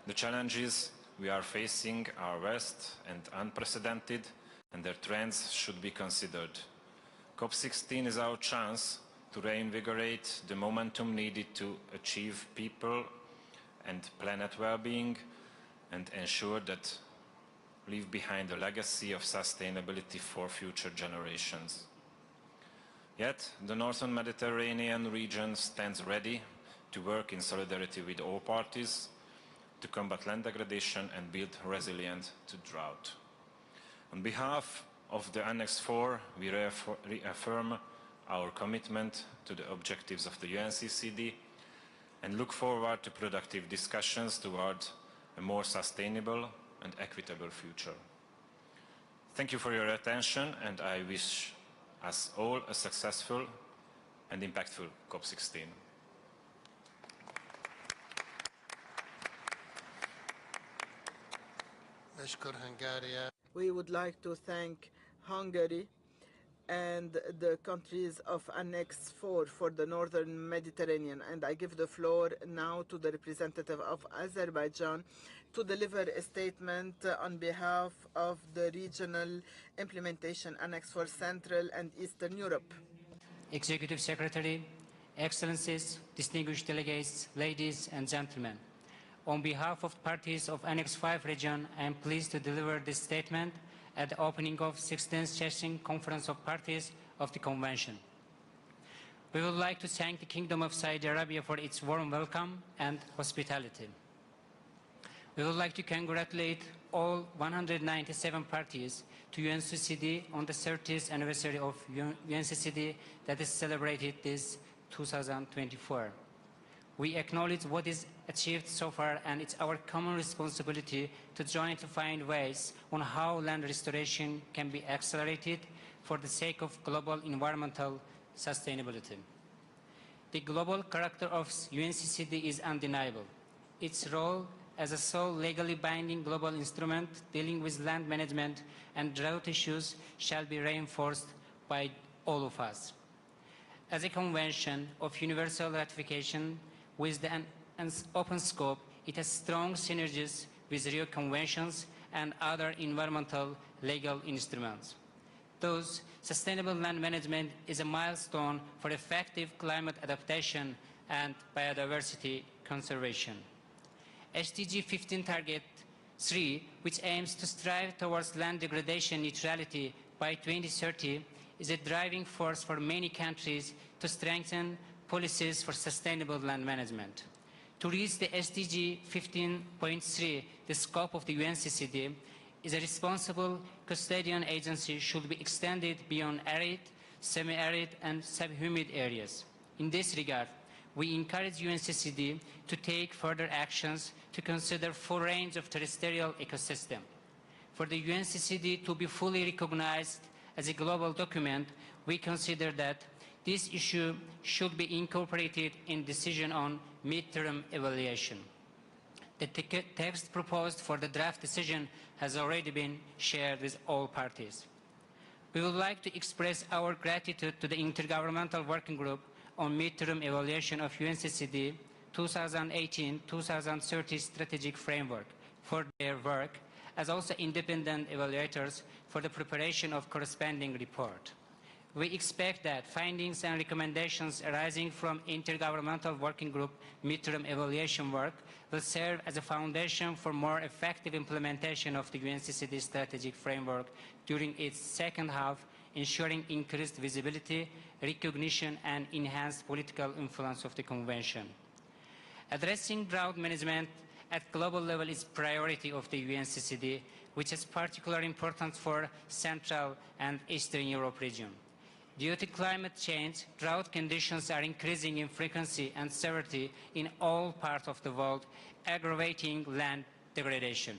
the challenges we are facing are vast and unprecedented, and their trends should be considered. COP16 is our chance to reinvigorate the momentum needed to achieve people and planet well-being and ensure that leave behind a legacy of sustainability for future generations. Yet, the Northern Mediterranean region stands ready to work in solidarity with all parties to combat land degradation and build resilience to drought. On behalf of the Annex 4, we reaffirm our commitment to the objectives of the UNCCD and look forward to productive discussions toward a more sustainable and equitable future. Thank you for your attention, and I wish us all a successful and impactful COP16. We would like to thank Hungary and the countries of Annex 4 for the Northern Mediterranean. And I give the floor now to the representative of Azerbaijan to deliver a statement on behalf of the regional implementation Annex for Central and Eastern Europe. Executive Secretary, Excellencies, distinguished delegates, ladies and gentlemen. On behalf of parties of Annex 5 region, I am pleased to deliver this statement at the opening of 16th Session Conference of Parties of the Convention. We would like to thank the Kingdom of Saudi Arabia for its warm welcome and hospitality. We would like to congratulate all 197 parties to UNCCD on the 30th anniversary of UNCCD that is celebrated this 2024. We acknowledge what is achieved so far, and it's our common responsibility to join to find ways on how land restoration can be accelerated for the sake of global environmental sustainability. The global character of UNCCD is undeniable. Its role as a sole legally binding global instrument dealing with land management and drought issues shall be reinforced by all of us. As a convention of universal ratification with an open scope, it has strong synergies with Rio Conventions and other environmental legal instruments. Thus, sustainable land management is a milestone for effective climate adaptation and biodiversity conservation. SDG 15 Target 3, which aims to strive towards land degradation neutrality by 2030, is a driving force for many countries to strengthen policies for sustainable land management. To reach the SDG 15.3, the scope of the UNCCD is a responsible custodian agency should be extended beyond arid, semi-arid, and subhumid areas. In this regard, we encourage UNCCD to take further actions to consider full range of terrestrial ecosystem. For the UNCCD to be fully recognized as a global document, we consider that this issue should be incorporated in decision on midterm evaluation. The text proposed for the draft decision has already been shared with all parties. We would like to express our gratitude to the Intergovernmental Working Group on midterm evaluation of UNCCD 2018-2030 strategic framework for their work, as also independent evaluators for the preparation of corresponding report. We expect that findings and recommendations arising from Intergovernmental Working Group midterm evaluation work will serve as a foundation for more effective implementation of the UNCCD strategic framework during its second half, ensuring increased visibility, recognition, and enhanced political influence of the Convention. Addressing drought management at global level is priority of the UNCCD, which is particularly important for Central and Eastern Europe region. Due to climate change, drought conditions are increasing in frequency and severity in all parts of the world, aggravating land degradation.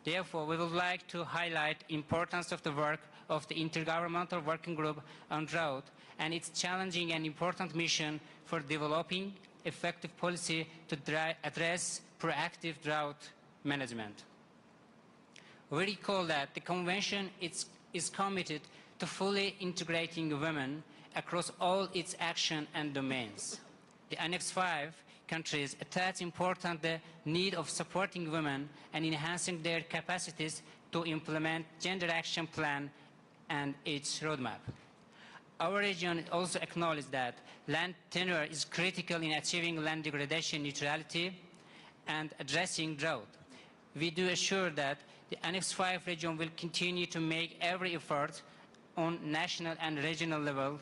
Therefore, we would like to highlight the importance of the work of the Intergovernmental Working Group on Drought and its challenging and important mission for developing effective policy to address proactive drought management. We recall that the Convention is committed to fully integrating women across all its action and domains. The Annex 5 countries attach important the need of supporting women and enhancing their capacities to implement Gender Action Plan and its roadmap. Our region also acknowledges that land tenure is critical in achieving land degradation neutrality and addressing drought. We do assure that the Annex 5 region will continue to make every effort on national and regional level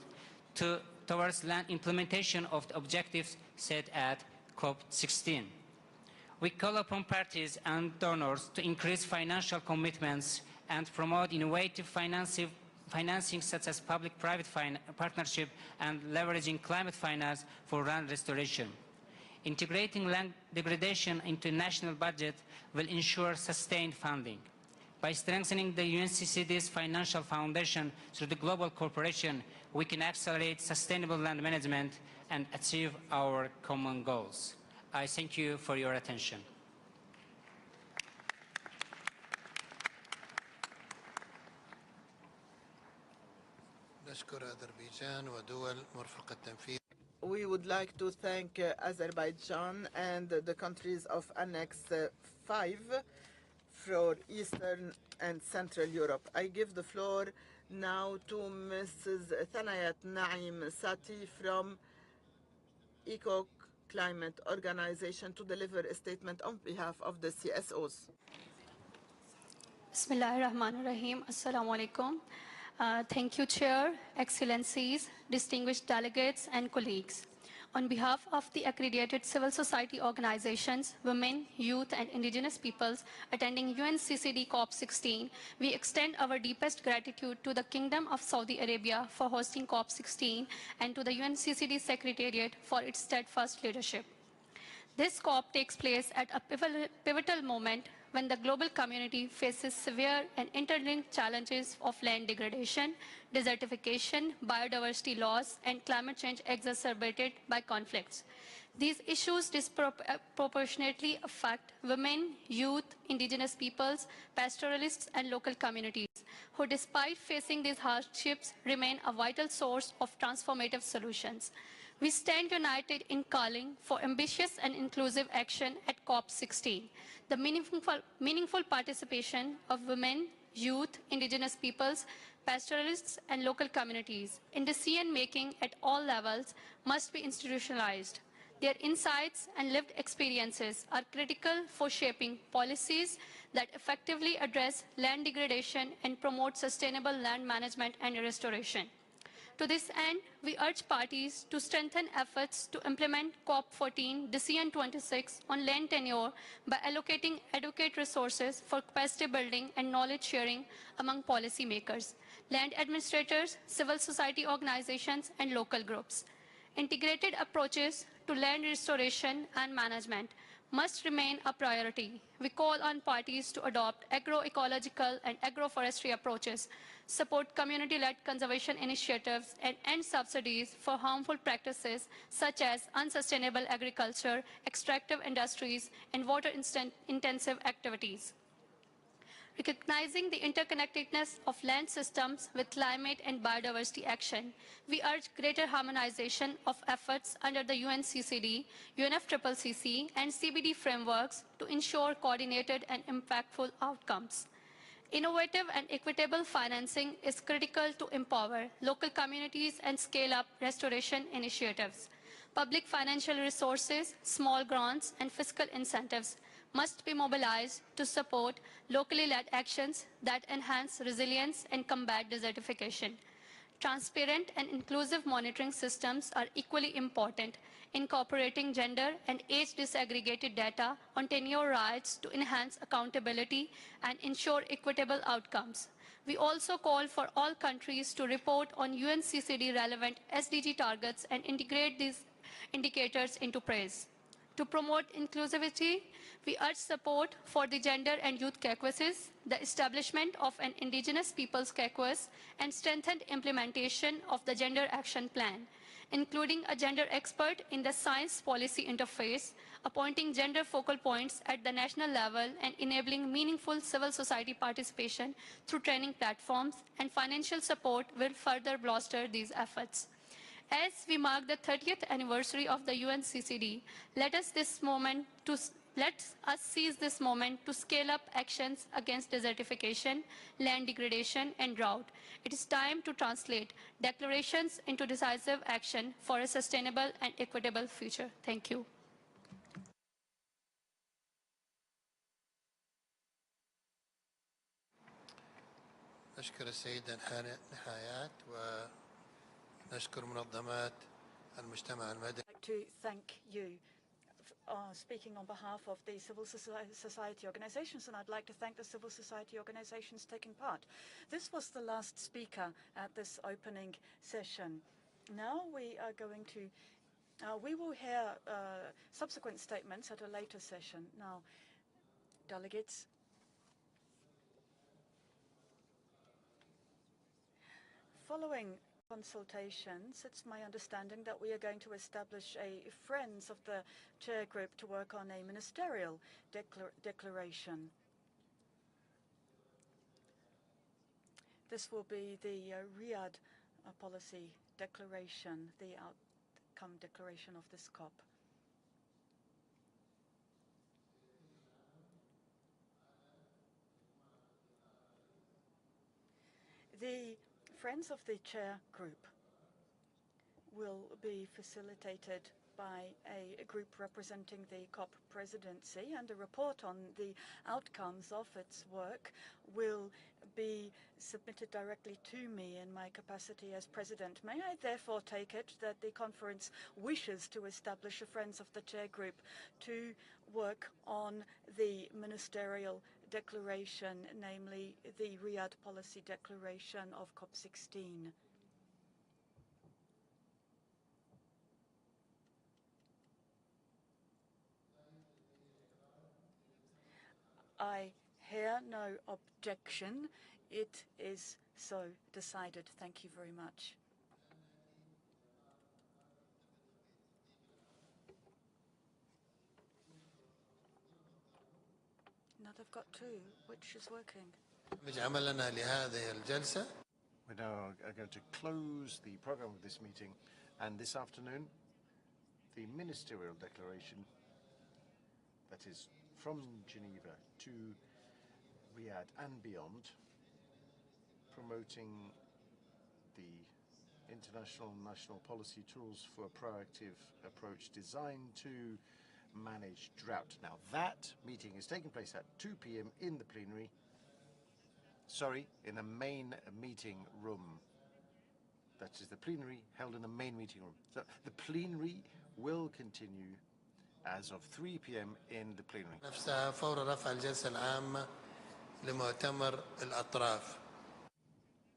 towards land implementation of the objectives set at COP16. We call upon parties and donors to increase financial commitments and promote innovative financing such as public-private partnership and leveraging climate finance for land restoration. Integrating land degradation into national budget will ensure sustained funding. By strengthening the UNCCD's financial foundation through the global cooperation, we can accelerate sustainable land management and achieve our common goals. I thank you for your attention. We would like to thank Azerbaijan and the countries of Annex 5 for Eastern and Central Europe. I give the floor now to Mrs. Thanayat Naim Sati from ECOC Climate Organization to deliver a statement on behalf of the CSOs. Bismillahirrahmanirrahim. Assalamu alaikum. Thank you, Chair, Excellencies, distinguished delegates, and colleagues. On behalf of the accredited civil society organizations, women, youth, and indigenous peoples attending UNCCD COP16, we extend our deepest gratitude to the Kingdom of Saudi Arabia for hosting COP16 and to the UNCCD Secretariat for its steadfast leadership. This COP takes place at a pivotal moment when the global community faces severe and interlinked challenges of land degradation, desertification, biodiversity loss, and climate change exacerbated by conflicts. These issues disproportionately affect women, youth, indigenous peoples, pastoralists, and local communities, who despite facing these hardships remain a vital source of transformative solutions. We stand united in calling for ambitious and inclusive action at COP16. The meaningful participation of women, youth, indigenous peoples, pastoralists, and local communities in decision-making at all levels must be institutionalized. Their insights and lived experiences are critical for shaping policies that effectively address land degradation and promote sustainable land management and restoration. To this end, we urge parties to strengthen efforts to implement COP14 Decision 26 on land tenure by allocating adequate resources for capacity building and knowledge sharing among policymakers, land administrators, civil society organizations, and local groups. Integrated approaches to land restoration and management must remain a priority. We call on parties to adopt agroecological and agroforestry approaches, support community-led conservation initiatives, and end subsidies for harmful practices such as unsustainable agriculture, extractive industries, and water-intensive activities. Recognizing the interconnectedness of land systems with climate and biodiversity action, we urge greater harmonization of efforts under the UNCCD, UNFCCC, and CBD frameworks to ensure coordinated and impactful outcomes. Innovative and equitable financing is critical to empower local communities and scale up restoration initiatives. Public financial resources, small grants, and fiscal incentives must be mobilized to support locally led actions that enhance resilience and combat desertification. Transparent and inclusive monitoring systems are equally important, incorporating gender and age disaggregated data on tenure rights to enhance accountability and ensure equitable outcomes. We also call for all countries to report on UNCCD relevant SDG targets and integrate these indicators into praise. To promote inclusivity, we urge support for the gender and youth caucuses, the establishment of an indigenous peoples caucus, and strengthened implementation of the Gender Action Plan, including a gender expert in the science policy interface, appointing gender focal points at the national level, and enabling meaningful civil society participation through training platforms, and financial support will further bolster these efforts. As we mark the 30th anniversary of the UNCCD, let us seize this moment to scale up actions against desertification, land degradation, and drought. It is time to translate declarations into decisive action for a sustainable and equitable future. Thank you. نشكر السيدة نهايات ونشكر منظمات المجتمع المدني. I'd like to thank you speaking on behalf of the civil society organizations, and I'd like to thank the civil society organizations taking part. This was the last speaker at this opening session. Now we are going to, we will hear subsequent statements at a later session. Now, delegates, following consultations, it's my understanding that we are going to establish a Friends of the Chair Group to work on a ministerial declaration. This will be the Riyadh policy declaration, the outcome declaration of this COP. The Friends of the Chair Group will be facilitated by a group representing the COP presidency, and a report on the outcomes of its work will be submitted directly to me in my capacity as president. May I therefore take it that the conference wishes to establish a Friends of the Chair group to work on the ministerial declaration, namely the Riyadh Policy Declaration of COP16? I hear no objection. It is so decided. Thank you very much. Now they've got two. Which is working? We're now going to close the program of this meeting, and this afternoon, the ministerial declaration that is from Geneva to Riyadh and beyond, promoting the international and national policy tools for a proactive approach designed to manage drought. Now, that meeting is taking place at 2 p.m. in the plenary. Sorry, in the main meeting room. That is the plenary held in the main meeting room. So the plenary will continue as of 3 p.m. in the plenary.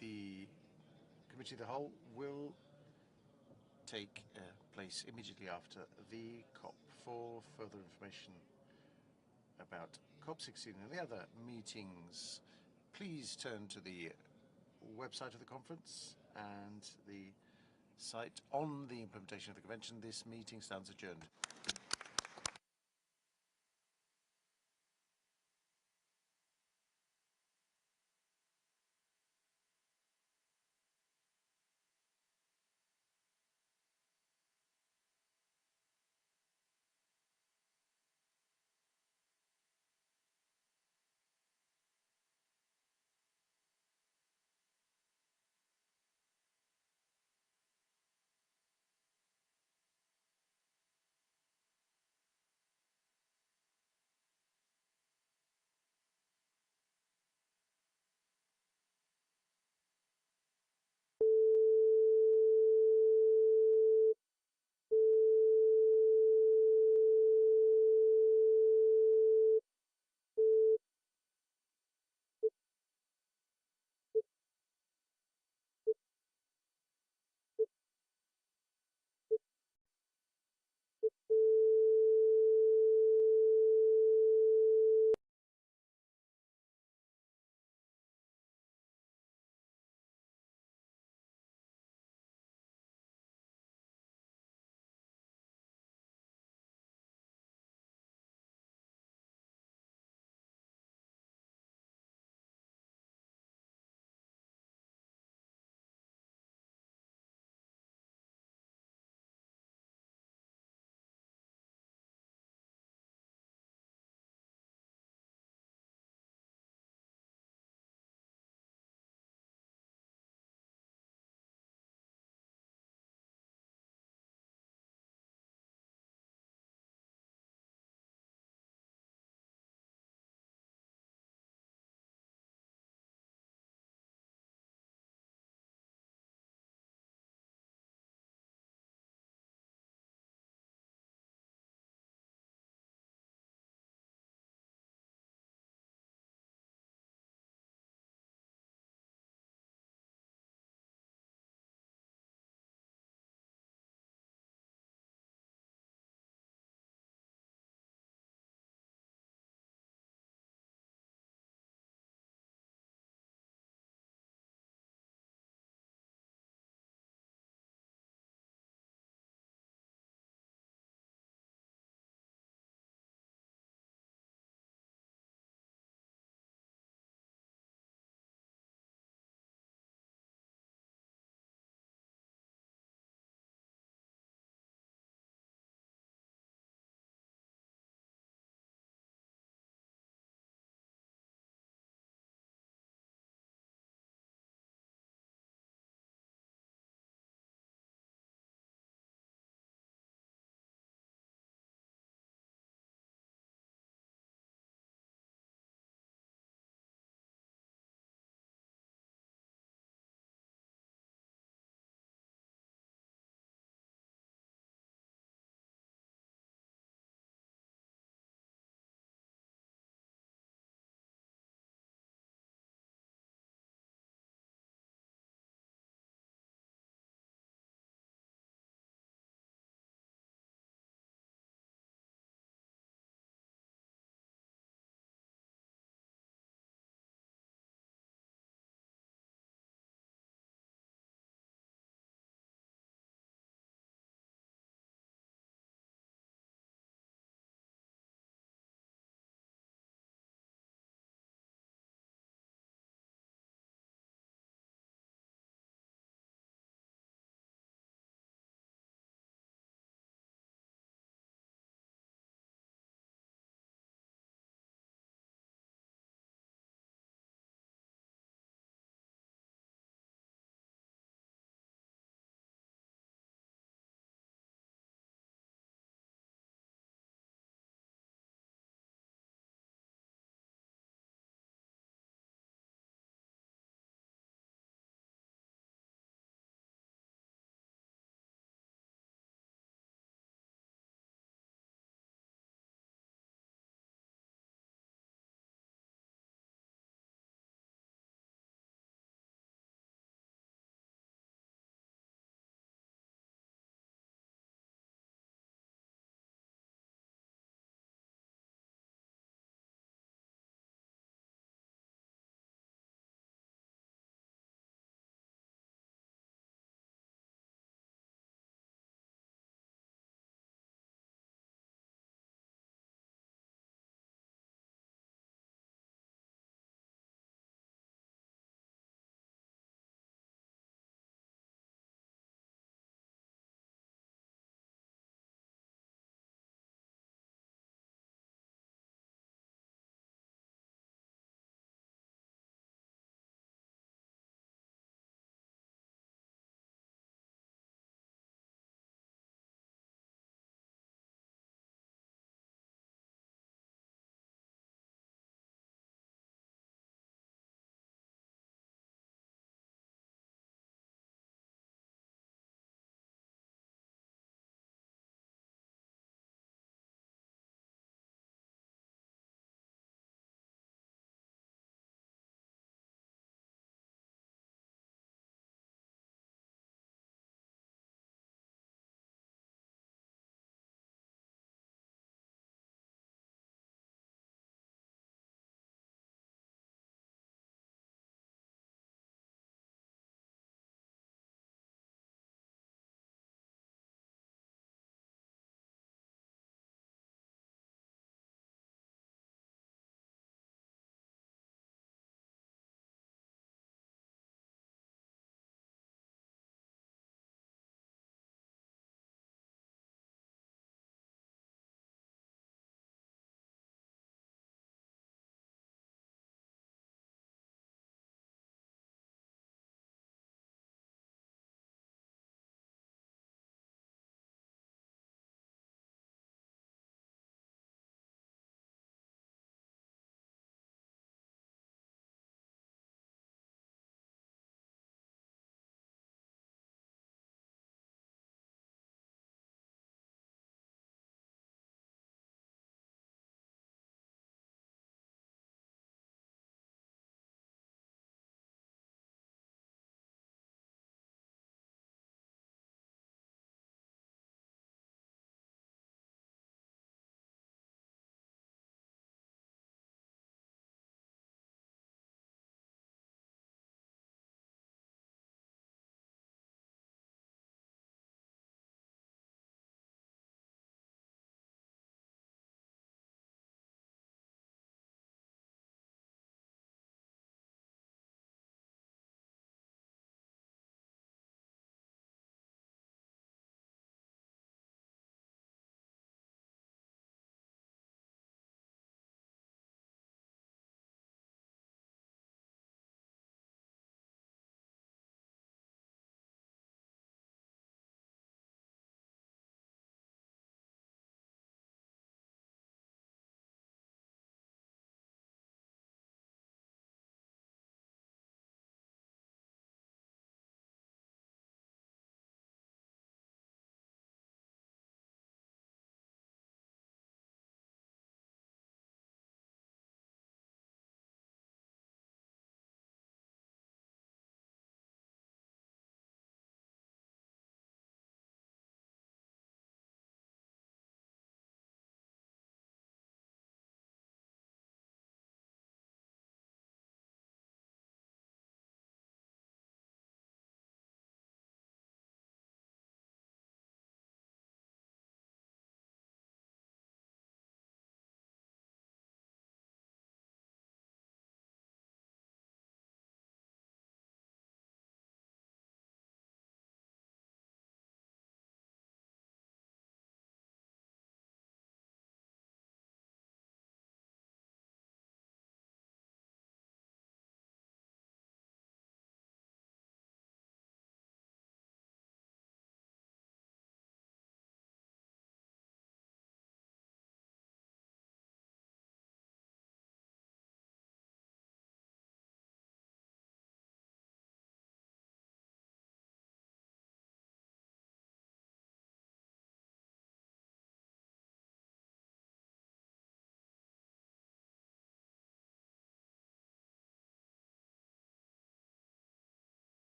The Committee of the Whole will take place immediately after the COP. For further information about COP16 and the other meetings, please turn to the website of the conference and the site on the implementation of the convention. This meeting stands adjourned.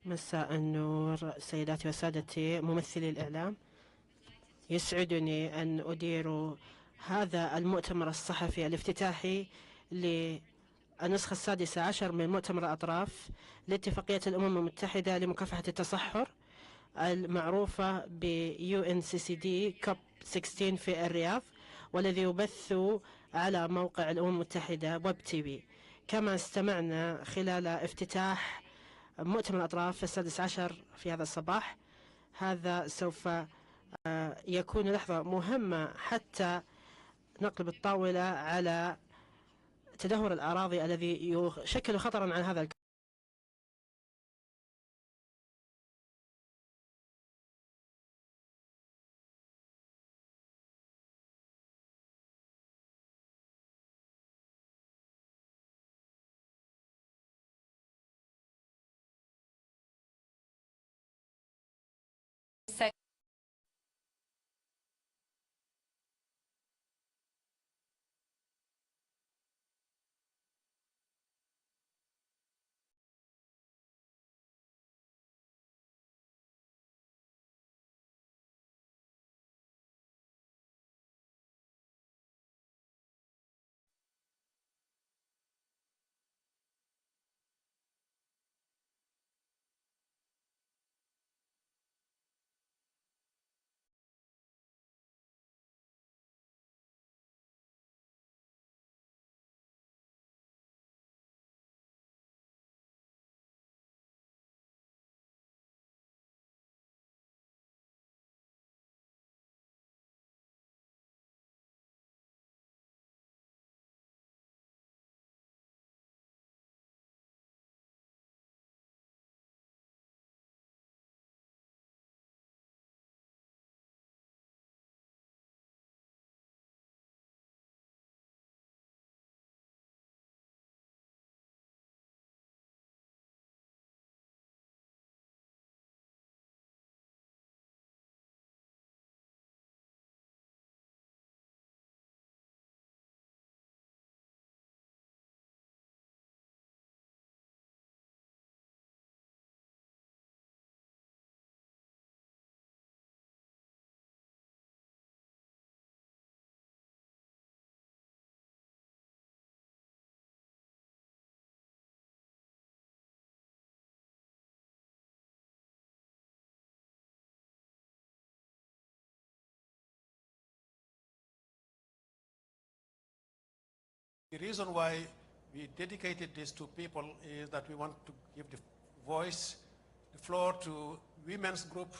مساء النور سيداتي وسادتي ممثلي الإعلام. يسعدني أن أدير هذا المؤتمر الصحفي الافتتاحي للنسخة السادسة عشر من مؤتمر الأطراف لاتفاقية الأمم المتحدة لمكافحة التصحر المعروفة ب UNCCD COP16 في الرياض، والذي يبث على موقع الأمم المتحدة ويب تي في. كما استمعنا خلال افتتاح مؤتمر الأطراف السادس عشر في هذا الصباح. هذا سوف يكون لحظة مهمة حتى نقلب الطاولة على تدهور الأراضي الذي يشكل خطرا على هذا The reason why we dedicated this to people is that we want to give the voice, the floor to women's group,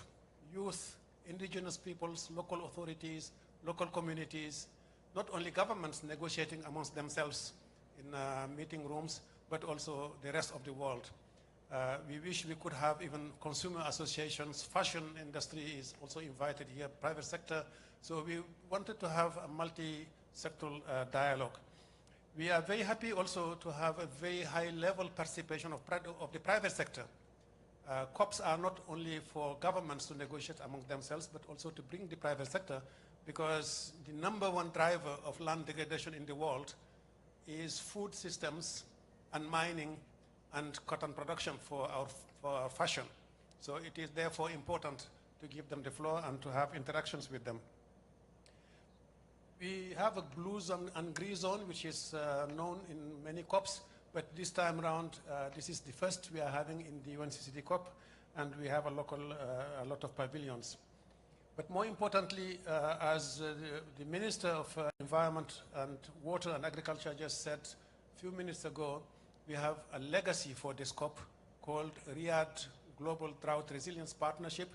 youth, indigenous peoples, local authorities, local communities, not only governments negotiating amongst themselves in meeting rooms, but also the rest of the world. We wish we could have even consumer associations, fashion industry is also invited here, private sector. So we wanted to have a multi-sectoral dialogue. We are very happy also to have a very high level participation of the private sector. COPs are not only for governments to negotiate among themselves, but also to bring the private sector, because the #1 driver of land degradation in the world is food systems and mining and cotton production for our fashion. So it is therefore important to give them the floor and to have interactions with them. We have a blue zone and green zone, which is known in many COPs, but this time around, this is the first we are having in the UNCCD COP, and we have a lot of pavilions. But more importantly, as the Minister of Environment and Water and Agriculture just said a few minutes ago, we have a legacy for this COP called Riyadh Global Drought Resilience Partnership,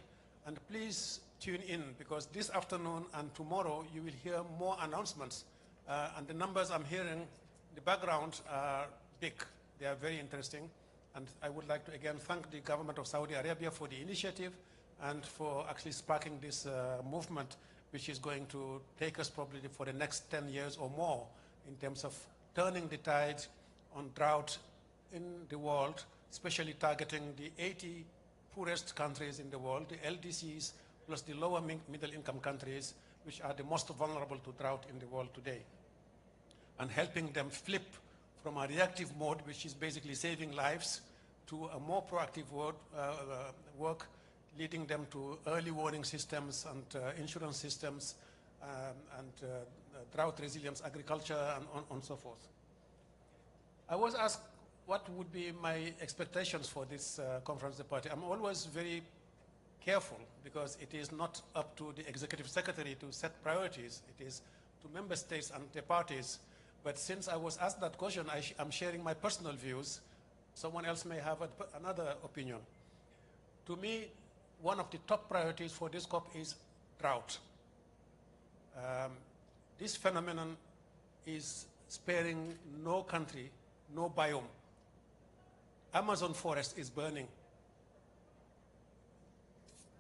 and please tune in, because this afternoon and tomorrow you will hear more announcements, and the numbers I'm hearing in the background are big. They are very interesting, and I would like to again thank the government of Saudi Arabia for the initiative and for actually sparking this movement, which is going to take us probably for the next 10 years or more in terms of turning the tide on drought in the world, especially targeting the 80 poorest countries in the world, the LDCs, plus the lower middle income countries, which are the most vulnerable to drought in the world today, and helping them flip from a reactive mode, which is basically saving lives, to a more proactive work, leading them to early warning systems and insurance systems and drought resilience agriculture and on so forth. I was asked what would be my expectations for this conference party. I'm always very careful because it is not up to the executive secretary to set priorities. It is to member states and the parties. But since I was asked that question, I'm sharing my personal views. Someone else may have another opinion. To me, one of the top priorities for this COP is drought. This phenomenon is sparing no country, no biome. Amazon forest is burning.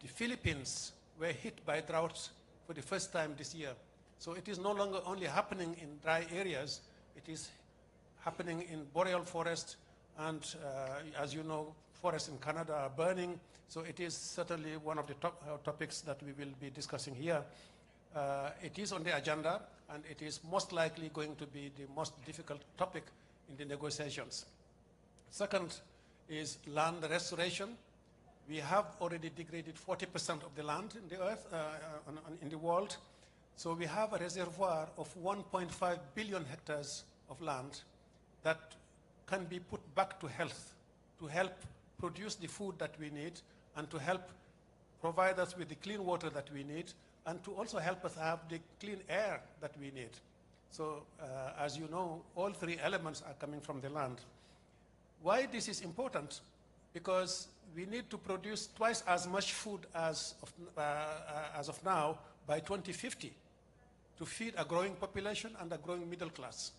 The Philippines were hit by droughts for the first time this year. So it is no longer only happening in dry areas, it is happening in boreal forest, and as you know, forests in Canada are burning. So it is certainly one of the topics that we will be discussing here. It is on the agenda, and it is most likely going to be the most difficult topic in the negotiations. Second is land restoration. We have already degraded 40% of the land in the earth, in the world. So we have a reservoir of 1.5 billion hectares of land that can be put back to health, to help produce the food that we need, and to help provide us with the clean water that we need, and to also help us have the clean air that we need. So as you know, all three elements are coming from the land. Why this is important? Because we need to produce twice as much food as of now by 2050 to feed a growing population and a growing middle class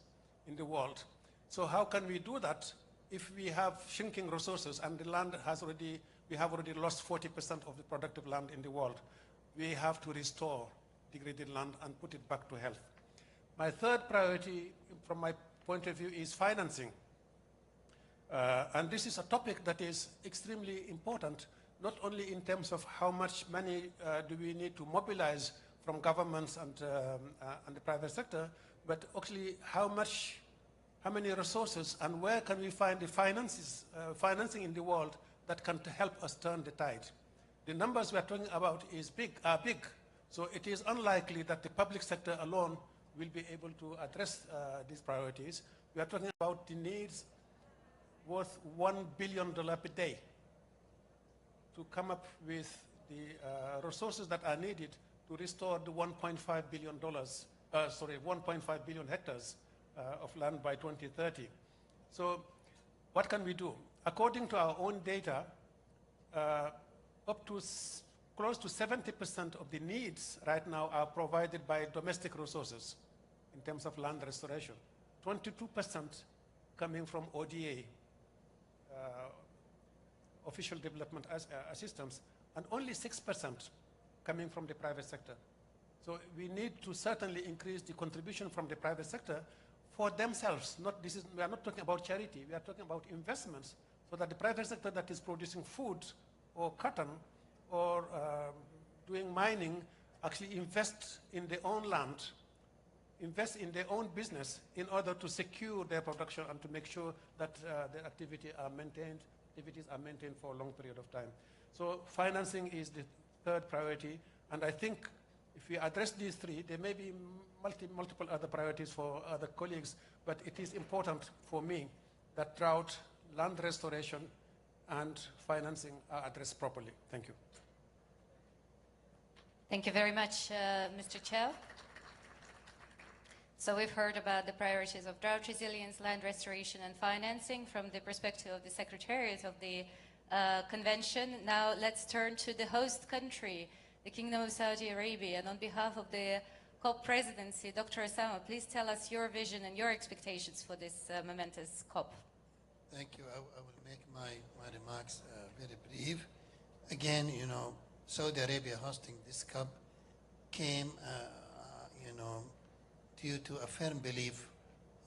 in the world. So how can we do that if we have shrinking resources and the land has already, we have already lost 40% of the productive land in the world? We have to restore degraded land and put it back to health. My third priority, from my point of view, is financing. And this is a topic that is extremely important, not only in terms of how much money do we need to mobilize from governments and the private sector, but actually how many resources and where can we find the financing in the world that can help us turn the tide. The numbers we are talking about are big, so it is unlikely that the public sector alone will be able to address these priorities. We are talking about the needs worth $1 billion per day to come up with the resources that are needed to restore the $1.5 billion hectares of land by 2030. So what can we do? According to our own data, up to close to 70% of the needs right now are provided by domestic resources in terms of land restoration. 22% coming from ODA, official development assistance, and only 6% coming from the private sector. So we need to certainly increase the contribution from the private sector for themselves. We are not talking about charity, we are talking about investments, so that the private sector that is producing food or cotton or doing mining actually invest in their own land, invest in their own business in order to secure their production and to make sure that their activities are maintained for a long period of time. So financing is the third priority, and I think if we address these three, there may be multiple other priorities for other colleagues, but it is important for me that drought, land restoration, and financing are addressed properly. Thank you. Thank you very much, Mr. Chow. So we've heard about the priorities of drought resilience, land restoration, and financing from the perspective of the Secretariat of the Convention. Now let's turn to the host country, the Kingdom of Saudi Arabia. And on behalf of the COP presidency, Dr. Osama, please tell us your vision and your expectations for this momentous COP. Thank you. I will make my remarks very brief. Again, you know, Saudi Arabia hosting this COP came, due to a firm belief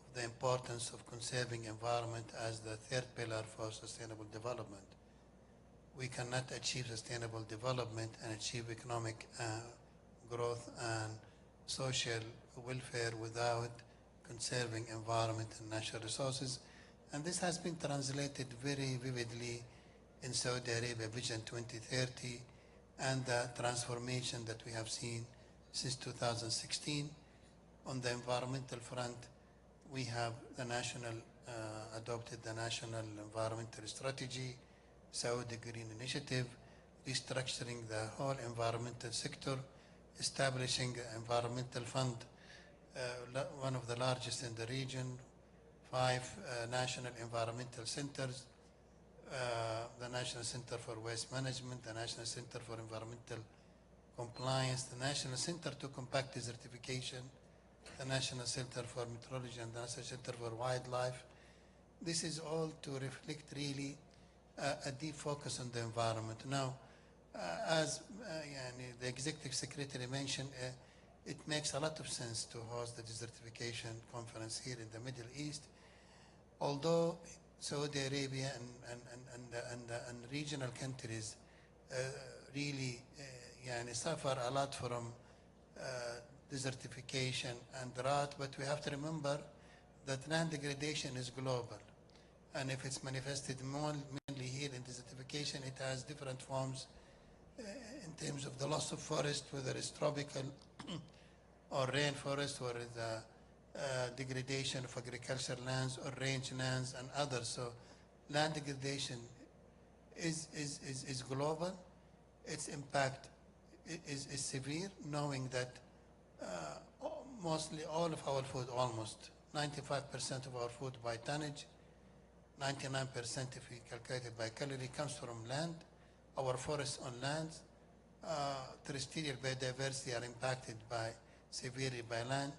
of the importance of conserving environment as the third pillar for sustainable development. We cannot achieve sustainable development and achieve economic growth and social welfare without conserving environment and natural resources. And this has been translated very vividly in Saudi Arabia Vision 2030 and the transformation that we have seen since 2016. On the environmental front, we have the adopted the National Environmental Strategy, Saudi Green Initiative, restructuring the whole environmental sector, establishing an environmental fund, one of the largest in the region, 5 national environmental centers, the National Center for Waste Management, the National Center for Environmental Compliance, the National Center to Combat Desertification, the National Center for Meteorology, and the National Center for Wildlife. This is all to reflect really a deep focus on the environment. Now, as the Executive Secretary mentioned, it makes a lot of sense to host the desertification conference here in the Middle East, although Saudi Arabia and regional countries really suffer a lot from desertification and drought, but we have to remember that land degradation is global. And if it's manifested mainly here in desertification, it has different forms in terms of the loss of forest, whether it's tropical or rainforest, or the degradation of agricultural lands or range lands and others. So land degradation is global. Its impact is severe, knowing that mostly all of our food, almost 95% of our food by tonnage, 99% if we calculate it by calorie, comes from land. Our forests on land, terrestrial biodiversity are impacted severely by land.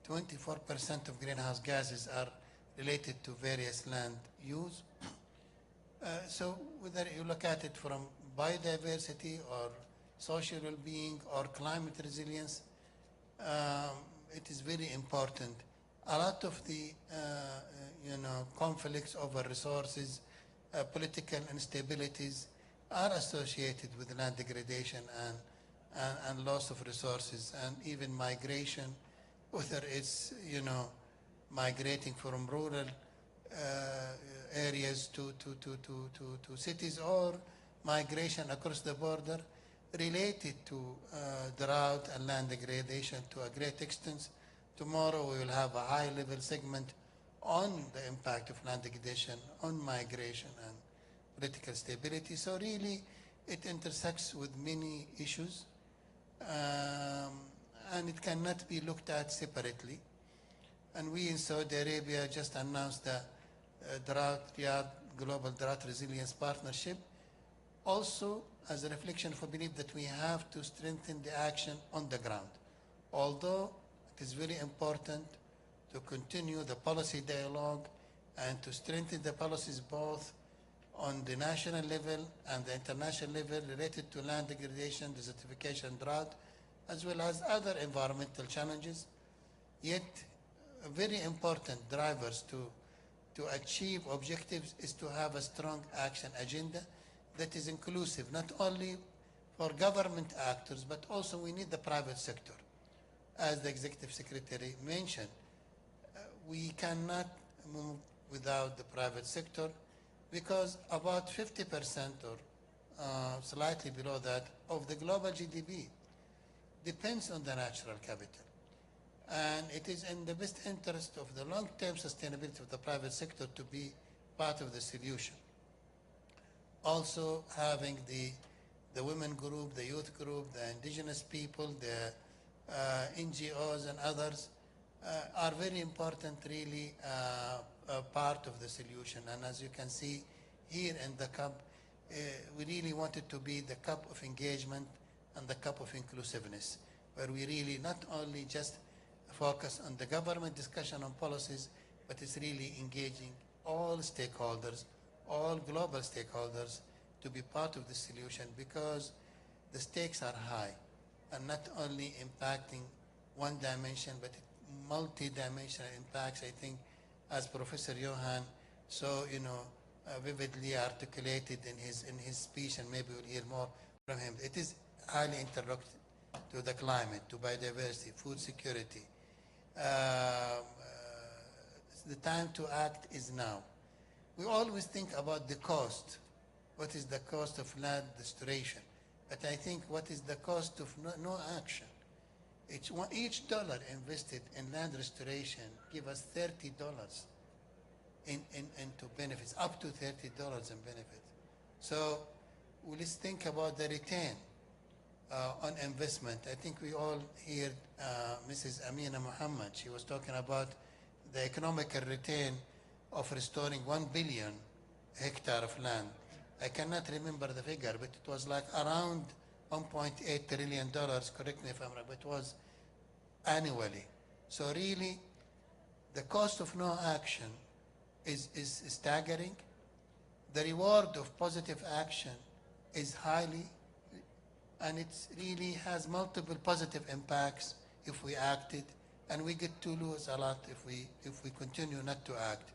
24% of greenhouse gases are related to various land use. So whether you look at it from biodiversity or social well-being or climate resilience, it is very important. A lot of the conflicts over resources, political instabilities are associated with land degradation and loss of resources, and even migration, whether it's migrating from rural areas to cities, or migration across the border related to drought and land degradation to a great extent. Tomorrow we will have a high-level segment on the impact of land degradation on migration and political stability. So really, it intersects with many issues, and it cannot be looked at separately. And we in Saudi Arabia just announced the Riyadh Global Drought Resilience Partnership, also as a reflection of a belief that we have to strengthen the action on the ground. Although it is very important to continue the policy dialogue and to strengthen the policies both on the national level and the international level related to land degradation, desertification, drought, as well as other environmental challenges. Yet, very important drivers to achieve objectives is to have a strong action agenda that is inclusive, not only for government actors, but also we need the private sector. As the Executive Secretary mentioned, we cannot move without the private sector, because about 50% or slightly below that of the global GDP depends on the natural capital. And it is in the best interest of the long-term sustainability of the private sector to be part of the solution. Also having the women group, the youth group, the indigenous people, the NGOs and others are very important, really part of the solution. And as you can see here in the COP, we really wanted to be the COP of engagement and the COP of inclusiveness, where we really not only just focus on the government discussion on policies, but it's really engaging all stakeholders, all global stakeholders, to be part of the solution, because the stakes are high and not only impacting one dimension, but multi-dimensional impacts. I think, as Professor Johan so vividly articulated in his speech, and maybe we'll hear more from him, it is highly interrelated to the climate, to biodiversity, food security. The time to act is now. We always think about the cost. What is the cost of land restoration? But I think what is the cost of no action? Each dollar invested in land restoration give us $30 into benefits, up to $30 in benefits. So let's think about the return on investment. I think we all heard Mrs. Amina Muhammad. She was talking about the economical return of restoring 1 billion hectare of land. I cannot remember the figure, but it was like around $1.8 trillion, correct me if I'm wrong, but it was annually. So really, the cost of no action is staggering. The reward of positive action is highly, and it really has multiple positive impacts if we acted, and we get to lose a lot if we continue not to act.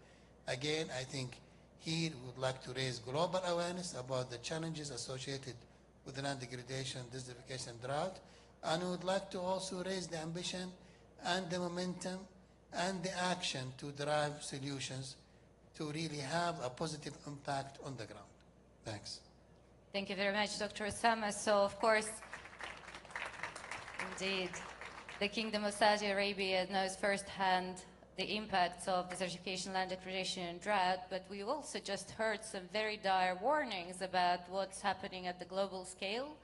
Again, I think here we would like to raise global awareness about the challenges associated with land degradation, desertification, drought, and we would like to also raise the ambition and the momentum and the action to drive solutions to really have a positive impact on the ground. Thanks. Thank you very much, Dr. Osama. So, of course, indeed, the Kingdom of Saudi Arabia knows firsthand the impacts of desertification, land degradation, and drought, but we also just heard some very dire warnings about what's happening at the global scale.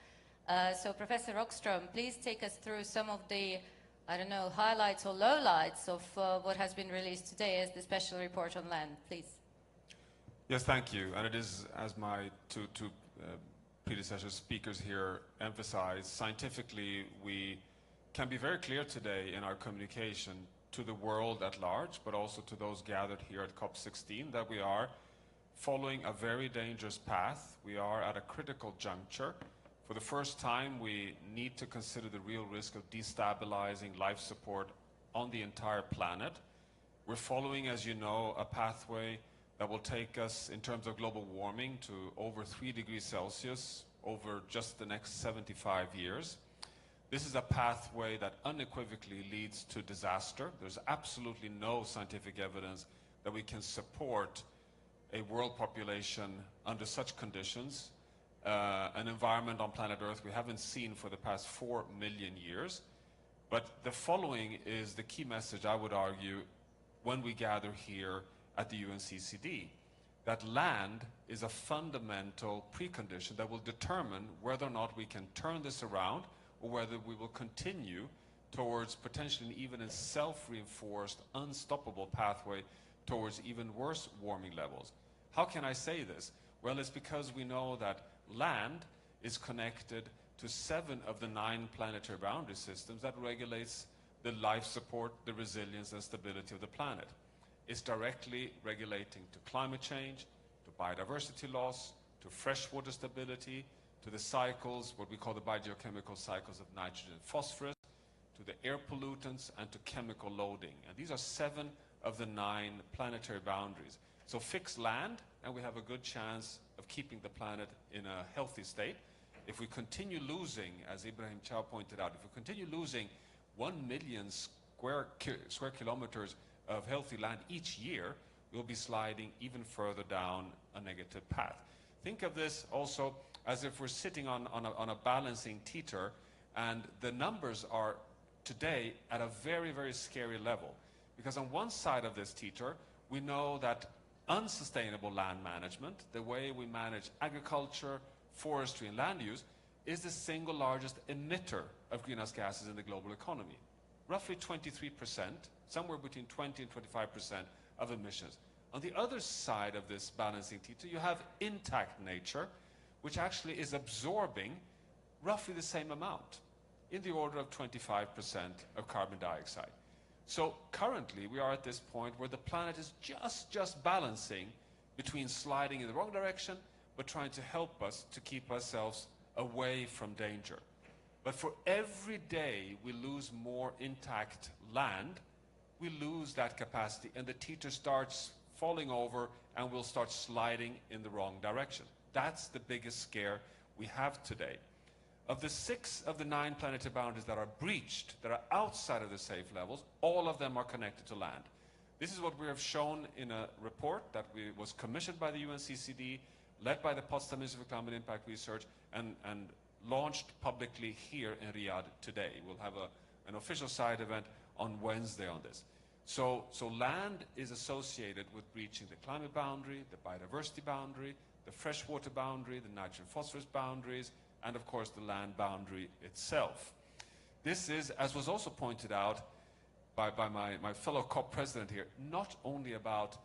So, Professor Rockstrom, please take us through some of the, I don't know, highlights or lowlights of what has been released today as the special report on land, please. Yes, thank you. And it is, as my two predecessor speakers here emphasized, scientifically we can be very clear today in our communication to the world at large, but also to those gathered here at COP16, that we are following a very dangerous path. We are at a critical juncture. For the first time, we need to consider the real risk of destabilizing life support on the entire planet. We're following, as you know, a pathway that will take us, in terms of global warming, to over 3 degrees Celsius over just the next 75 years. This is a pathway that unequivocally leads to disaster. There's absolutely no scientific evidence that we can support a world population under such conditions, an environment on planet Earth we haven't seen for the past 4 million years. But the following is the key message, I would argue, when we gather here at the UNCCD, that land is a fundamental precondition that will determine whether or not we can turn this around, or whether we will continue towards potentially even a self-reinforced, unstoppable pathway towards even worse warming levels. How can I say this? Well, it's because we know that land is connected to 7 of the 9 planetary boundary systems that regulates the life support, the resilience and stability of the planet. It's directly regulating to climate change, to biodiversity loss, to freshwater stability, to the cycles, what we call the biogeochemical cycles of nitrogen and phosphorus, to the air pollutants, and to chemical loading. And these are 7 of the 9 planetary boundaries. So fix land, and we have a good chance of keeping the planet in a healthy state. If we continue losing, as Ibrahim Chow pointed out, if we continue losing 1 million square kilometers of healthy land each year, we'll be sliding even further down a negative path. Think of this also as if we're sitting on a balancing teeter, and the numbers are today at a very, very scary level. Because on one side of this teeter, we know that unsustainable land management, the way we manage agriculture, forestry, and land use, is the single largest emitter of greenhouse gases in the global economy. Roughly 23%, somewhere between 20 and 25% of emissions. On the other side of this balancing teeter, you have intact nature, which actually is absorbing roughly the same amount, in the order of 25% of carbon dioxide. So currently, we are at this point where the planet is just balancing between sliding in the wrong direction, but trying to help us to keep ourselves away from danger. But for every day we lose more intact land, we lose that capacity, and the teeter starts falling over, and we'll start sliding in the wrong direction. That's the biggest scare we have today. Of the 6 of the 9 planetary boundaries that are breached, that are outside of the safe levels, all of them are connected to land. This is what we have shown in a report that was commissioned by the UNCCD, led by the Potsdam Institute for Climate Impact Research, and launched publicly here in Riyadh today. We'll have an official side event on Wednesday on this. So land is associated with breaching the climate boundary, the biodiversity boundary, the freshwater boundary, the nitrogen phosphorus boundaries, and of course the land boundary itself. This is, as was also pointed out by my fellow COP president here, not only about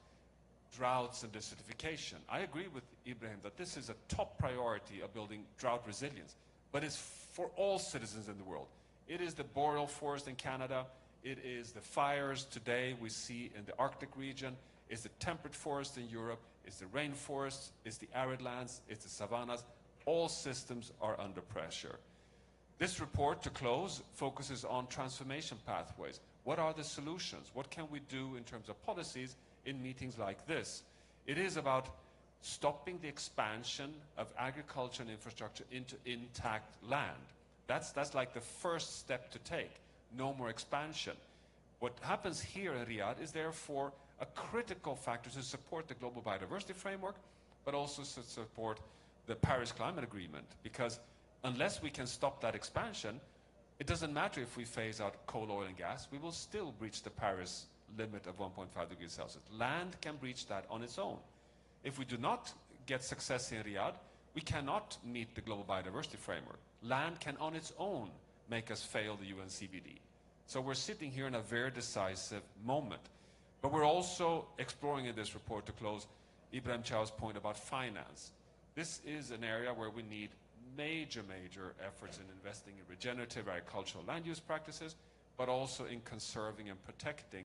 droughts and desertification. I agree with Ibrahim that this is a top priority of building drought resilience, but it's for all citizens in the world. It is the boreal forest in Canada, it is the fires today we see in the Arctic region, it's the temperate forest in Europe, it's the rainforests, it's the arid lands, it's the savannas. All systems are under pressure. This report, to close, focuses on transformation pathways. What are the solutions? What can we do in terms of policies in meetings like this? It is about stopping the expansion of agriculture and infrastructure into intact land. That's like the first step to take. No more expansion. What happens here in Riyadh is therefore a critical factor to support the global biodiversity framework, but also to support the Paris Climate Agreement, because unless we can stop that expansion, it doesn't matter if we phase out coal, oil and gas, we will still breach the Paris limit of 1.5 degrees Celsius. Land can breach that on its own. If we do not get success in Riyadh, we cannot meet the global biodiversity framework. Land can on its own make us fail the UN CBD. So we're sitting here in a very decisive moment. But we're also exploring in this report, to close Ibrahim Chow's point about finance. This is an area where we need major efforts in investing in regenerative agricultural land use practices, but also in conserving and protecting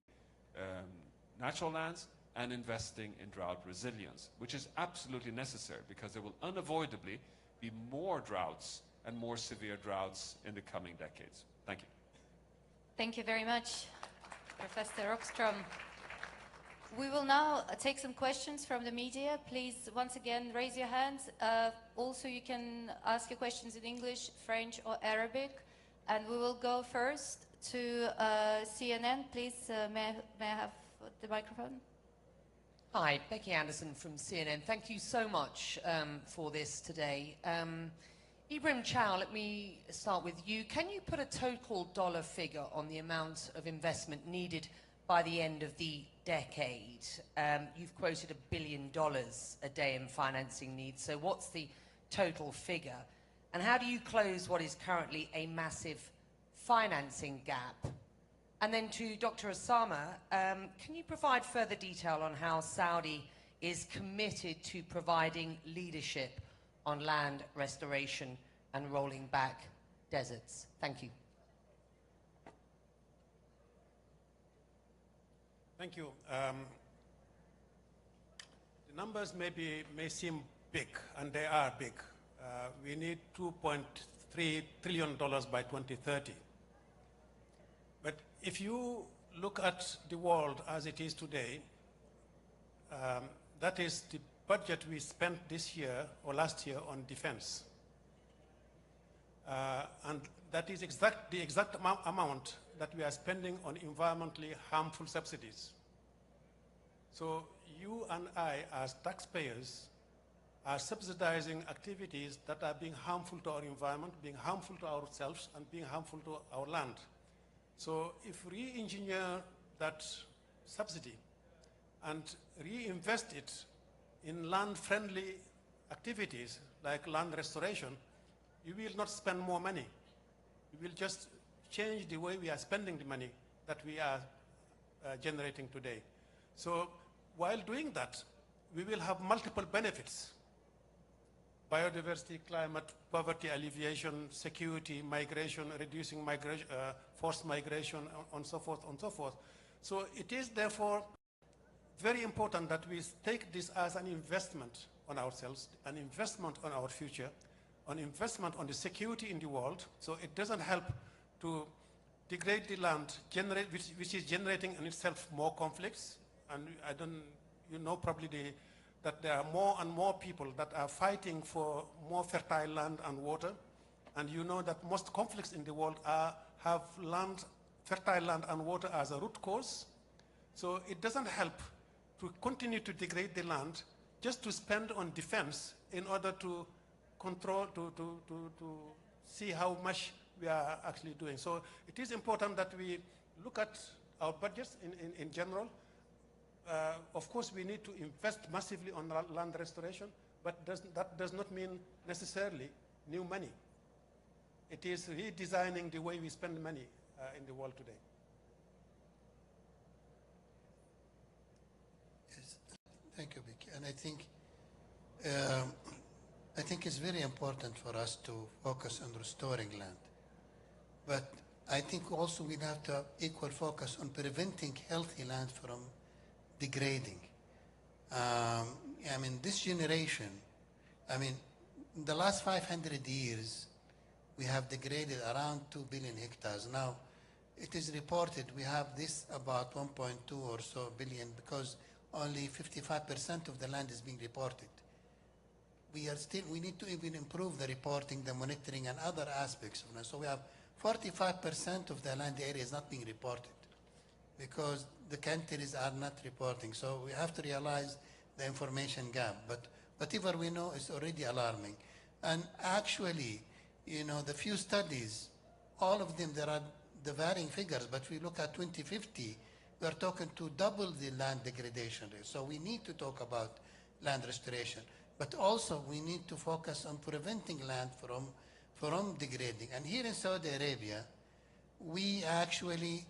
natural lands and investing in drought resilience, which is absolutely necessary because there will unavoidably be more droughts and more severe droughts in the coming decades. Thank you. Thank you very much, Professor Rockström. We will now take some questions from the media. Please, once again, raise your hands. Also, you can ask your questions in English, French, or Arabic. And we will go first to CNN. Please, may I have the microphone? Hi, Becky Anderson from CNN. Thank you so much for this today. Ibrahim Chow, let me start with you. Can you put a total dollar figure on the amount of investment needed by the end of the decade? You've quoted $1 billion a day in financing needs, so what's the total figure? And how do you close what is currently a massive financing gap? And then to Dr. Osama, can you provide further detail on how Saudi is committed to providing leadership on land restoration and rolling back deserts? Thank you. Thank you. The numbers may seem big, and they are big. We need $2.3 trillion by 2030. But if you look at the world as it is today, that is the budget we spent this year or last year on defense. And that is the exact amount that we are spending on environmentally harmful subsidies. So you and I, as taxpayers, are subsidizing activities that are being harmful to our environment, being harmful to ourselves, and being harmful to our land. So if we re-engineer that subsidy and reinvest it in land-friendly activities like land restoration, you will not spend more money. You will just change the way we are spending the money that we are generating today. So while doing that, we will have multiple benefits: biodiversity, climate, poverty alleviation, security, migration, reducing migration, forced migration, and so forth and so forth. So it is therefore very important that we take this as an investment on ourselves, an investment on our future, an investment on the security in the world. So it doesn't help to degrade the land, which is generating in itself more conflicts. And you know probably that there are more and more people that are fighting for more fertile land and water. And you know that most conflicts in the world have fertile land and water as a root cause. So it doesn't help to continue to degrade the land just to spend on defense in order to control, to see how much we are actually doing. So it is important that we look at our budgets in general. Of course, we need to invest massively on land restoration, but that does not mean necessarily new money. It is redesigning the way we spend money in the world today. Yes. Thank you, Vicky. And I think it's very important for us to focus on restoring land. But I think also we have to have equal focus on preventing healthy land from degrading. I mean, this generation, I mean, in the last 500 years, we have degraded around 2 billion hectares. Now, it is reported we have this about 1.2 or so billion because only 55% of the land is being reported. We need to even improve the reporting, the monitoring, and other aspects of it. So we have 45% of the land area is not being reported because the countries are not reporting. So we have to realize the information gap. But whatever we know is already alarming. And actually, you know, the few studies, all of them, there are the varying figures, but we look at 2050, we're talking to double the land degradation rate. So we need to talk about land restoration. But also we need to focus on preventing land from degrading. And here in Saudi Arabia, we actually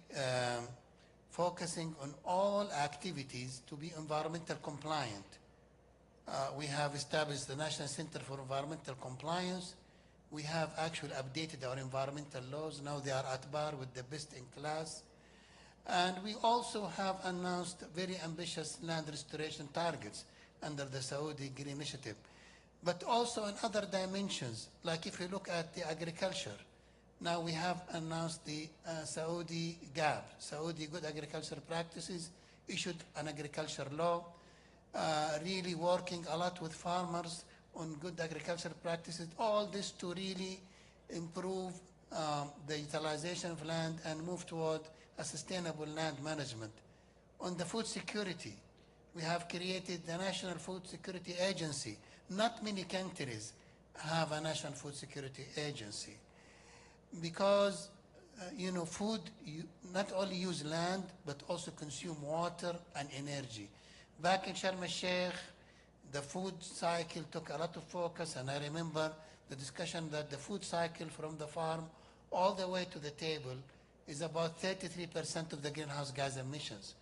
focusing on all activities to be environmental compliant. We have established the National Center for Environmental Compliance. We have actually updated our environmental laws. Now they are at par with the best in class. And we also have announced very ambitious land restoration targets under the Saudi Green Initiative. But also in other dimensions, like if you look at the agriculture, now we have announced the Saudi GAP, Saudi Good Agricultural Practices, issued an agriculture law, really working a lot with farmers on good agricultural practices, all this to really improve the utilization of land and move toward a sustainable land management. On the food security, we have created the National Food Security Agency. Not many countries have a National Food Security Agency because, you know, food, you not only use land, but also consume water and energy. Back in Sharm el-Sheikh, the food cycle took a lot of focus, and I remember the discussion that the food cycle from the farm all the way to the table is about 33% of the greenhouse gas emissions.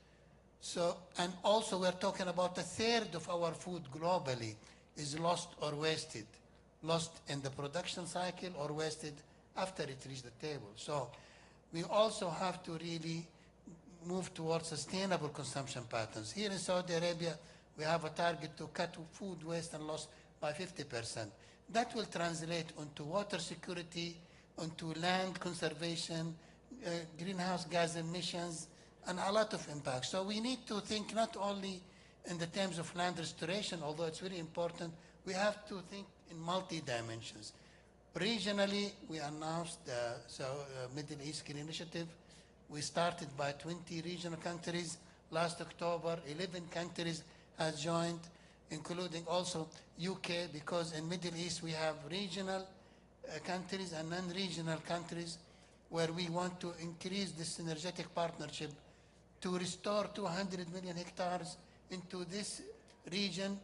So, and also we're talking about a third of our food globally is lost or wasted, lost in the production cycle or wasted after it reached the table. So we also have to really move towards sustainable consumption patterns. Here in Saudi Arabia, we have a target to cut food waste and loss by 50%. That will translate into water security, onto land conservation, greenhouse gas emissions, and a lot of impact. So we need to think not only in the terms of land restoration, although it's very important, we have to think in multi-dimensions. Regionally, we announced the Middle East Green Initiative. We started by 20 regional countries. Last October, 11 countries has joined, including also UK, because in Middle East we have regional countries and non-regional countries where we want to increase this synergetic partnership to restore 200 million hectares into this region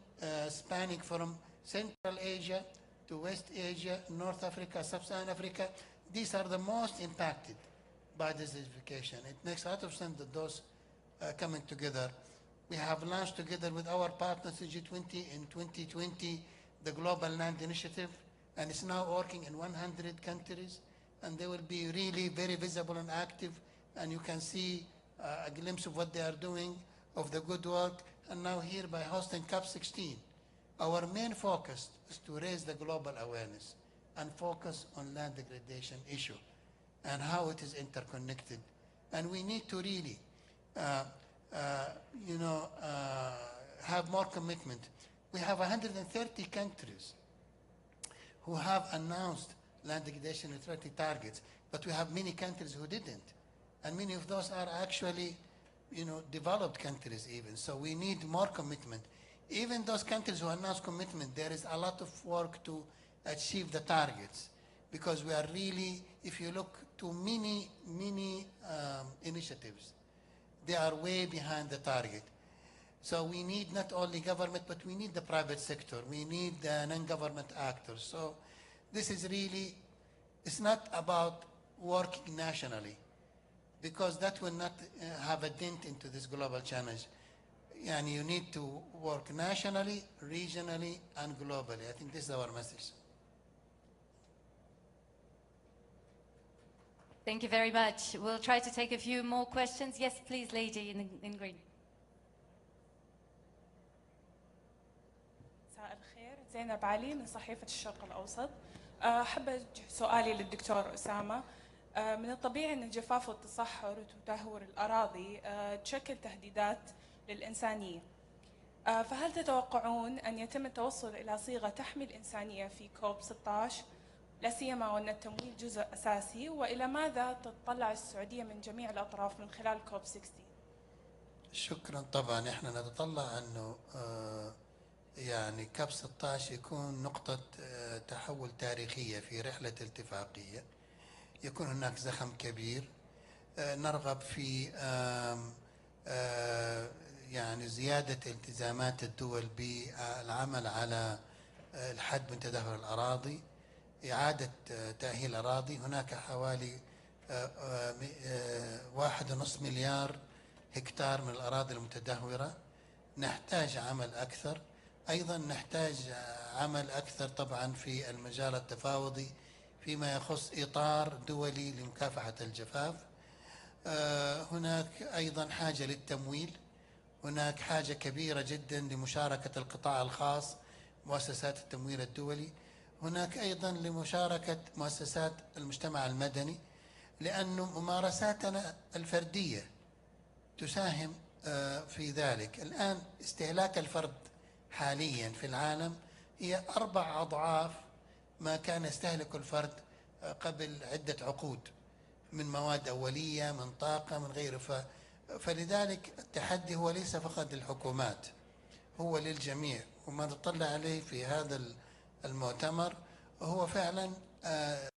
spanning from Central Asia to West Asia, North Africa, Sub-Saharan Africa. These are the most impacted by desertification. It makes a lot of sense that those coming together. We have launched together with our partners G20 in 2020 the Global Land Initiative, and it's now working in 100 countries, and they will be really very visible and active, and you can see a glimpse of what they are doing, of the good work. And now here by hosting COP16, our main focus is to raise the global awareness and focus on land degradation issue and how it is interconnected. And we need to really, have more commitment. We have 130 countries who have announced land degradation neutrality targets, but we have many countries who didn't. And many of those are actually developed countries even. So we need more commitment. Even those countries who announce commitment, there is a lot of work to achieve the targets, because we are really, if you look to many initiatives, they are way behind the target. So we need not only government, but we need the private sector. We need the non-government actors. So this is really, it's not about working nationally, because that will not have a dent into this global challenge. And you need to work nationally, regionally, and globally. I think this is our message. Thank you very much. We'll try to take a few more questions. Yes, please, lady in green. مساء الخير، زينب علي من صحيفة الشرق الأوسط. أحب أوجه سؤالي للدكتور أسامة. من الطبيعي أن الجفاف والتصحر وتدهور الأراضي تشكل تهديدات للإنسانية. فهل تتوقعون أن يتم التوصل إلى صيغة تحمي الإنسانية في كوب 16 لا سيما وأن التمويل جزء أساسي، وإلى ماذا تتطلع السعودية من جميع الأطراف من خلال كوب 16؟ شكرا. طبعا احنا نتطلع أنه يعني كوب 16 يكون نقطة تحول تاريخية في رحلة اتفاقية، يكون هناك زخم كبير. نرغب في يعني زيادة التزامات الدول بالعمل على الحد من تدهور الأراضي، إعادة تأهيل الأراضي. هناك حوالي 1.5 مليار هكتار من الأراضي المتدهورة. نحتاج عمل أكثر. أيضا نحتاج عمل أكثر طبعا في المجال التفاوضي فيما يخص إطار دولي لمكافحة الجفاف. هناك أيضا حاجة للتمويل. هناك حاجة كبيرة جدا لمشاركة القطاع الخاص، مؤسسات التمويل الدولي. هناك أيضا لمشاركة مؤسسات المجتمع المدني، لأن ممارساتنا الفردية تساهم في ذلك. الآن استهلاك الفرد حاليا في العالم هي 4 أضعاف ما كان يستهلك الفرد قبل عدة عقود من مواد أولية، من طاقة، من غيره. فلذلك التحدي هو ليس فقط للحكومات، هو للجميع. وما نطلع عليه في هذا المؤتمر هو فعلا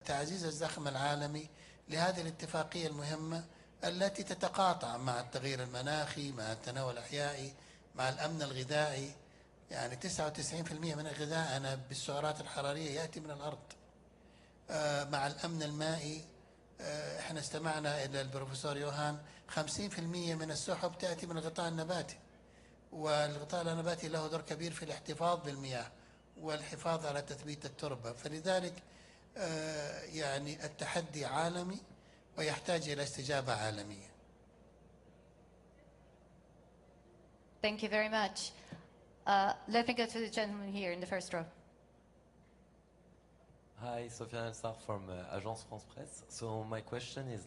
تعزيز الزخم العالمي لهذه الاتفاقية المهمة التي تتقاطع مع التغيير المناخي، مع التنوع الأحيائي، مع الأمن الغذائي. يعني 99% من غذائنا بالسعرات الحرارية يأتي من الأرض. مع الأمن المائي، احنا استمعنا إلى البروفيسور يوهان، 50% من السحب تأتي من الغطاء النباتي، والغطاء النباتي له دور كبير في الاحتفاظ بالمياه والحفاظ على تثبيت التربة. فلذلك يعني التحدي عالمي ويحتاج إلى استجابة عالمية. Thank you very much. Let me go to the gentleman here in the first row. Hi, Sofiane El-Sarr from Agence France Presse. So my question is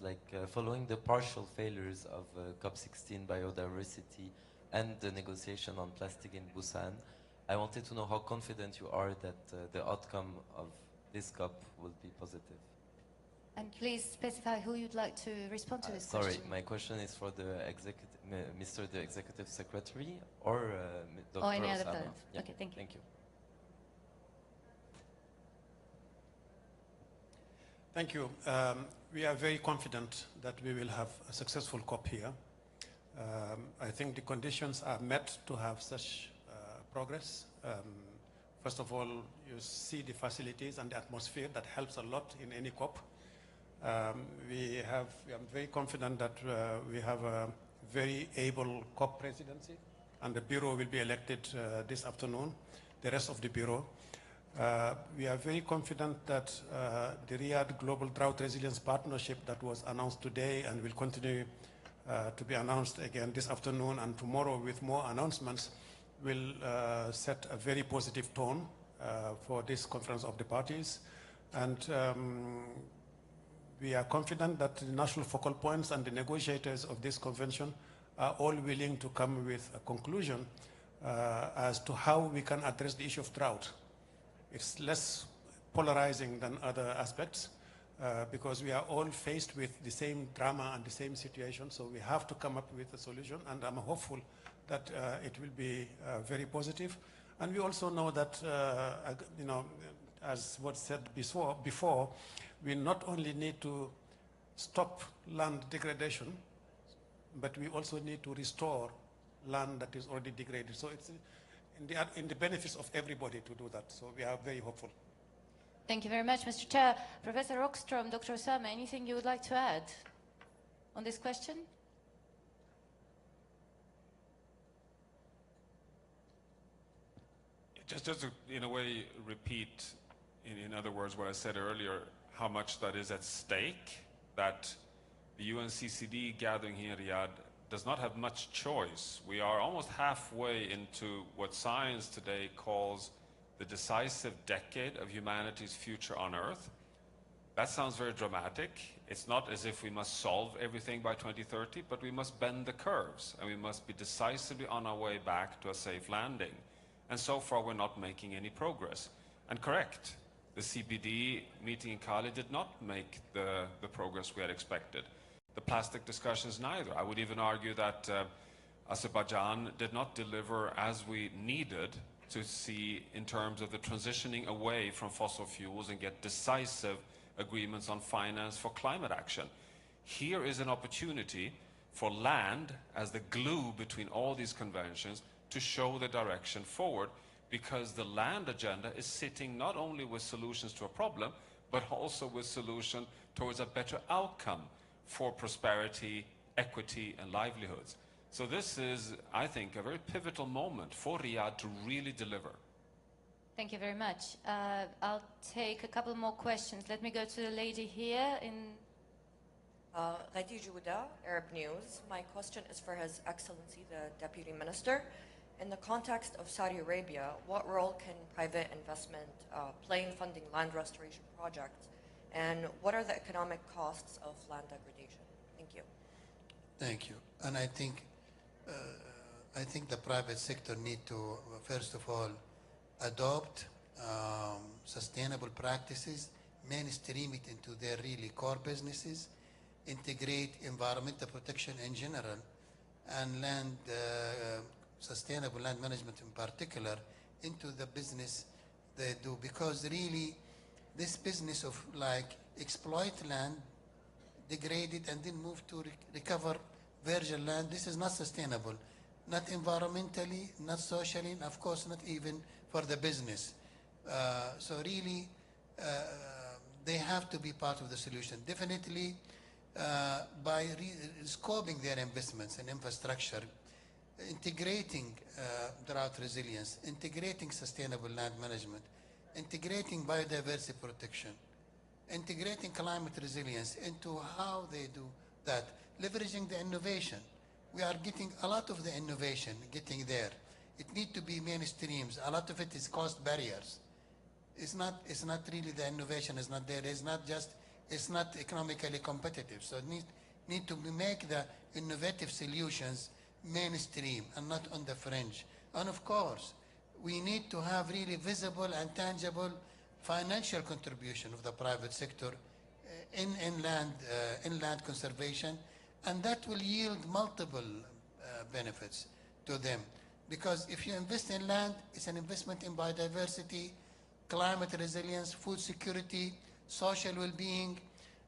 following the partial failures of COP16 biodiversity and the negotiation on plastic in Busan, I wanted to know how confident you are that the outcome of this COP will be positive. And please specify who you'd like to respond to this question. Sorry, my question is for the the Executive Secretary or Dr. Or any other Osama. person. Yeah. Okay, thank you. Thank you. Thank you. We are very confident that we will have a successful COP here. I think the conditions are met to have such progress. First of all, you see the facilities and the atmosphere that helps a lot in any COP. I'm very confident that we have a very able COP presidency, and the Bureau will be elected this afternoon, the rest of the Bureau. We are very confident that the Riyadh Global Drought Resilience Partnership that was announced today and will continue to be announced again this afternoon and tomorrow with more announcements will set a very positive tone for this conference of the parties. And we are confident that the national focal points and the negotiators of this convention are all willing to come with a conclusion as to how we can address the issue of drought. It's less polarizing than other aspects, because we are all faced with the same drama and the same situation, so we have to come up with a solution, and I'm hopeful that it will be very positive. And we also know that, you know, as was said before, we not only need to stop land degradation, but we also need to restore land that is already degraded. So it's in the benefits of everybody to do that. So we are very hopeful. Thank you very much, Mr. Chair. Professor Rockstrom, Dr. Osama, anything you would like to add on this question? Just to, in a way, repeat, in other words, what I said earlier, how much that is at stake, that the UNCCD gathering here in Riyadh does not have much choice. We are almost halfway into what science today calls the decisive decade of humanity's future on Earth. That sounds very dramatic. It's not as if we must solve everything by 2030, but we must bend the curves, and we must be decisively on our way back to a safe landing. And so far, we're not making any progress. And correct, the CBD meeting in Cali did not make the progress we had expected. The plastic discussions neither. I would even argue that Azerbaijan did not deliver as we needed to see in terms of the transitioning away from fossil fuels and get decisive agreements on finance for climate action. Here is an opportunity for land as the glue between all these conventions to show the direction forward, because the land agenda is sitting not only with solutions to a problem, but also with solutions towards a better outcome for prosperity, equity, and livelihoods. So this is, I think, a very pivotal moment for Riyadh to really deliver. Thank you very much. I'll take a couple more questions. Let me go to the lady here in... Ghadi Jouda, Arab News. My question is for His Excellency, the Deputy Minister. In the context of Saudi Arabia, what role can private investment play in funding land restoration projects? And what are the economic costs of land degradation? Thank you. Thank you. And I think the private sector need to, first of all, adopt sustainable practices, mainstream it into their really core businesses, integrate environmental protection in general, and sustainable land management in particular into the business they do. Because really, this business of like exploit land, degrade it, and then move to recover virgin land, this is not sustainable. Not environmentally, not socially, and of course not even for the business. So really, they have to be part of the solution. Definitely, by scoping their investments in infrastructure, integrating drought resilience, integrating sustainable land management, integrating biodiversity protection, integrating climate resilience into how they do that, leveraging the innovation. We are getting a lot of the innovation getting there. It needs to be mainstreams. A lot of it is cost barriers. It's not really the innovation is not there. It's not economically competitive. So it need to make the innovative solutions mainstream and not on the fringe. And of course, we need to have really visible and tangible financial contribution of the private sector in land conservation, and that will yield multiple benefits to them. Because if you invest in land, it's an investment in biodiversity, climate resilience, food security, social well-being,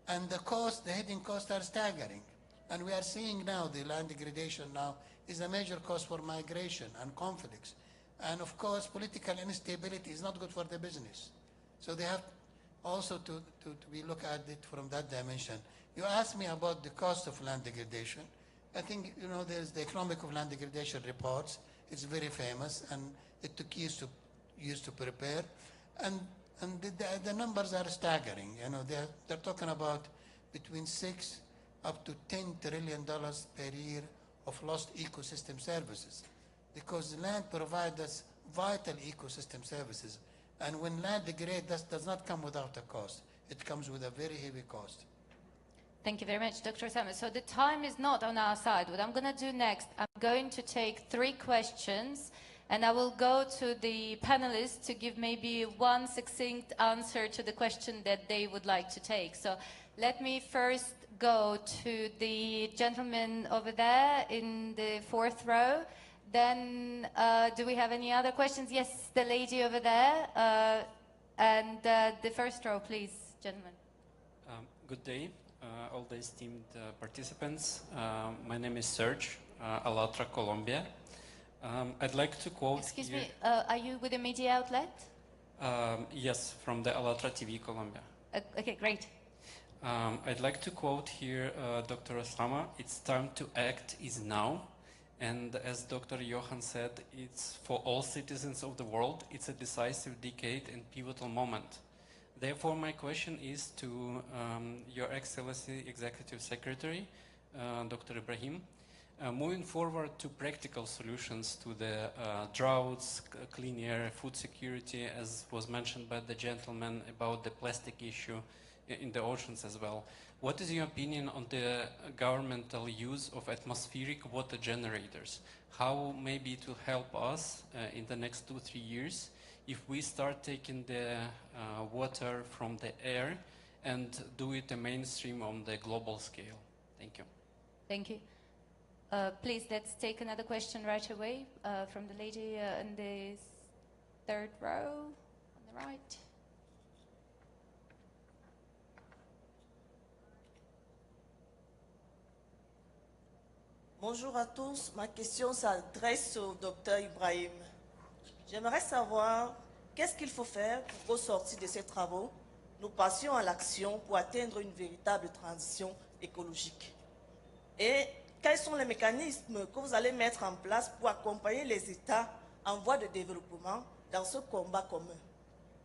and the hidden costs are staggering. And we are seeing now the land degradation now is a major cause for migration and conflicts. And of course, political instability is not good for the business. So they have also to look at it from that dimension. You asked me about the cost of land degradation. I think, you know, there's the Economic of Land Degradation reports. It's very famous, and it took years to prepare. And the numbers are staggering. You know, they're talking about between $6 up to $10 trillion per year of lost ecosystem services, because land provides us vital ecosystem services. And when land degrades, that does not come without a cost. It comes with a very heavy cost. Thank you very much, Dr. Osama. So the time is not on our side. What I'm going to do next, I'm going to take 3 questions And I will go to the panelists to give maybe one succinct answer to the question that they would like to take. So let me first go to the gentleman over there in the 4th row. Then, do we have any other questions? Yes, the lady over there. And the 1st row, please, gentlemen. Good day, all the esteemed participants. My name is Serge, Alatra, Colombia. I'd like to quote. Excuse me, are you with a media outlet? Yes, from the Alatra TV, Colombia. Okay, great. I'd like to quote here Dr. Osama, it's time to act is now. And as Dr. Johan said, it's for all citizens of the world, it's a decisive decade and pivotal moment. Therefore, my question is to Your Excellency Executive Secretary, Dr. Ibrahim. Moving forward to practical solutions to the droughts, clean air, food security, as was mentioned by the gentleman about the plastic issue in the oceans as well. What is your opinion on the governmental use of atmospheric water generators? How maybe it will help us in the next 2-3 years if we start taking the water from the air and do it a mainstream on the global scale? Thank you. Thank you. Please, let's take another question right away from the lady in the 3rd row on the right. Bonjour à tous. Ma question s'adresse au docteur Ibrahim. J'aimerais savoir qu'est-ce qu'il faut faire pour qu'au sortir de ces travaux, nous passions à l'action pour atteindre une véritable transition écologique. Et quels sont les mécanismes que vous allez mettre en place pour accompagner les États en voie de développement dans ce combat commun?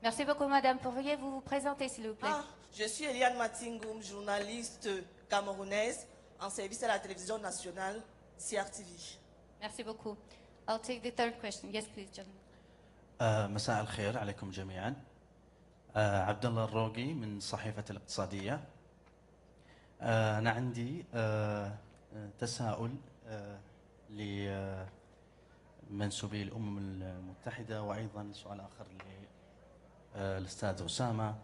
Merci beaucoup, madame. Pourriez-vous vous présenter, s'il vous plaît? Je suis Eliane Matingoum, journaliste camerounaise en service à la télévision nationale, CRTV. Merci beaucoup. I'll take the 3rd question. Yes, please, gentlemen. مساء الخير عليكم جميعا. عبد الله الروقي من صحيفة الاقتصادية. أنا عندي تساؤل لمنسوبي الأمم المتحدة وأيضا سؤال آخر للأستاذ أسامة.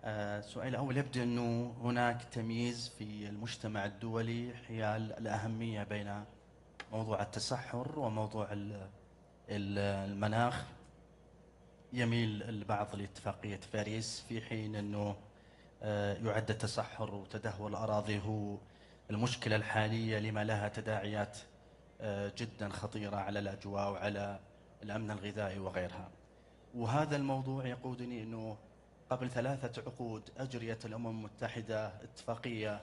السؤال الأول يبدو أنه هناك تمييز في المجتمع الدولي حيال الأهمية بين موضوع التصحر وموضوع المناخ. يميل البعض لاتفاقية باريس في حين أنه يعد التصحر وتدهور الأراضي هو المشكلة الحالية لما لها تداعيات جدا خطيرة على الأجواء وعلى الأمن الغذائي وغيرها. وهذا الموضوع يقودني أنه قبل 3 عقود أجريت الأمم المتحدة اتفاقية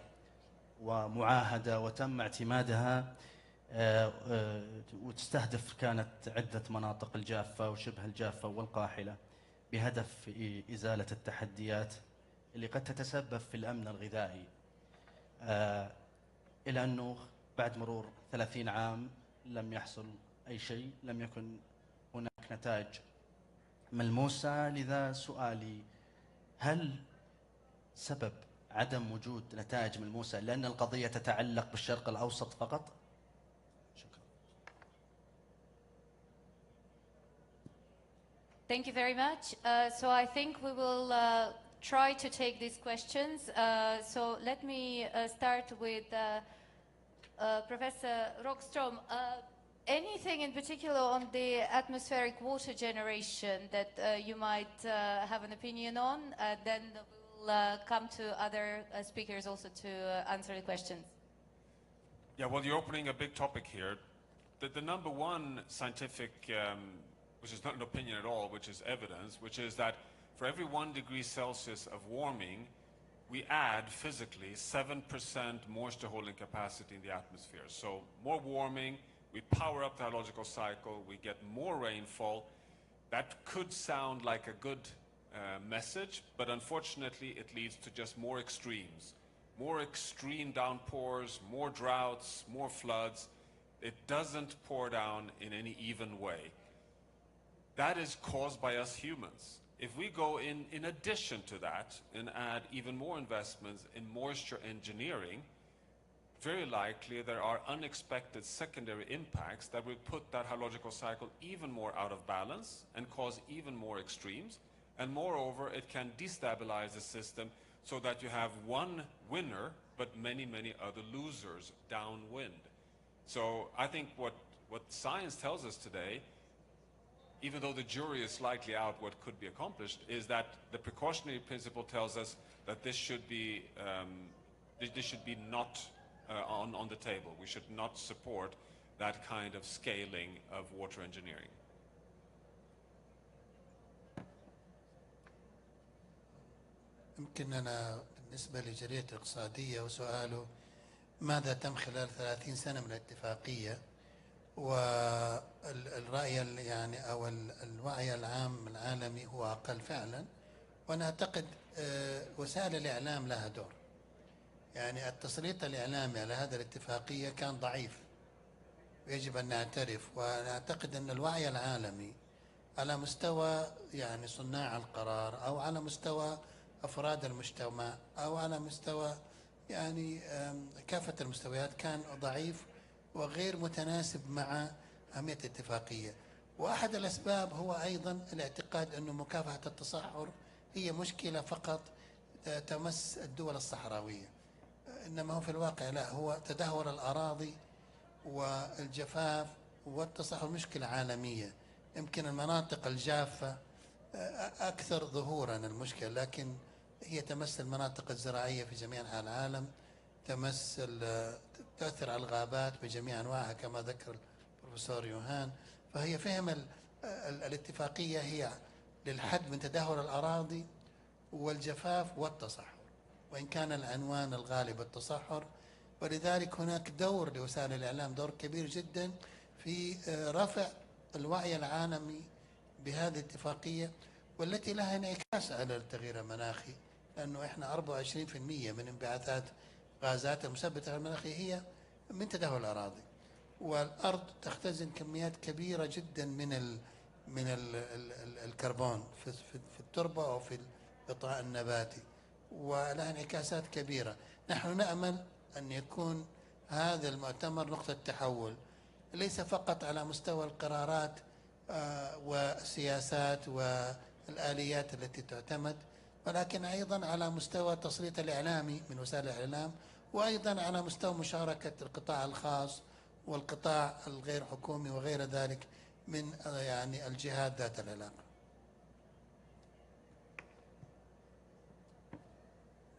ومعاهدة وتم اعتمادها وتستهدف كانت عدة مناطق الجافة وشبه الجافة والقاحلة بهدف إزالة التحديات اللي قد تتسبب في الأمن الغذائي. إلى أنه بعد مرور 30 عام لم يحصل أي شيء، لم يكن هناك نتائج ملموسة. لذا سؤالي، هل سبب عدم وجود نتائج ملموسة لأن القضية تتعلق بالشرق الأوسط فقط؟ Thank you very much. So I think we will try to take these questions. So let me start with Professor Rockstrom. Anything in particular on the atmospheric water generation that you might have an opinion on? Then we'll come to other speakers also to answer the questions. Yeah, well, you're opening a big topic here. The number one scientific, which is not an opinion at all, which is evidence, which is that for every 1 degree Celsius of warming, we add physically 7% moisture holding capacity in the atmosphere. So more warming, we power up the hydrological cycle, we get more rainfall. That could sound like a good message, but unfortunately it leads to just more extremes. More extreme downpours, more droughts, more floods. It doesn't pour down in any even way. That is caused by us humans. If we go in addition to that and add even more investments in moisture engineering, very likely there are unexpected secondary impacts that will put that hydrological cycle even more out of balance and cause even more extremes. And moreover, it can destabilize the system so that you have one winner, but many, many other losers downwind. So I think what science tells us today, even though the jury is slightly out what could be accomplished, is that the precautionary principle tells us that this should be not on the table. We should not support that kind of scaling of water engineering. يمكن أنا بالنسبة لجريدة الاقتصادية وسؤاله ماذا تم خلال 30 سنة من الاتفاقية والرأي يعني أو الوعي العام العالمي هو أقل فعلا، وأنا أعتقد وسائل الإعلام لها دور. يعني التسليط الإعلامي على هذه الاتفاقية كان ضعيف ويجب أن نعترف، وأنا أعتقد أن الوعي العالمي على مستوى يعني صناع القرار أو على مستوى أفراد المجتمع أو على مستوى يعني كافة المستويات كان ضعيف وغير متناسب مع أهمية الاتفاقية. وأحد الأسباب هو أيضا الاعتقاد أن مكافحة التصحر هي مشكلة فقط تمس الدول الصحراوية، إنما هو في الواقع لا، هو تدهور الأراضي والجفاف والتصحر مشكلة عالمية. يمكن المناطق الجافة أكثر ظهورا المشكلة، لكن هي تمس المناطق الزراعية في جميع أنحاء العالم، تؤثر على الغابات بجميع أنواعها كما ذكر البروفيسور يوهان. فهي فهم الاتفاقية هي للحد من تدهور الأراضي والجفاف والتصحر، وإن كان العنوان الغالب التصحر. ولذلك هناك دور لوسائل الإعلام، دور كبير جدا في رفع الوعي العالمي بهذه الاتفاقية، والتي لها انعكاس على التغيير المناخي، لأنه إحنا 24% من انبعاثات غازات المسببة المناخي هي من تدهور الأراضي، والأرض تختزن كميات كبيرة جدا من الكربون في التربة أو في الغطاء النباتي، ولها انعكاسات كبيرة. نحن نأمل أن يكون هذا المؤتمر نقطة تحول، ليس فقط على مستوى القرارات والسياسات والآليات التي تعتمد، ولكن أيضا على مستوى التسليط الإعلامي من وسائل الإعلام، وأيضا على مستوى مشاركة القطاع الخاص والقطاع الغير حكومي وغير ذلك من يعني الجهات ذات العلاقة.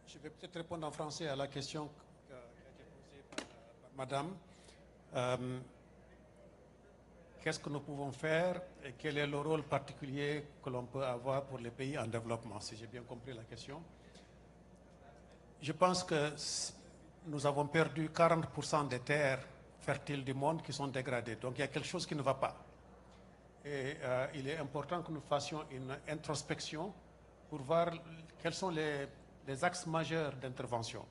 Je vais peut-être répondre en français à la question qui a été posée par Madame. Qu'est-ce que nous pouvons faire et quel est le rôle particulier que l'on peut avoir pour les pays en développement, si j'ai bien compris la question. Je pense que nous avons perdu 40% des terres fertiles du monde qui sont dégradées. Donc il y a quelque chose qui ne va pas. Et il est important que nous fassions une introspection pour voir quels sont les axes majeurs d'intervention.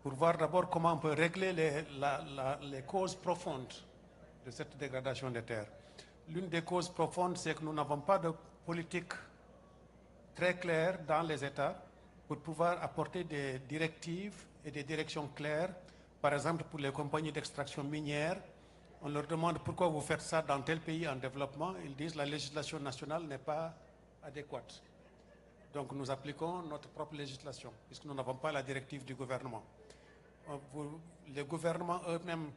Pour voir d'abord comment on peut régler les causes profondes de cette dégradation des terres. L'une des causes profondes, c'est que nous n'avons pas de politique très claire dans les États pour pouvoir apporter des directives et des directions claires. Par exemple, pour les compagnies d'extraction minière, on leur demande pourquoi vous faites ça dans tel pays en développement. Ils disent la législation nationale n'est pas adéquate. Donc nous appliquons notre propre législation, puisque nous n'avons pas la directive du gouvernement. Les gouvernements eux-mêmes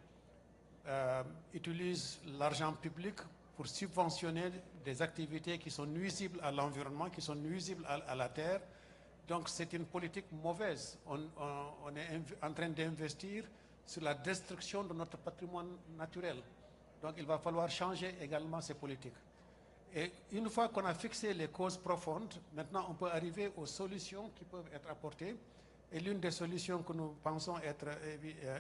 utilisent l'argent public pour subventionner des activités qui sont nuisibles à l'environnement, qui sont nuisibles à la terre. Donc c'est une politique mauvaise. On est en train d'investir sur la destruction de notre patrimoine naturel. Donc il va falloir changer également ces politiques. Et une fois qu'on a fixé les causes profondes, maintenant on peut arriver aux solutions qui peuvent être apportées. Et l'une des solutions que nous pensons être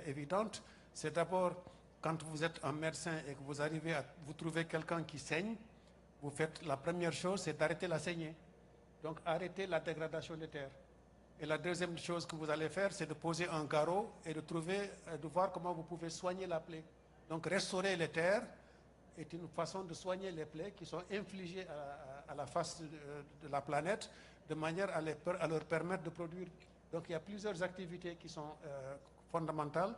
évidente, c'est d'abord, quand vous êtes un médecin et que vous arrivez à vous trouver quelqu'un qui saigne, vous faites la première chose, c'est d'arrêter la saignée. Donc arrêter la dégradation des terres. Et la deuxième chose que vous allez faire, c'est de poser un garrot et de voir comment vous pouvez soigner la plaie. Donc restaurer les terres est une façon de soigner les plaies qui sont infligées à la face de la planète, de manière à leur permettre de produire. Donc il y a plusieurs activités qui sont fondamentale.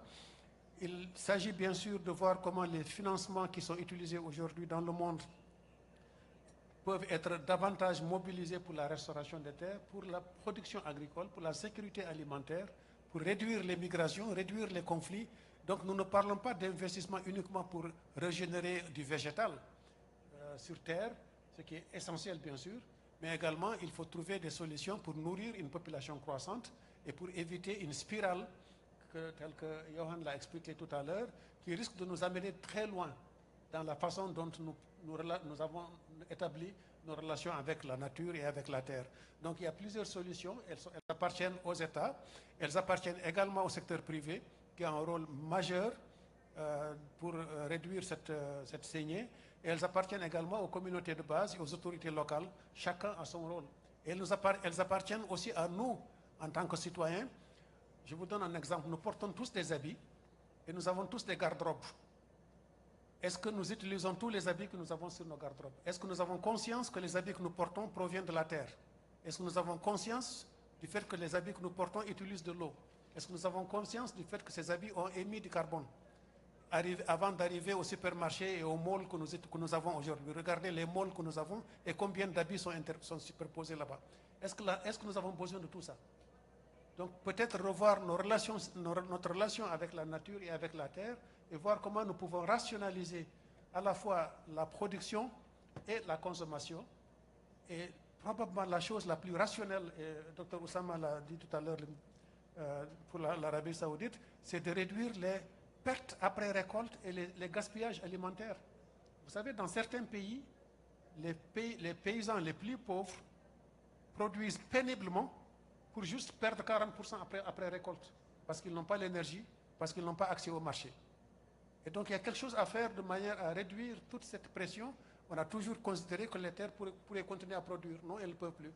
Il s'agit bien sûr de voir comment les financements qui sont utilisés aujourd'hui dans le monde peuvent être davantage mobilisés pour la restauration des terres, pour la production agricole, pour la sécurité alimentaire, pour réduire les migrations, réduire les conflits. Donc nous ne parlons pas d'investissement uniquement pour régénérer du végétal sur terre, ce qui est essentiel bien sûr, mais également il faut trouver des solutions pour nourrir une population croissante et pour éviter une spirale, telle que Johan l'a expliqué tout à l'heure, qui risque de nous amener très loin dans la façon dont nous avons établi nos relations avec la nature et avec la terre. Donc il y a plusieurs solutions, elles appartiennent aux États, elles appartiennent également au secteur privé, qui a un rôle majeur pour réduire cette saignée, et elles appartiennent également aux communautés de base et aux autorités locales, chacun a son rôle. Et elles appartiennent aussi à nous, en tant que citoyens. Je vous donne un exemple, nous portons tous des habits et nous avons tous des garde-robes. Est-ce que nous utilisons tous les habits que nous avons sur nos garde-robes? Est-ce que nous avons conscience que les habits que nous portons proviennent de la terre? Est-ce que nous avons conscience du fait que les habits que nous portons utilisent de l'eau? Est-ce que nous avons conscience du fait que ces habits ont émis du carbone avant d'arriver au supermarché et aux malls que nous avons aujourd'hui? Regardez les malls que nous avons et combien d'habits sont superposés là-bas. Est-ce que nous avons besoin de tout ça? Donc peut-être revoir notre relation avec la nature et avec la terre et voir comment nous pouvons rationaliser à la fois la production et la consommation. Et probablement la chose la plus rationnelle, et Dr Oussama l'a dit tout à l'heure pour l'Arabie Saoudite, c'est de réduire les pertes après récolte et les gaspillages alimentaires. Vous savez, dans certains pays, les paysans les plus pauvres produisent péniblement pour juste perdre 40% après récolte, parce qu'ils n'ont pas l'énergie, parce qu'ils n'ont pas accès au marché. Et donc il y a quelque chose à faire de manière à réduire toute cette pression. On a toujours considéré que les terres pourraient continuer à produire. Non, elles ne peuvent plus.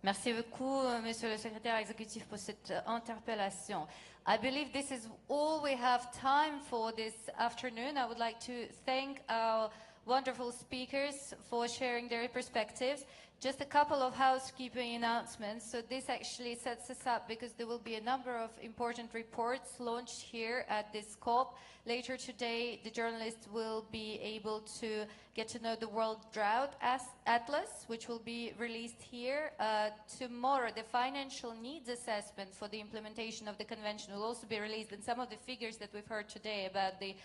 Merci beaucoup, Monsieur le Secrétaire Exécutif, pour cette interpellation. I believe this is all we have time for this afternoon. I would like to thank our wonderful speakers for sharing their perspectives. Just a couple of housekeeping announcements. So this actually sets us up because there will be a number of important reports launched here at this COP. Later today, the journalists will be able to get to know the World Drought Atlas, which will be released here. Tomorrow, the financial needs assessment for the implementation of the convention will also be released, and some of the figures that we've heard today about the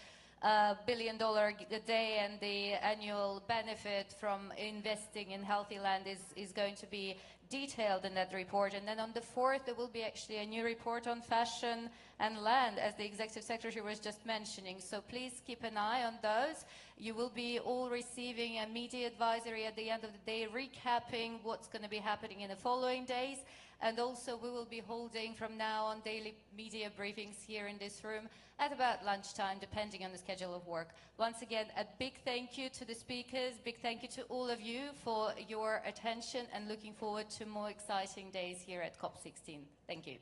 $1 billion a day and the annual benefit from investing in healthy land is going to be detailed in that report. And then on the 4th, there will be actually a new report on fashion and land, as the Executive Secretary was just mentioning. So please keep an eye on those. You will be all receiving a media advisory at the end of the day, recapping what's going to be happening in the following days. And also we will be holding from now on daily media briefings here in this room at about lunchtime, depending on the schedule of work. Once again, a big thank you to the speakers, big thank you to all of you for your attention, and looking forward to more exciting days here at COP16. Thank you.